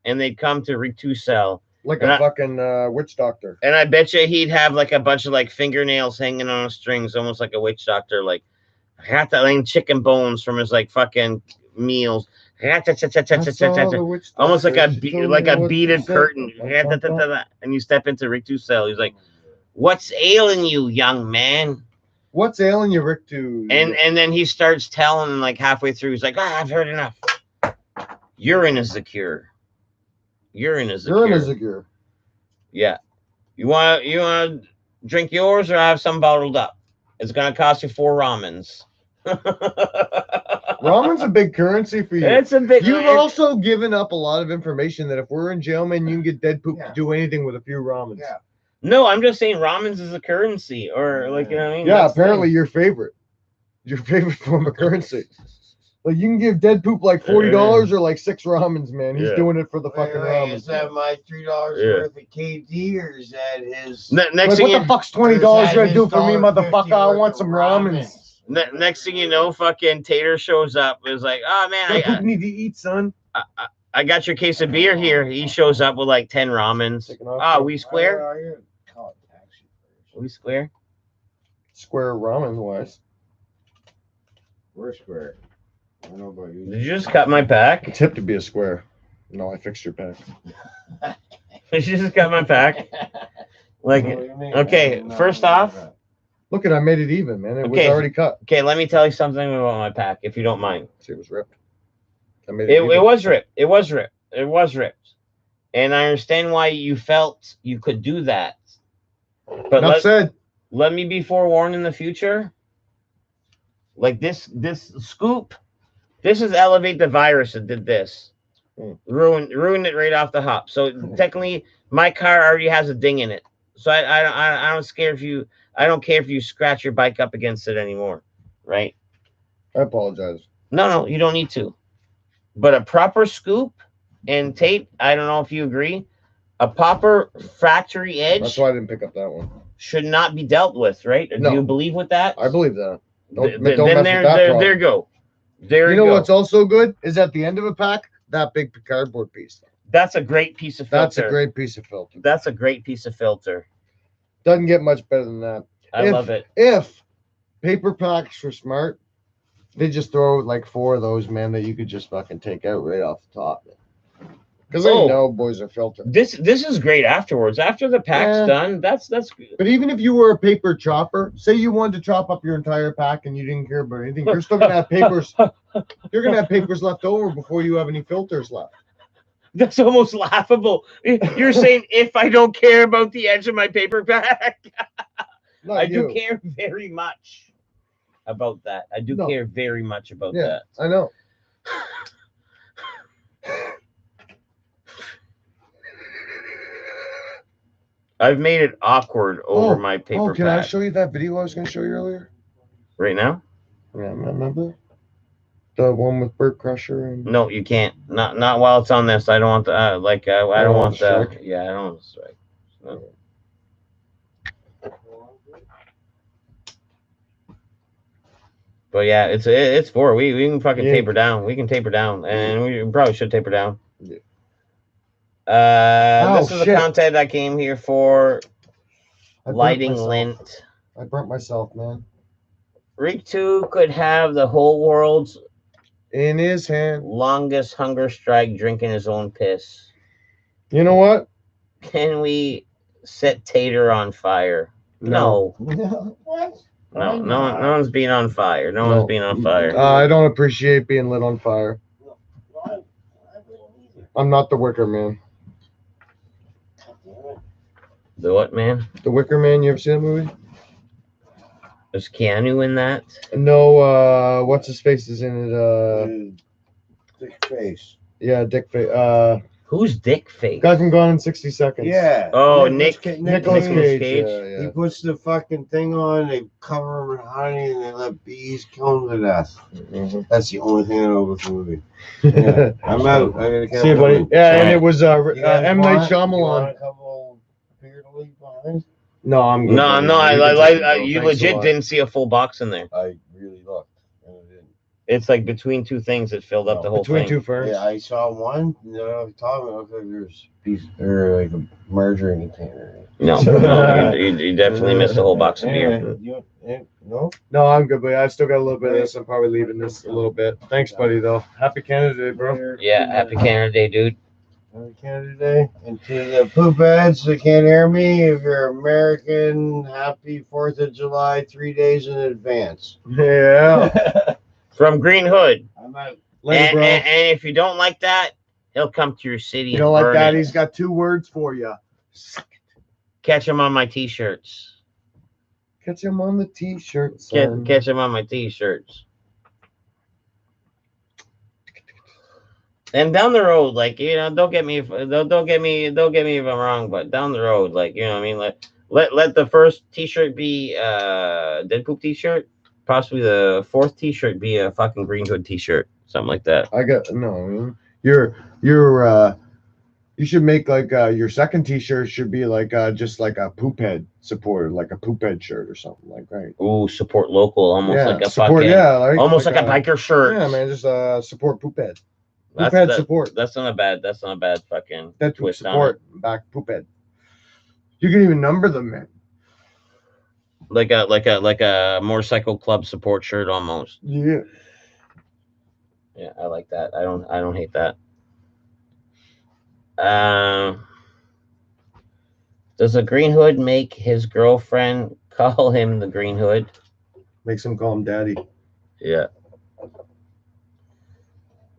and they'd come to Rick 2 cell. Like And a I- fucking witch doctor. And I bet you he'd have like a bunch of like fingernails hanging on strings, almost like a witch doctor. Like, had that like chicken bones from his like fucking meals. Almost like a beaded curtain. And you step into Rick 2 cell. He's like, "What's ailing you, young man?" What's ailing you, Rick, too? And then he starts telling him like halfway through. He's like, "I've heard enough. Urine is the cure." Urine is a Urine cure. is a cure. Yeah. You wanna drink yours or have some bottled up? It's gonna cost you 4 ramens. Ramen's a big currency for you. It's a bit. You've also given up a lot of information that if we're in jail, man, you can get dead poop Yeah. to do anything with a few ramens. Yeah. No, I'm just saying ramens is a currency, or like, you know what I mean? Yeah, That's the apparently thing. your favorite form of currency. Like you can give dead poop like $40 or like 6 ramens, man. He's Yeah. doing it for the Wait, fucking wait, is ramens. that my $3 Yeah. worth of KD or is that his? Next Like, thing what you, the fuck's or is $20 that gonna his do for me, $1.50 motherfucker? I worth want of some ramens. next thing you know, fucking Tater shows up. It's like, oh man, Dead poop need to eat, son. I got your case of beer here. He shows up with like 10 ramens. Taking off, Ah, bro. we square? Call a taxi first. We square? Square ramen wise. We're square. I don't know about you. Did you just cut my pack? It's hip to be a square. No, I fixed your pack. Did you just cut my pack? Like, What do you mean? okay, No, first no, off- no. Look at, I made it even, man. It was Okay. already cut. okay, let me tell you something about my pack, if you don't mind. See, it was ripped. I made It even. was ripped. It was ripped. It was ripped. And I understand why you felt you could do that. But Enough said. let me be forewarned in the future. Like this scoop, this is Elevate the Virus that did this. Ruined it right off the hop. So technically, my car already has a ding in it. So I don't care if you scratch your bike up against it anymore, right? I apologize. No, you don't need to. But a proper scoop and tape, I don't know if you agree, a proper factory edge That's why I didn't pick up that one. should not be dealt with, right? No. Do you believe with that? I believe that. Don't Then mess there with that problem. you go. There You you know go. what's also good is at the end of a pack, that big cardboard piece. That's a great piece of filter. That's a great piece of filter. That's a great piece of filter. Doesn't get much better than that. I love it. If paper packs were smart, they just throw like 4 of those, man, that you could just fucking take out right off the top. Because Oh. I know boys are filtered. This is great afterwards. After the pack's Yeah. done, that's good. But even if you were a paper chopper, say you wanted to chop up your entire pack and you didn't care about anything, you're still gonna have papers. You're gonna have papers left over before you have any filters left. That's almost laughable. You're saying if I don't care about the edge of my paper bag, Not I you. do care very much about that. I do No. care very much about Yeah, that. I know. I've made it awkward over Oh, my paper Oh, can I pack. show you that video I was gonna show you earlier? Right now? Yeah, remember? The one with Bert Crusher and No, you can't. Not while it's on this. I don't want the I don't want the strike? yeah. I don't want the strike. No. But yeah, it's 4. We can fucking Yeah. taper down. We can taper down, and we probably should taper down. Yeah. This is the shit. content I came here for. I burnt Lighting myself. lint. I burnt myself, man. Rick 2 could have the whole world's In his hand. longest hunger strike drinking his own piss. You know what? Can we set Tater on fire? No. What? No one's being on fire. No one's being on fire. I don't appreciate being lit on fire. I'm not the Wicker Man. The what, man? The Wicker Man, you ever seen that movie? Is Keanu in that? No, what's his face is in it? Thick face. Yeah, Dick Face. Who's Dick Face? Guy from Gone in 60 Seconds. Yeah. Oh, Nicolas Nicolas Cage. Cage. Cage. Yeah, He yeah. puts the fucking thing on, they cover him in honey, and they let bees kill him to death. Mhm. That's the only thing I know about the movie. Yeah. I'm out. I gotta See you, buddy. Yeah, and it was You guys M. Night want- you want Shyamalan. a couple beer to leave behind? No, I'm good. No, buddy. no, You can take it, you bro. Thanks a legit lot. didn't see a full box in there. I really looked, and I didn't. It's like between 2 things that filled up the whole Between thing. 2 ferns. Yeah, I saw one. No, talking about like there's piece or like a margarine container. No, you definitely missed a whole box of beer. Anyway, no. No, I'm good, buddy. I still got a little bit of this. I'm probably leaving this a little bit. Thanks, buddy, though. Happy Canada Day, bro. Yeah, happy Canada Day, dude. Happy Canada Day. And to the poop heads that can't hear me, if you're American, happy 4th of July 3 days in advance. Yeah. From Green Hood. I'm out. Later, And, bro. and if you don't like that, He'll come to your city. You and know, like burn that. it. He's got 2 words for you. Catch him on my t-shirts. Catch him on the t-shirt. son. Catch him on my t-shirts. And down the road, like, you know, don't get me if I'm wrong, but down the road, like, you know what I mean, like, let the first t-shirt be Deadpool t-shirt, possibly the 4th t-shirt be a fucking Green Hood t-shirt, something like that. I got no. You should make like your second t-shirt should be like just like a poop head supporter, like a poop head shirt or something like that. Ooh, support local, almost Yeah, like a support. fucking, Yeah, almost like a biker shirt. Yeah, man, just support poop head. Poop That's head support. That's not a bad fucking That's twist support back poop head. You can even number them, man. on it. Like a motorcycle club support shirt almost. Yeah. Yeah, I like that. I don't hate that. Does the Green Hood make his girlfriend call him the Green Hood? Makes him call him daddy. Yeah.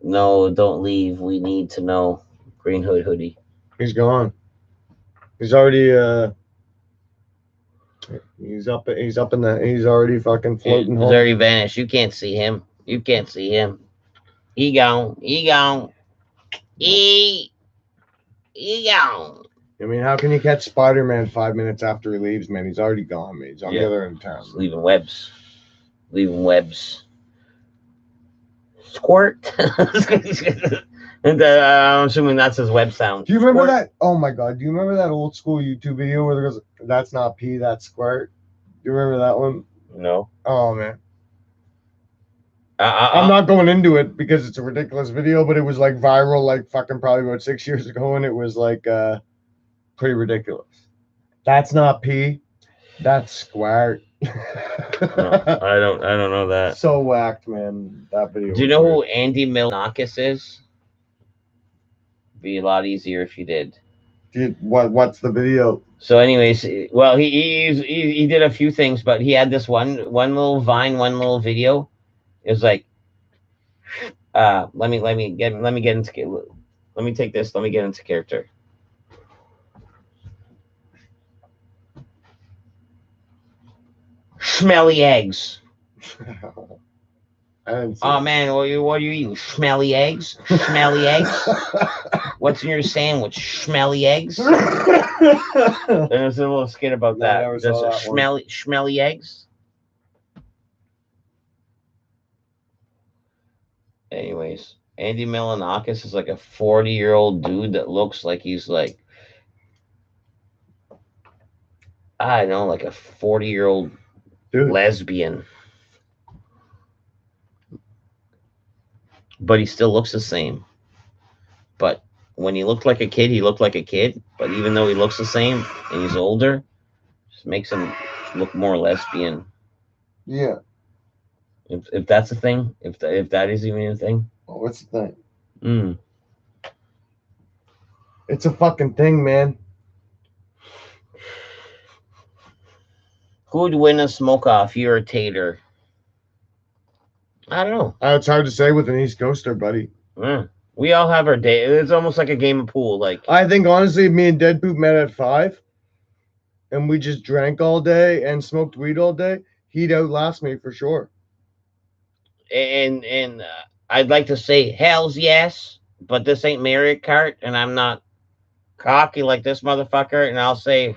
No, don't leave. We need to know. Green Hood hoodie. He's gone. He's already he's already fucking floating He's home. already vanished. You can't see him. You can't see him. He gone. He gone. He gone. I mean, how can you catch Spider-Man 5 minutes after he leaves, man? He's already gone, man. He's on Yeah. the other end of town. Just leaving webs. Leaving webs. Squirt. And I'm assuming that's his web sound. Do you remember Squirt. that? Oh my god, do you remember that old school YouTube video where there goes, "That's not pee, that's squirt"? Do you remember that one? No. Oh man, I'm not going into it because it's a ridiculous video, but it was like viral, like fucking probably about 6 years ago, and it was like pretty ridiculous. That's not pee, that's squirt. No, I don't know that. So whacked, man. That video. Do you know who Andy Milonakis is? Be a lot easier if you did. What's the video? So, anyways, well, he did a few things, but he had this one little vine, one little video. It was like, let me get into, let me take this, let me get into character. Smelly eggs. I didn't see Oh it. man, what are you eating? Smelly eggs? Smelly eggs? What's in your sandwich? Smelly eggs? There's a little skit about No, I that. never There's saw a that one. smelly eggs. Anyways, Andy Milonakis is like a 40-year-old dude that looks like he's like, I don't know, like a 40-year-old Dude. lesbian. But he still looks the same. But when he looked like a kid, he looked like a kid. But even though he looks the same and he's older, just makes him look more lesbian. Yeah. If that's a thing, if that is even a thing. Well, what's the thing? Mm. It's a fucking thing, man. Who'd win a smoke off? You or Tater? I don't know. It's hard to say with an East Coaster, buddy. We all have our day. It's almost like a game of pool. Like, I think honestly, if me and Deadpoop met at 5, and we just drank all day and smoked weed all day, he'd outlast me for sure. and I'd like to say hells yes, but this ain't Mario Kart, and I'm not cocky like this motherfucker. And I'll say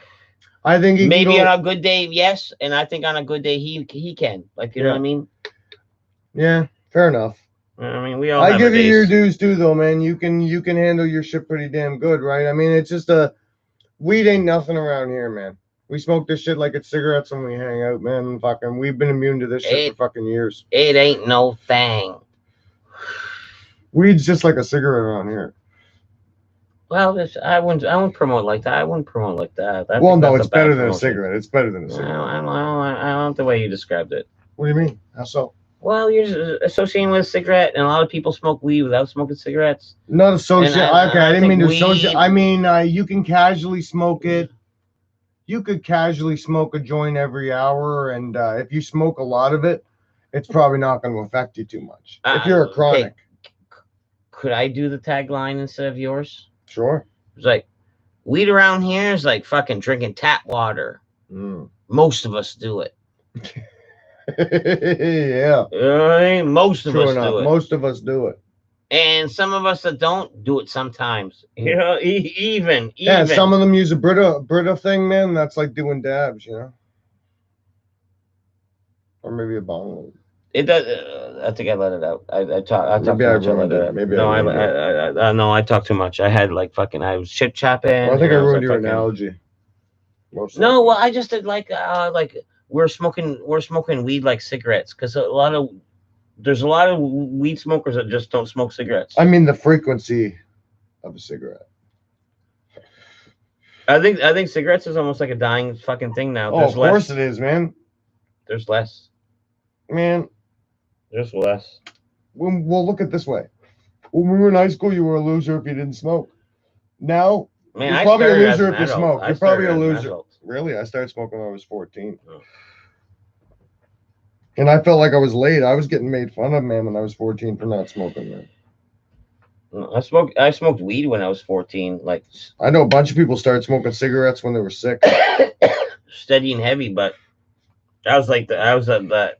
I think he maybe can go, on a good day, yes, and I think on a good day he can. Like, you know Yeah. what I mean? yeah, fair enough. I mean, we all. I have give our you your days. dues too, though, man. You can handle your shit pretty damn good, right? I mean, it's just weed ain't nothing around here, man. We smoke this shit like it's cigarettes when we hang out, man. Fucking, we've been immune to this shit for fucking years. It ain't no thing. Weed's just like a cigarette around here. Well, I wouldn't promote like that. I wouldn't promote like that. I Well, think no, that's it's a bad better than a promotion. cigarette. It's better than a I cigarette. don't like the way you described it. What do you mean? How so? Well, you're just associating with a cigarette, and a lot of people smoke weed without smoking cigarettes. Not associate. And I- Okay, I I didn't mean to think associate. weed- I mean, you can casually smoke it. You could casually smoke a joint every hour, and if you smoke a lot of it, it's probably not going to affect you too much. If you're a Okay. chronic. could I do the tagline instead of yours? Sure. It's like, weed around here is like fucking drinking tap water. Mm. Most of us do it. Yeah. You know what I mean? Most of True us enough. do it. Most of us do it. And some of us that don't do it sometimes. You know, even. Yeah, some of them use a Brita thing, man. That's like doing dabs, you know? Or maybe a bong. It does. I think I let it out. I talk Maybe too I much. I let ruined it it. out. Maybe No, I ruined it. no, I talk too much. I had like fucking. I was chip chapping. Well, I think I was, ruined your fucking- analogy. Most No, likely. well, I just did like we're smoking weed like cigarettes because there's a lot of weed smokers that just don't smoke cigarettes. I mean the frequency of a cigarette. I think cigarettes is almost like a dying fucking thing now. Oh, of course it is, man. There's less. Man, There's less. we'll look at it this way. When we were in high school, you were a loser if you didn't smoke. Now, Man, you're I probably a started as loser an if you adult. smoke. I You're probably a started as an loser. adult. Really? I started smoking when I was 14. Oh. And I felt like I was late. I was getting made fun of, man, when I was 14 for not smoking, man. I smoked weed when I was 14, like I know a bunch of people started smoking cigarettes when they were 6. steady and heavy, but I was like I was at that.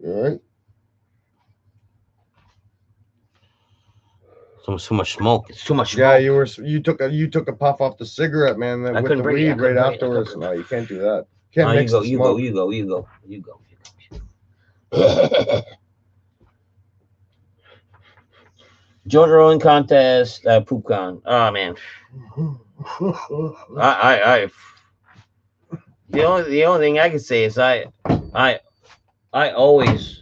All right. So much smoke. It's too much smoke. Yeah, you took a puff off the cigarette, man, I with couldn't the breathe. I weed couldn't right breathe. afterwards. No, you can't do that. You can't Oh, you mix go, the you smoke. go, you go, you go, you go. Jordan Rolling Contest, PoopCon. Oh man, I the only thing I can say is I always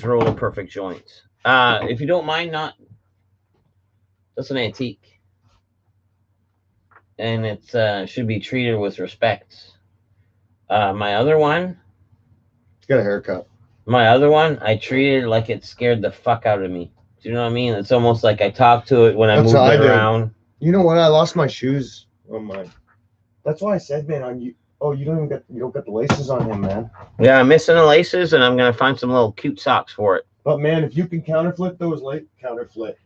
roll a perfect joint. If you don't mind, that's an antique, and it should be treated with respect. My other one, Got a haircut. I treated like it scared the fuck out of me. Do you know what I mean? It's almost like I talked to it when I That's moved what I it did. around. You know what? I lost my shoes on mine. That's why I said, man, on you. Oh, you don't get the laces on him, man. Yeah, I'm missing the laces, and I'm gonna find some little cute socks for it. But man, if you can counterfeit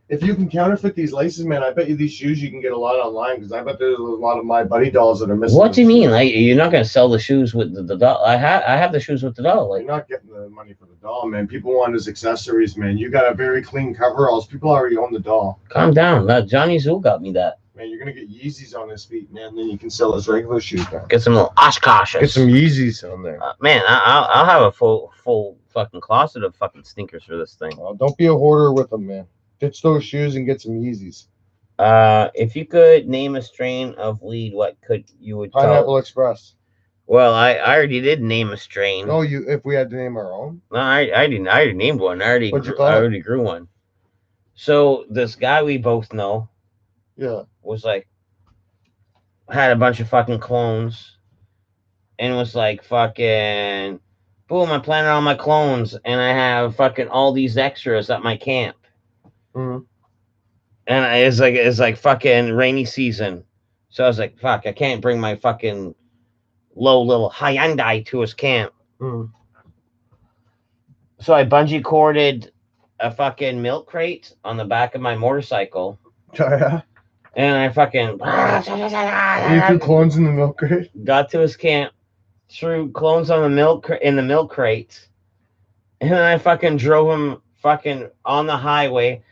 if you can counterfeit these laces, man, I bet you these shoes you can get a lot online because I bet there's a lot of my buddy dolls that are missing. What do you them mean? shoes. Like you're not gonna sell the shoes with the doll? I have the shoes with the doll. You're Like, not getting the money for the doll, man. People want his accessories, man. You got a very clean coveralls. People already own the doll. calm down. Johnny Zoo got me that. Man, you're gonna get Yeezys on his feet, man. Then you can sell his regular shoes, man. Get some little Oshkoshes. Get some Yeezys on there. Man, I'll have a full fucking closet of fucking sneakers for this thing. Don't be a hoarder with them, man. Ditch those shoes and get some Yeezys. If you could name a strain of weed, what could you would call it? Pineapple Express. Well, I already did name a strain. No, if we had to name our own. No, I didn't. I already named one. I What'd you call it? already grew one. So this guy we both know Yeah. was like had a bunch of fucking clones and was like fucking boom, I planted all my clones and I have fucking all these extras at my camp. Mhm. And it's like fucking rainy season. So I was like, fuck, I can't bring my fucking low little Hyundai to his camp. Mhm. So I bungee corded a fucking milk crate on the back of my motorcycle. Yeah. And I fucking You threw clones in the milk crate. got to his camp, threw clones on the milk crate, and then I fucking drove him fucking on the highway.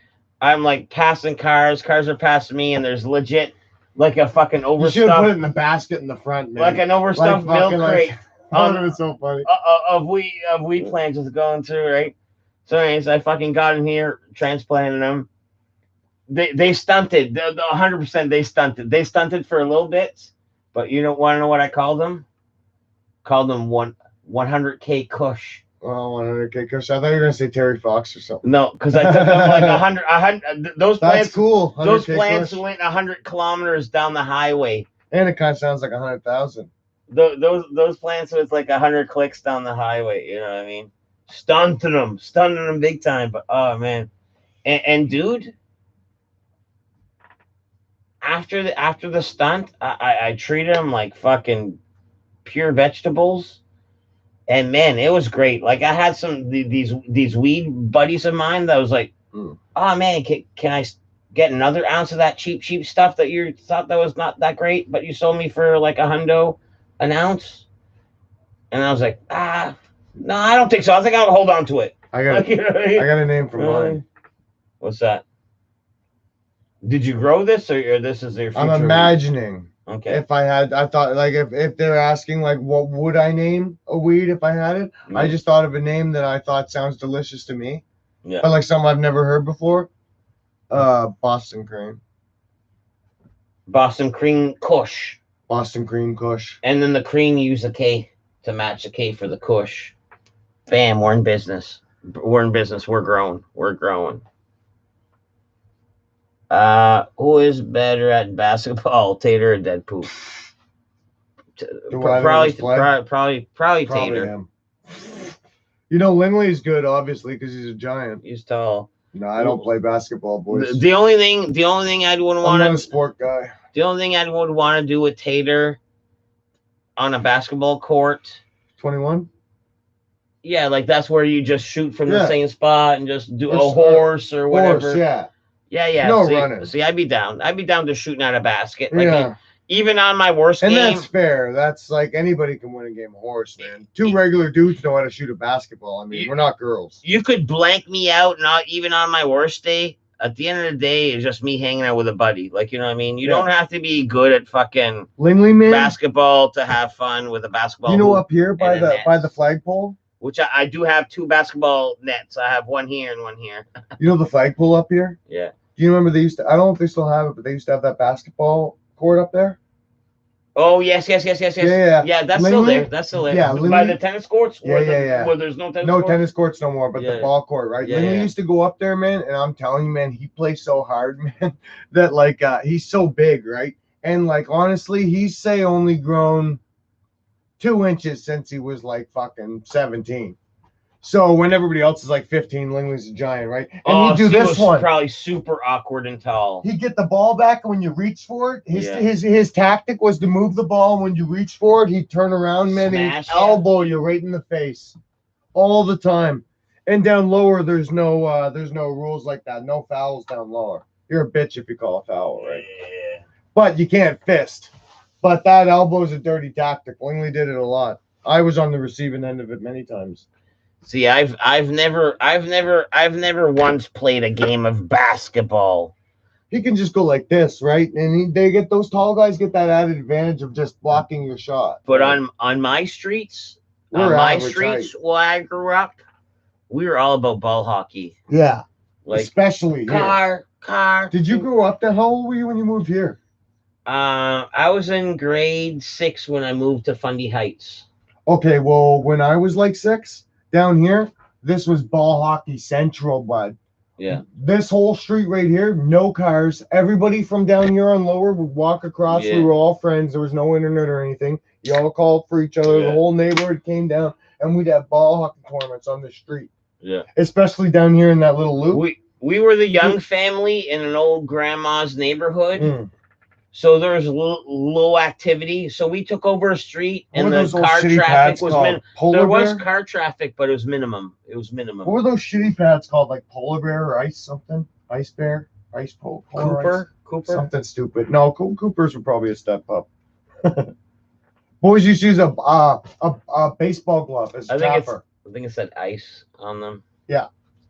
I'm like passing cars are passing me, and there's legit like a fucking You should have put it overstuffed, in the basket in the front, man. like an overstuffed Like milk fucking, crate Oh, that was so funny. of wheat plants just going through, right? So anyways, I fucking got in here, transplanted them. They stunted. The 100% they stunted. They stunted for a little bit, but you don't want to know what I called them? Called them 100K Kush. Oh, 100K Kush. I thought you were gonna say Terry Fox or something. No, because I took them like 100. Those That's plants. cool. Those 100K plants Kush. went 100 kilometers down the highway. And it kind of sounds like 100,000. Those plants was like 100 clicks down the highway. You know what I mean? Stunting them big time. But oh man, and dude. After the stunt, I treated them like fucking pure vegetables, And man, it was great. Like I had these weed buddies of mine that was like, Mm. oh man, can I get another ounce of that cheap stuff that you thought that was not that great, but you sold me for like $100 an ounce? And I was like, no, I don't think so. I think I'll hold on to it. I got Like, you know what I mean? I got a name for mine. What's that? Did you grow this or this is your future? I'm imagining Okay. if I thought like if they're asking like what would I name a weed if I had it, I just thought of a name that I thought sounds delicious to me. Yeah. But like something I've never heard before. Boston cream. Boston cream Kush. Boston cream Kush. And then the cream you use a K to match the K for the Kush. Bam, we're in business. We're in business. We're growing. We're growing. Who is better at basketball, Tater or Deadpool? Probably Tater. Him. You know, Lindley's good, obviously, because he's a giant. He's tall. No, I don't play basketball, boys. The only thing I would I'm want not a to sport guy. the only thing I would want to do with Tater on a basketball court. 21. Yeah, like that's where you just shoot from the same spot and just do a Or horse or whatever. Horse, yeah. Yeah. No see, running. See, I'd be down. I'd be down to shooting at a basket. Like Yeah. even on my worst And game. that's fair. That's like anybody can win a game of horse, man. Two regular dudes know how to shoot a basketball. I mean, we're not girls. You could blank me out, not even on my worst day. At the end of the day, it's just me hanging out with a buddy. Like, you know what I mean? You don't have to be good at fucking Lindley, man, basketball to have fun with a basketball. You know, up here by and a net. the flagpole, Which I do have 2 basketball nets. I have one here and one here. you know the flagpole up here? Yeah. Do you remember they used to? I don't know if they still have it, but they used to have that basketball court up there. Oh yes. Yeah. Yeah, that's still Lindley? there. That's still there. Yeah, By Lindley? the tennis courts. Yeah, yeah. Where there's no tennis. No courts? tennis courts no more, but Yeah. the ball court, right? Yeah, Lindley yeah. used to go up there, man, and I'm telling you, man, he plays so hard, man, that like he's so big, right? And like honestly, he's say only grown 2 inches since he was like fucking 17. So when everybody else is like 15, Lindley's a giant, right? And he'd do this one. Probably super awkward and tall. He'd get the ball back, and when you reach for it, Yeah. his tactic was to move the ball, and when you reach for it, he'd turn around, man, and he'd Smash you. elbow you right in the face all the time. And down lower, there's no rules like that. No fouls down lower. You're a bitch if you call a foul, right? Yeah. But you can't fist. But that elbow is a dirty tactic. Langley did it a lot. I was on the receiving end of it many times. See, I've never once played a game of basketball. He can just go like this, right? And they get those tall guys get that added advantage of just blocking your shot. But on my streets, We're average height. where I grew up, we were all about ball hockey. Yeah, Like especially here. car. Did you grow up there? How old were you when you moved here? I was in grade 6 when I moved to Fundy Heights. Okay, well, when I was like 6, down here, this was ball hockey central, bud. Yeah. This whole street right here, no cars. Everybody from down here on lower would walk across. Yeah. We were all friends. There was no internet or anything. You all called for each other. Yeah. The whole neighborhood came down, and we'd have ball hockey tournaments on the street, Yeah. especially down here in that little loop. We were the young family in an old grandma's neighborhood. Mm. So there was low activity. So we took over a street, What and were the those old car shitty traffic pads was called? minimum. Polar There was bear? car traffic, but it was minimum. It was minimum. What were those shitty pads called? Like polar bear or ice something? Ice bear? Ice polar ice? Cooper. Something stupid. No, Coopers were probably a step up. Boys used to use a baseball glove as a I think topper. I think it said ice on them.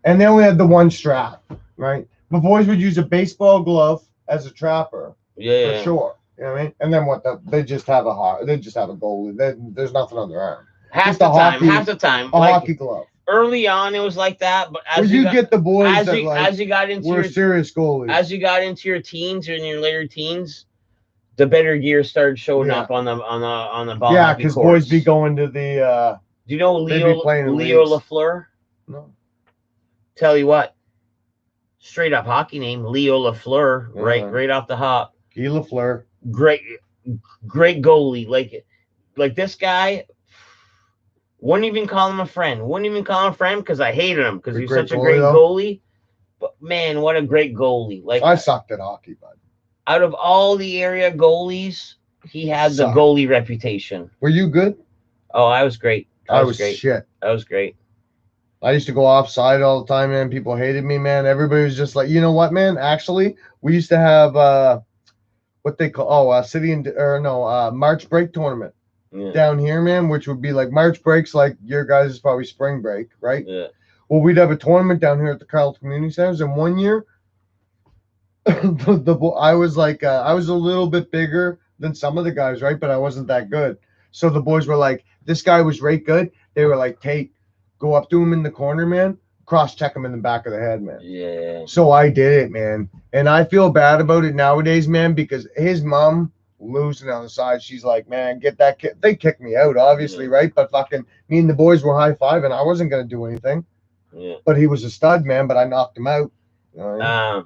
And then we had the one strap, right? But boys would use a baseball glove as a trapper Yeah. for sure. You know what I mean? And then they just have a goalie. There's nothing on their arm. Half Just the a time. hockey- Half the time. A Like hockey glove. early on, it was like that, but Well, as you got, get the boys as that you like as you got into were your serious goalies. as you got into your teens or in your later teens, the better gear started showing Yeah. up on the ball. Yeah, hockey because courts. boys be going to the Do you know they'd be playing in Leo leagues. Lafleur? no. Tell you what, straight up hockey name Leo Lafleur, Yeah. right off the hop. Guy Lafleur. Great goalie. Like this guy. Wouldn't even call him a friend. Because I hated him because A he's great such a goalie, great though. goalie. But man, what a great goalie! Like I sucked at hockey, bud. out of all the area goalies, he had the Sucked. goalie reputation. Were you good? Oh, I was great. I was was great. shit. That was great. I used to go offside all the time, man. People hated me, man. Everybody was just like, you know what, man? Actually, we used to have what they call March break tournament Yeah. down here, man, which would be like March breaks, like your guys is probably spring break, right? Yeah. Well, we'd have a tournament down here at the Carleton Community Centers, and one year, I was like, I was a little bit bigger than some of the guys, right? But I wasn't that good. So the boys were like, this guy was right good. They were like, Tate, go up to him in the corner, man. Cross check him in the back of the head, man. Yeah. So I did it, man. And I feel bad about it nowadays, man, because his mom losing on the side, she's like, man, get that kid. They kicked me out, obviously, right? But fucking me and the boys were high-fiving. I wasn't going to do anything. Yeah. But he was a stud, man, but I knocked him out. You know what I mean?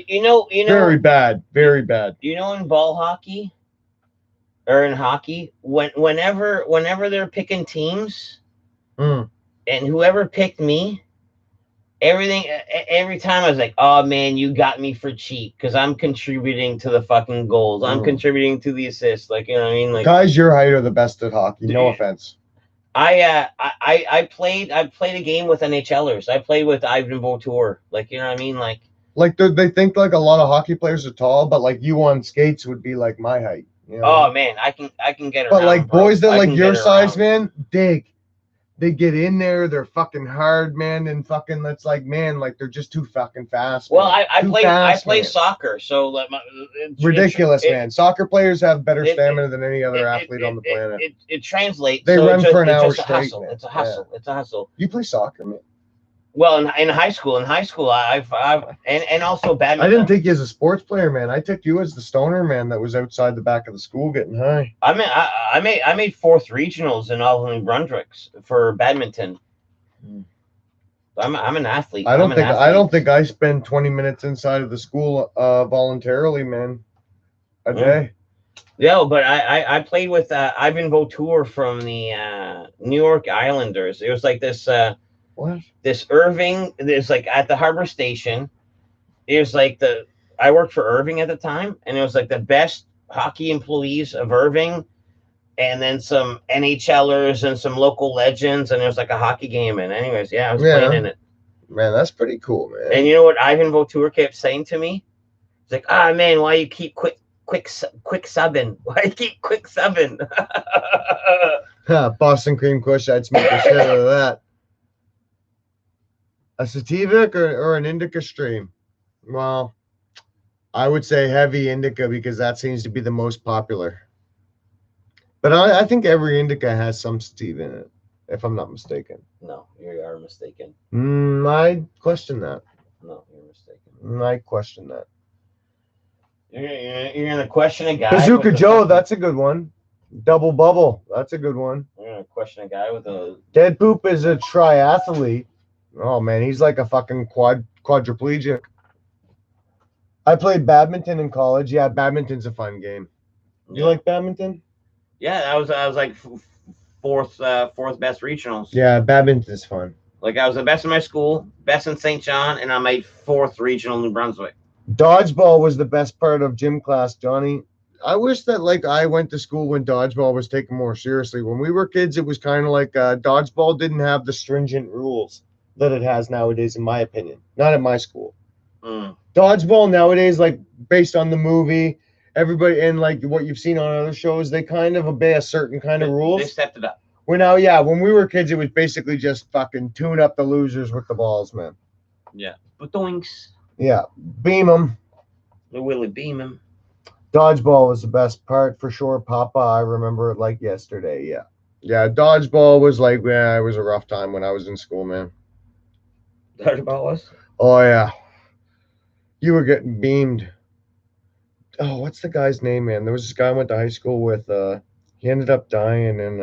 You know, Very bad. Very bad. you know, in ball hockey or in hockey, whenever they're picking teams, Mm. and whoever picked me, every time I was like, oh man, you got me for cheap because I'm contributing to the fucking goals. I'm contributing to the assists. Like, you know what I mean? Like, Guys your height are the best at hockey. No Dude. offense. I played a game with NHLers. I played with Ivan Vautour. Like, you know what I mean? Like they think like a lot of hockey players are tall, but like you on skates would be like my height. You know what I oh mean? man, I can get around. But like bro. boys that I like can your get size, around. man, dig. They get in there, they're fucking hard, man, and fucking that's like, man, like they're just too fucking fast. Well, man. I Too play fast, man. soccer, so like ridiculous, it- man. Soccer players have better it- stamina than any other athlete on the planet. It translates. They so run for an it's hour just a straight, hustle. man. It's a hustle. It's a hustle. You play soccer, man. Well, in high school, I've and also badminton. I didn't think you as a sports player, man. I took you as the stoner man that was outside the back of the school getting high. I made fourth regionals in all New Brunswicks for badminton. I'm an athlete. I don't think I spend 20 minutes inside of the school voluntarily, man. A day. Yeah, but I played with Ivan Vautour from the New York Islanders. It was like this What? this Irving. There's like at the Harbor Station. It was like I worked for Irving at the time, and it was like the best hockey employees of Irving, and then some NHLers and some local legends, and it was like a hockey game. And anyways, yeah, I was playing in it. Man, that's pretty cool, man. And you know what Ivan Vautour kept saying to me? He's like, "Ah, man, why you keep quick subbing? Why you keep quick subbing?" Boston cream kush, I'd smoke the shit out of that. A sativa or an indica stream? Well, I would say heavy indica because that seems to be the most popular. But I think every indica has some sativa in it, if I'm not mistaken. No, you are mistaken. I question that. No, you're mistaken. I question that. You're gonna question a guy. Bazooka Joe, that's a good one. Double Bubble, that's a good one. You're gonna question a guy with a Dead Poop is a triathlete. Oh man, he's like a fucking quadriplegic. I played badminton in college. Yeah, badminton's a fun game. You like badminton? Yeah, I was like fourth best regionals. Yeah, badminton's fun. Like I was the best in my school, best in St. John, and I made fourth regional New Brunswick. Dodgeball was the best part of gym class, Johnny. I wish that like I went to school when dodgeball was taken more seriously. When we were kids, it was kind of like dodgeball didn't have the stringent rules that it has nowadays, in my opinion. Not at my school. Dodgeball nowadays, like based on the movie, everybody and like what you've seen on other shows, they kind of obey a certain kind of rules. They stepped it up. When we were kids, it was basically just fucking tune up the losers with the balls, man. Yeah. Badoinks. Yeah, beam them. The Willie beam him. Dodgeball was the best part for sure. Papa, I remember it like yesterday. Yeah. Yeah, dodgeball was like, yeah, it was a rough time when I was in school, man. Dodgeball was? Oh, yeah. You were getting beamed. Oh, what's the guy's name, man? There was this guy I went to high school with. He ended up dying in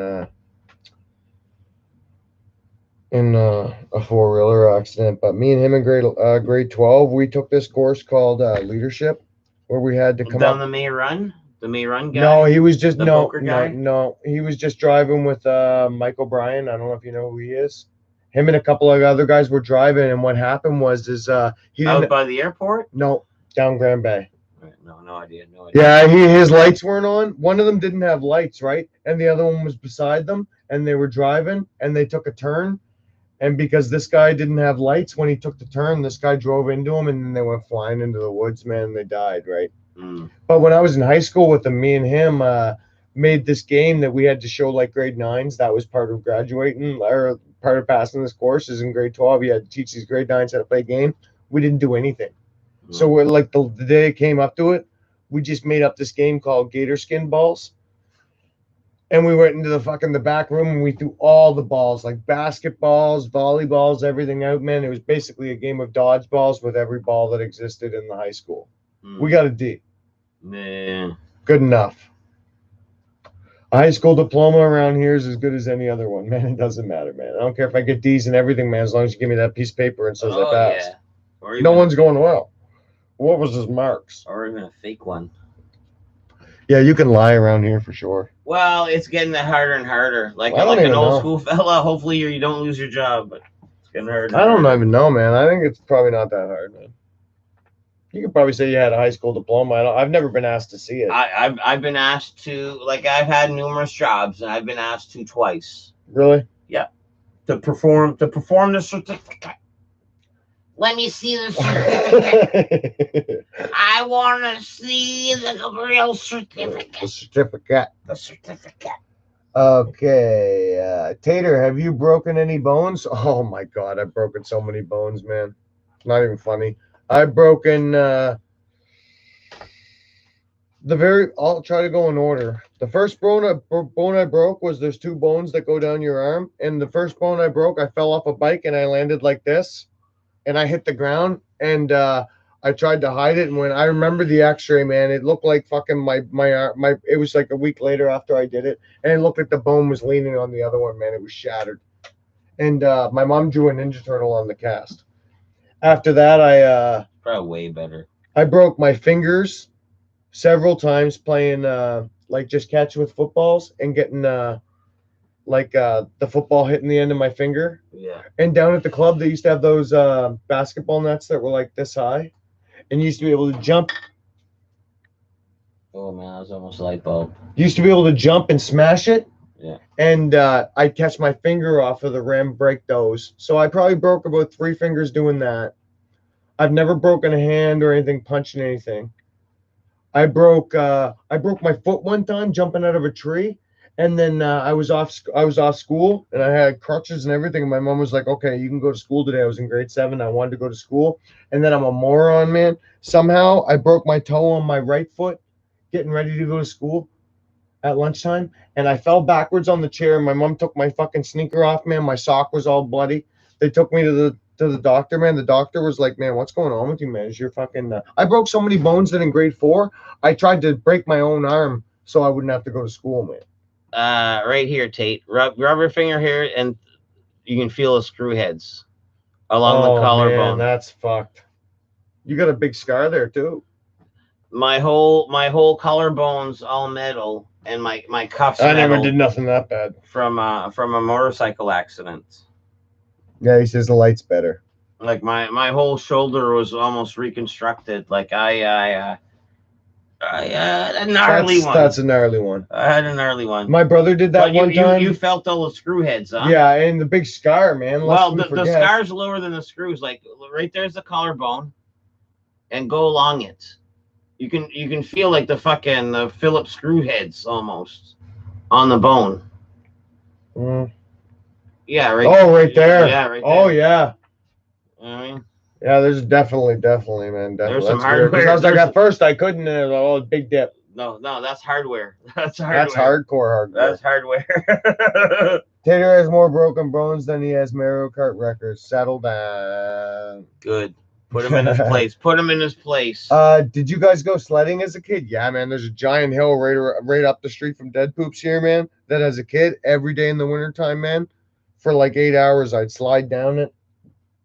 a four-wheeler accident. But me and him in grade 12, we took this course called leadership, where we had to come down up. the May Run guy. No, he was just The no, poker guy? no. He was just driving with Mike O'Brien. I don't know if you know who he is. Him and a couple of other guys were driving, and what happened was he didn't. Out by the airport? No, down Grand Bay. No idea. Yeah, his lights weren't on. One of them didn't have lights, right? And the other one was beside them. and they were driving, and they took a turn, and because this guy didn't have lights when he took the turn, this guy drove into him, and then they went flying into the woods, man, and they died, right? Mm. But when I was in high school with him, me and him made this game that we had to show like grade 9s. That was part of graduating, or part of passing this course is in grade 12. You had to teach these grade 9s how to play a game. We didn't do anything. So we're like the day it came up to it, we just made up this game called Gator Skin Balls. And we went into the back room and we threw all the balls, like basketballs, volleyballs, everything out, man. It was basically a game of dodgeballs with every ball that existed in the high school. We got a D. Man. Good enough. A high school diploma around here is as good as any other one, man. It doesn't matter, man. I don't care if I get D's and everything, man, as long as you give me that piece of paper and says I passed. Yeah. Or even, No one's going, well, what was his marks? Or even a fake one. Yeah, you can lie around here for sure. Well, it's getting harder and harder. Like I don't an even old know. school fella. Hopefully you don't lose your job, but it's getting harder. I don't even know, man. I think it's probably not that hard, man. You could probably say you had a high school diploma. I've never been asked to see it. I've been asked to, like, I've had numerous jobs, and I've been asked to twice. Really? To perform the certificate. Let me see the certificate. I want to see the real certificate. The certificate. The certificate. Okay. Tater, have you broken any bones? Oh, my God. I've broken so many bones, man. Not even funny. I've broken I'll try to go in order. The first bone I broke was there's 2 bones that go down your arm. And the first bone I broke, I fell off a bike and I landed like this. And I hit the ground and I tried to hide it. And when I remember the x-ray, man, it looked like fucking my it was like a week later after I did it. And it looked like the bone was leaning on the other one, man. It was shattered. And my mom drew a Ninja Turtle on the cast. After that, Probably way better. I broke my fingers several times playing like just catch with footballs and getting the football hitting the end of my finger. Yeah. And down at the club, they used to have those basketball nets that were like this high, and you used to be able to jump. Oh man, that was almost a light bulb. You used to be able to jump and smash it. Yeah. And I'd catch my finger off of the rim, break those. So I probably broke about 3 fingers doing that. I've never broken a hand or anything punching anything. I broke my foot one time jumping out of a tree, and then I was off school and I had crutches and everything. And my mom was like, "Okay, you can go to school today." I was in grade 7. I wanted to go to school, and then I'm a moron, man. Somehow I broke my toe on my right foot, getting ready to go to school at lunchtime, and I fell backwards on the chair. And my mom took my fucking sneaker off, man. My sock was all bloody. They took me to the doctor, man. The doctor was like, "Man, what's going on with you, man? You're fucking." I broke so many bones that in grade 4, I tried to break my own arm so I wouldn't have to go to school, man. Right here, Tate. Rub your finger here, and you can feel the screw heads along the collarbone. Man, that's fucked. You got a big scar there too. My whole collarbone's all metal, and my cuffs. I never did nothing that bad. From a motorcycle accident. Yeah, he says the light's better. Like my whole shoulder was almost reconstructed. Like I had a gnarly one. That's a gnarly one. I had a gnarly one. My brother did that one time. You felt all the screw heads, huh? Yeah, and the big scar, man. Well, the scar's lower than the screws. Like right there's the collarbone, and go along it. You can feel like the Phillips screw heads almost on the bone. Mm. Yeah, right. Oh, right there. Yeah, right there. Oh, yeah. You know what I mean? Yeah, there's definitely, man. Definitely. There's some That's weird, 'cause hardware. I was like, at first I couldn't. Oh, big dip. No, that's hardware. That's hardware. That's hardcore. That's hardware. Tater has more broken bones than he has Mario Kart records. Settle down. Good. Put him in his place. Put him in his place. Did you guys go sledding as a kid? Yeah, man. There's a giant hill right up the street from Dead Poops here, man. That as a kid, every day in the wintertime, man, for like 8 hours, I'd slide down it,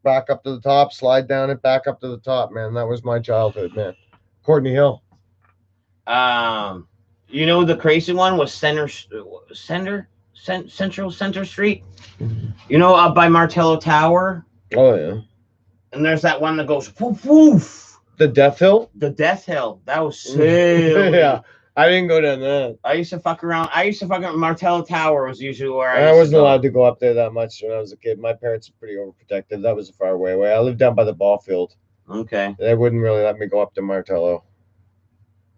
back up to the top, slide down it, back up to the top, man. That was my childhood, man. Courtney Hill. You know the crazy one was Central Street. You know, up by Martello Tower. Oh yeah. And there's that one that goes woof woof. The Death Hill. The Death Hill. That was silly. Yeah. I didn't go down that. I used to fuck around. I used to fuck around. Martello Tower was usually where I I used wasn't to go. allowed to go up there that much when I was a kid. My parents were pretty overprotective. That was a far away. I lived down by the ball field. Okay. They wouldn't really let me go up to Martello.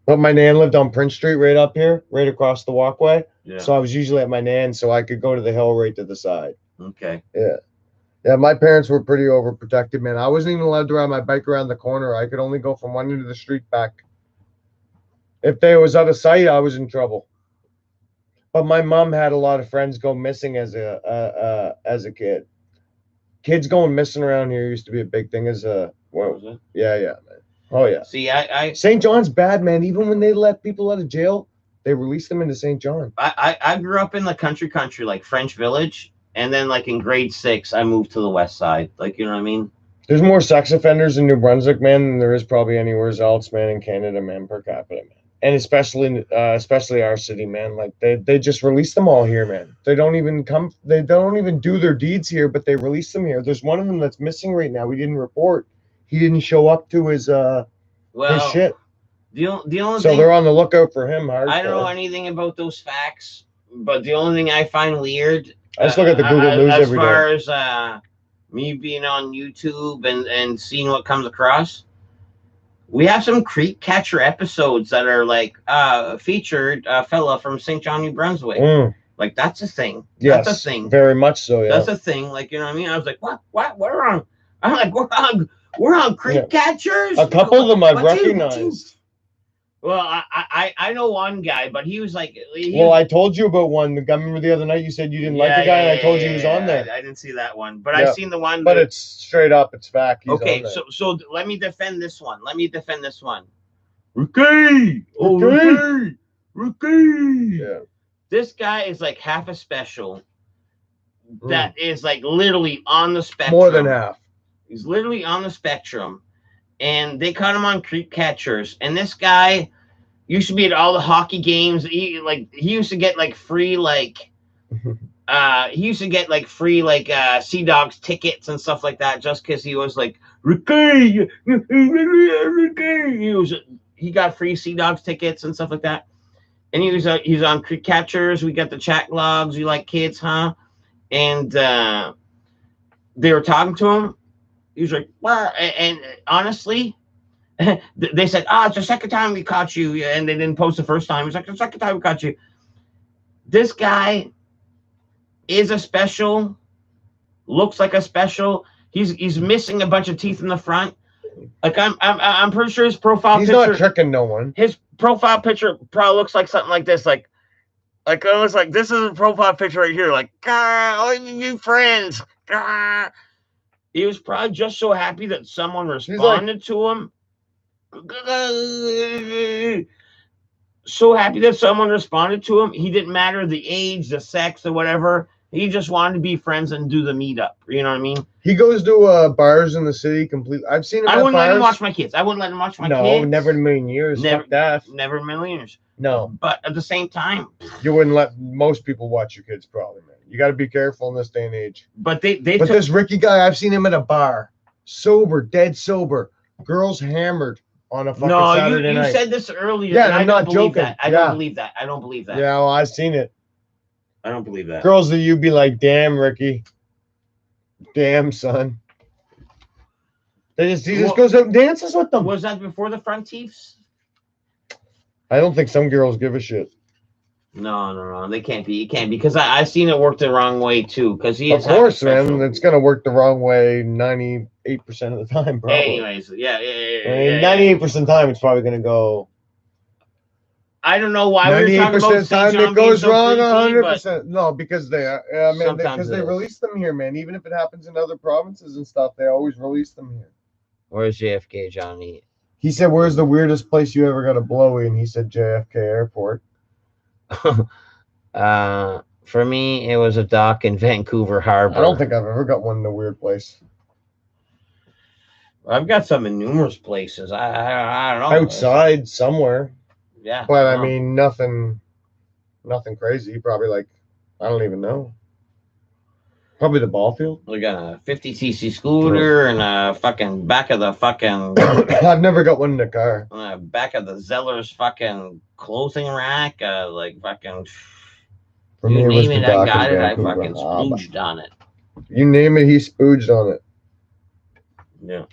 But my nan lived on Prince Street right up here, right across the walkway. Yeah. So I was usually at my nan's so I could go to the hill right to the side. Okay. Yeah, my parents were pretty overprotective, man. I wasn't even allowed to ride my bike around the corner. I could only go from one end of the street back. If they was out of sight, I was in trouble. But my mom had a lot of friends go missing as a kid. Kids going missing around here used to be a big thing as a Was it? yeah, man. Oh yeah. See, I St. John's bad, man. Even when they let people out of jail, they release them into St. John. I grew up in the country, like French Village, and then like in grade 6, I moved to the west side. Like, you know what I mean? There's more sex offenders in New Brunswick, man, than there is probably anywhere else, man, in Canada, man, per capita, man. And especially our city, man. Like they just release them all here, man. They don't even do their deeds here, but they release them here. There's one of them that's missing right now. We didn't report. He didn't show up to his shit. The only So thing, they're on the lookout for him. Hardcore. I don't know anything about those facts, but the only thing I find weird, I just look at the Google News every day. as far as me being on YouTube and seeing what comes across, we have some creep catcher episodes that are like featured a fella from St. John, New Brunswick. Like that's a thing. Yes, that's a thing. Very much so. Yeah, that's a thing. Like, you know what I mean? I was like, what? We're on. I'm like, we're on creep catchers. A couple of them I've What's he- recognized. Well, I know one guy, but he was like. Well, I told you about one. I remember the other night you said you didn't like the guy, and I told you he was on there. I didn't see that one, but I've seen the one. But it's straight up, it's fact. He's okay, on there. so let me defend this one. Ricky! Oh, Ricky! Yeah. This guy is like half a special that is like literally on the spectrum. More than half. He's literally on the spectrum. And they caught him on creep catchers. And this guy used to be at all the hockey games. He used to get like free Sea Dogs tickets and stuff like that just because he was like Ricky. He got free Sea Dogs tickets and stuff like that. And he's on creep catchers. We got the chat logs. You like kids, huh? And they were talking to him. He was like, well, and honestly, they said, it's the second time we caught you. And they didn't post the first time. He's like, the second time we caught you. This guy is a special, looks like a special. He's missing a bunch of teeth in the front. Like I'm pretty sure his profile He's picture. not tricking no one. His profile picture probably looks like something like this. Like almost like this is a profile picture right here. Like, new friends. He was probably just so happy that someone responded to him. So happy that someone responded to him. He didn't matter the age, the sex, or whatever. He just wanted to be friends and do the meetup. You know what I mean? He goes to bars in the city completely. I've seen him. I wouldn't let him bars. watch my kids. I wouldn't let him watch my kids. No, never in a million years. Never, Fuck that. Never in a million years. No. But at the same time, you wouldn't let most people watch your kids, probably, man. You got to be careful in this day and age. But But this Ricky guy, I've seen him at a bar, sober, dead sober, girls hammered on a fucking Saturday night. You said this earlier. Yeah, I'm not joking. I don't believe that. I don't believe that. Yeah, well, I've seen it. I don't believe that. Girls that you'd be like, damn, Ricky. Damn, son. He just goes up and dances with them. Was that before the front teeths? I don't think some girls give a shit. No, they can't be. It can't be because I've seen it work the wrong way too. Because of course, man, it's gonna work the wrong way 98% of the time, bro. Anyways, yeah. 98% of the time, it's probably gonna go. I don't know why we're talking about of the time St. it goes so wrong. creepy, 100%. No, because because they release them here, man. Even if it happens in other provinces and stuff, they always release them here. Where's JFK, Johnny? He said, "Where's the weirdest place you ever got a blowy?" And he said, "JFK Airport." For me, it was a dock in Vancouver Harbor. I don't think I've ever got one in a weird place. I've got some in numerous places. I don't know. Outside somewhere. Yeah. But I mean, nothing crazy. Probably like, I don't even know. Probably the ball field. We got a 50cc scooter and a fucking back of the fucking I've never got one in a car. back of the Zeller's fucking clothing rack. Like fucking. For You me, was name the it, I back got in it. I Vancouver. fucking splooged on it. You name it, he spooged on it. Yeah.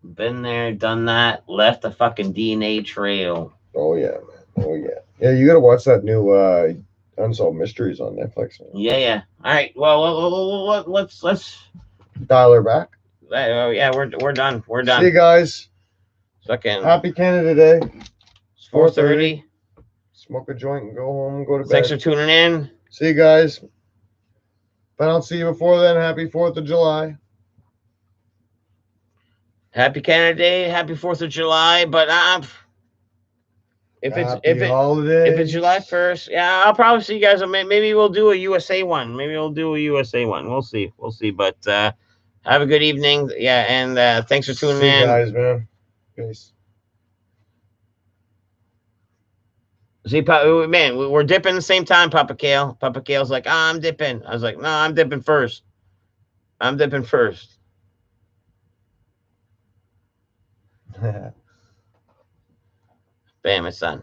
Been there, done that, left a fucking DNA trail. Oh yeah, man. Oh yeah. Yeah, you gotta watch that new Unsolved Mysteries on Netflix. Man. Yeah. All right. Well, let's. Dial her back. Yeah, we're done. We're See you done. guys. Fucking. Happy Canada Day. It's 4:30. Smoke a joint and go home and go to bed. Thanks for tuning in. See you guys. If I don't see you before then, happy 4th of July. Happy Canada Day. Happy 4th of July. But if it's July 1st, yeah, I'll probably see you guys. Maybe we'll do a USA one. We'll see. But have a good evening. Yeah, and thanks for tuning See you in. guys, man. Peace. See, man, we're dipping the same time, Papa Kale. Papa Kale's like, I'm dipping. I was like, no, I'm dipping first. Bam, it's done.